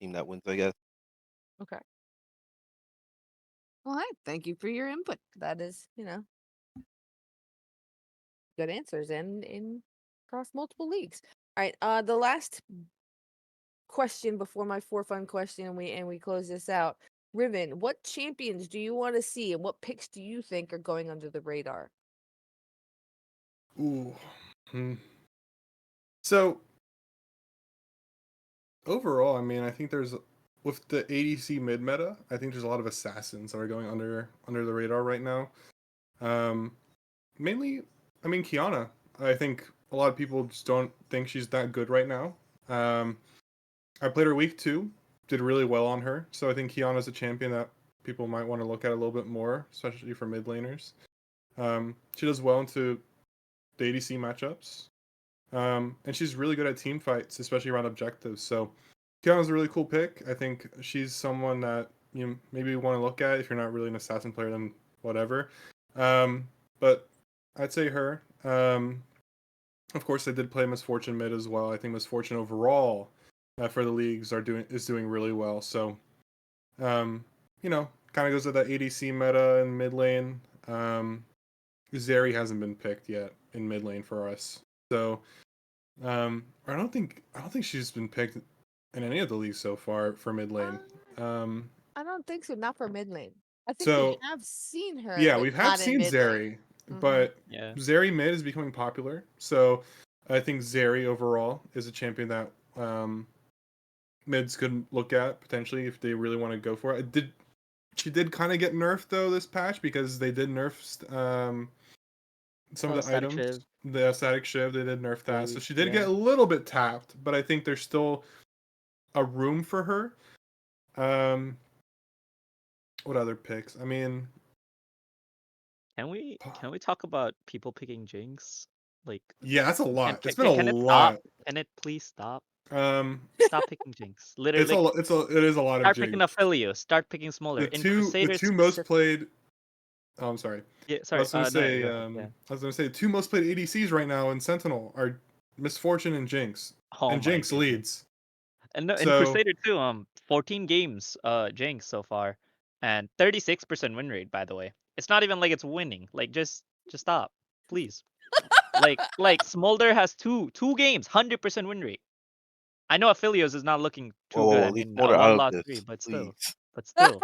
team that wins, I guess. Okay. All right. Thank you for your input. That is, good answers and in across multiple leagues. All right. The last question before my for fun question, and we close this out. Riven, what champions do you want to see, and what picks do you think are going under the radar? Ooh. So overall, I mean, I think there's with the ADC mid meta, I think there's a lot of assassins that are going under the radar right now. Mainly, I mean, Kiana. I think a lot of people just don't think she's that good right now. I played her week 2, did really well on her, so I think Kiana's a champion that people might want to look at a little bit more, especially for mid laners. She does well into the ADC matchups. And she's really good at team fights, especially around objectives. So Kiana's a really cool pick. I think she's someone that you maybe want to look at if you're not really an assassin player, then whatever. But I'd say her. Of course, they did play Misfortune mid as well. I think Misfortune overall for the leagues is doing really well. So, kind of goes with that ADC meta in mid lane. Zeri hasn't been picked yet in mid lane for us. So, I don't think she's been picked in any of the leagues so far for mid lane. I don't think so. Not for mid lane. I think we So have seen her. yeah, but we have not in seen mid lane. Zeri, but Yeah. Zeri mid is becoming popular. So I think Zeri overall is a champion that mids could look at potentially if they really want to go for it. She did kind of get nerfed though this patch because they did nerf some of the Static items. Shiv. The static shiv, they did nerf that, so Phase, she did yeah. get a little bit tapped. But I think there's still a room for her. What other picks? I mean, Can we talk about people picking Jinx? Like, yeah, that's a lot. can, It's been a can it lot. stop? Can it please stop? Um, Stop picking Jinx. Literally, like, it is a lot of start picking Jinx. Aphelios. Start picking smaller. In Crusader The two most specific. played. Oh, I'm sorry. Yeah, I sorry. was gonna No, say. go ahead, yeah. I was gonna say the two most played ADCs right now in Sentinel are Misfortune and Jinx, Oh and my Jinx goodness. leads. And no, in So Crusader too, 14 games, Jinx so far, and 36% win rate. By the way, it's not even like it's winning. Like, just stop, please. like Smolder has two games, 100% win rate. I know Aphelios is not looking too good. Whoa, I leave mean, Motor out one of lost this, 3, but please. still,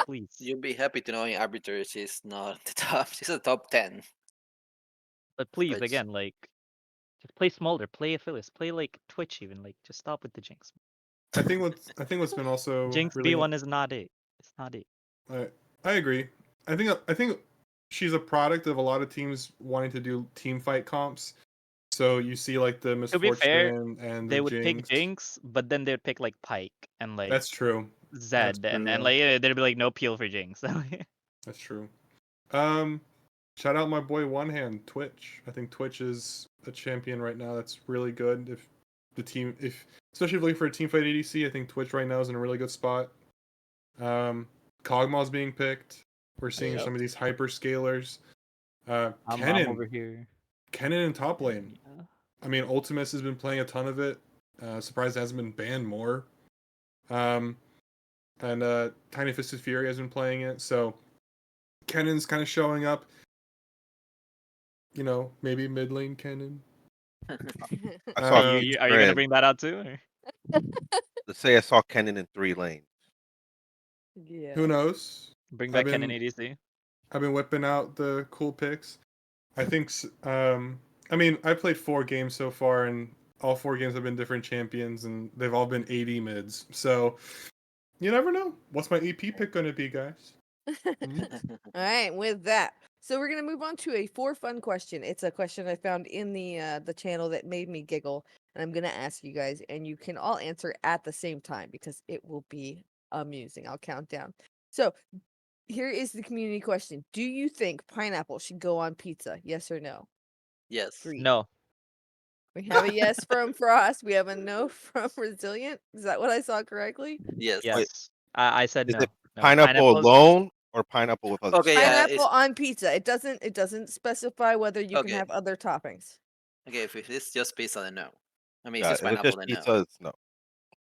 please. You'll be happy to know in Arbiter she's not the top. She's a top 10. But please, But again, like, just play Smolder, play Aphelios, play like Twitch even. Like, just stop with the Jinx. I think what's been also Jinx really B1 is not it. It's not it. I agree. I think she's a product of a lot of teams wanting to do team fight comps. So you see like the To be fair, Misfortune and they the would pick Jinx. Jinx, but then they'd pick like Pike and like That's true. Zed, and like there'd be like no peel for Jinx. That's true. Shout out my boy One Hand Twitch. I think Twitch is a champion right now that's really good. If especially if looking for a team fight ADC, I think Twitch right now is in a really good spot. Kog'Maw's being picked. We're seeing Yep. some of these hyperscalers. I'm Kennen over here. in top lane. Yeah. I mean, Ultimus has been playing a ton of it. Surprised it hasn't been banned more. And Tiny Fisted Fury has been playing it. So Kennen's kind of showing up. You know, maybe mid lane Kennen. I saw Are King's you gonna Brand. bring that out too? Or? Let's say I saw Kennen in 3 lanes. Yeah. Who knows? Bring back I've Kennen been- ADC. I've been whipping out the cool picks. I think. I mean, I played 4 games so far, and all 4 games have been different champions, and they've all been 80 mids. So you never know. What's my EP pick going to be, guys? All right, with that, so we're gonna move on to a for fun question. It's a question I found in the channel that made me giggle, and I'm gonna ask you guys, and you can all answer at the same time because it will be amusing. I'll count down. So here is the community question: do you think pineapple should go on pizza? Yes or no? yes. 3. No. We have a yes from Frost. We have a no from Resilient. Is that what I saw correctly? Yes. Yes. I said Is no. it No, pineapple pineapples- alone or pineapple with other Okay, stuff? yeah, Pineapple on pizza. It doesn't specify whether you can Okay. have other toppings. Okay, if it's just pizza, then no. I mean, Yeah, if it's if it's pineapple, just then pizza, no. it's no.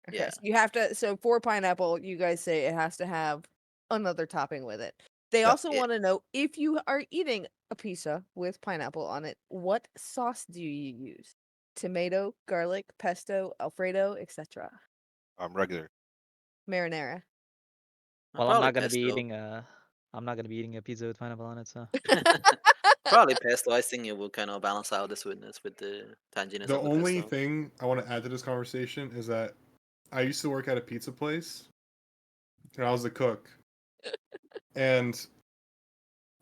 Okay, Yeah. so you have to. So for pineapple, you guys say it has to have another topping with it. They Yeah. also Yeah. want to know if you are eating a pizza with pineapple on it, what sauce do you use? Tomato, garlic, pesto, Alfredo, etc. Regular. Marinara. Well, I'm not gonna pesto. be eating a pizza with pineapple on it, so Probably pesto. I think it will kind of balance out the sweetness with the tanginess The of the only pesto. thing I want to add to this conversation is that I used to work at a pizza place, and I was the cook. And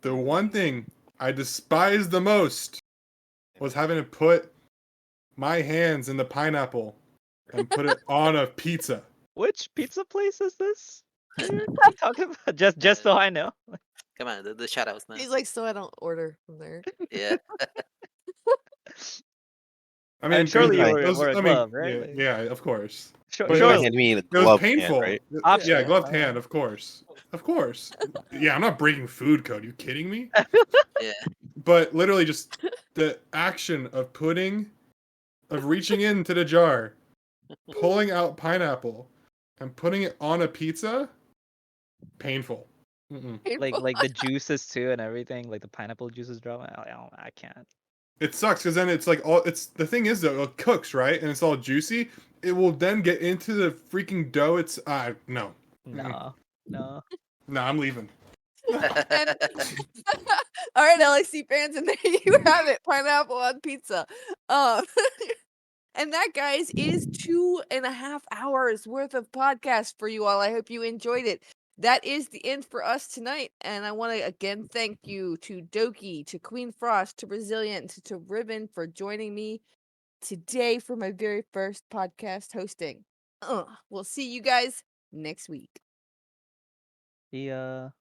the one thing I despised the most was having to put my hands in the pineapple and put it on a pizza. which pizza place is this? What are you talking about? Just so I know. Come on, the shout outs now. He's like, so I don't order from there. Yeah. I mean, And surely you it was- were a I mean, glove, right? Yeah, Like- yeah, of course. Sure, But it You're was- surely. handing me a It was glove hand, painful. right? Yeah, Optional, gloved alright. hand, of course. Of course. Yeah, I'm not breaking food code. You kidding me? Yeah. But literally just the action of reaching into the jar, pulling out pineapple, and putting it on a pizza, painful. Mm-mm. Like the juices too and everything, like the pineapple juices drop. I can't. It sucks because then it's like the thing is though, it cooks, right? And it's all juicy. It will then get into the freaking dough. It's no. No, no. No, I'm leaving. And all right, LAC fans, and there you have it, pineapple on pizza. And that, guys, is 2.5 hours worth of podcast for you all. I hope you enjoyed it. That is the end for us tonight. And I want to again thank you to Doki, to Queen Frost, to Resilient, to Ribbon for joining me today for my very first podcast hosting. We'll see you guys next week. The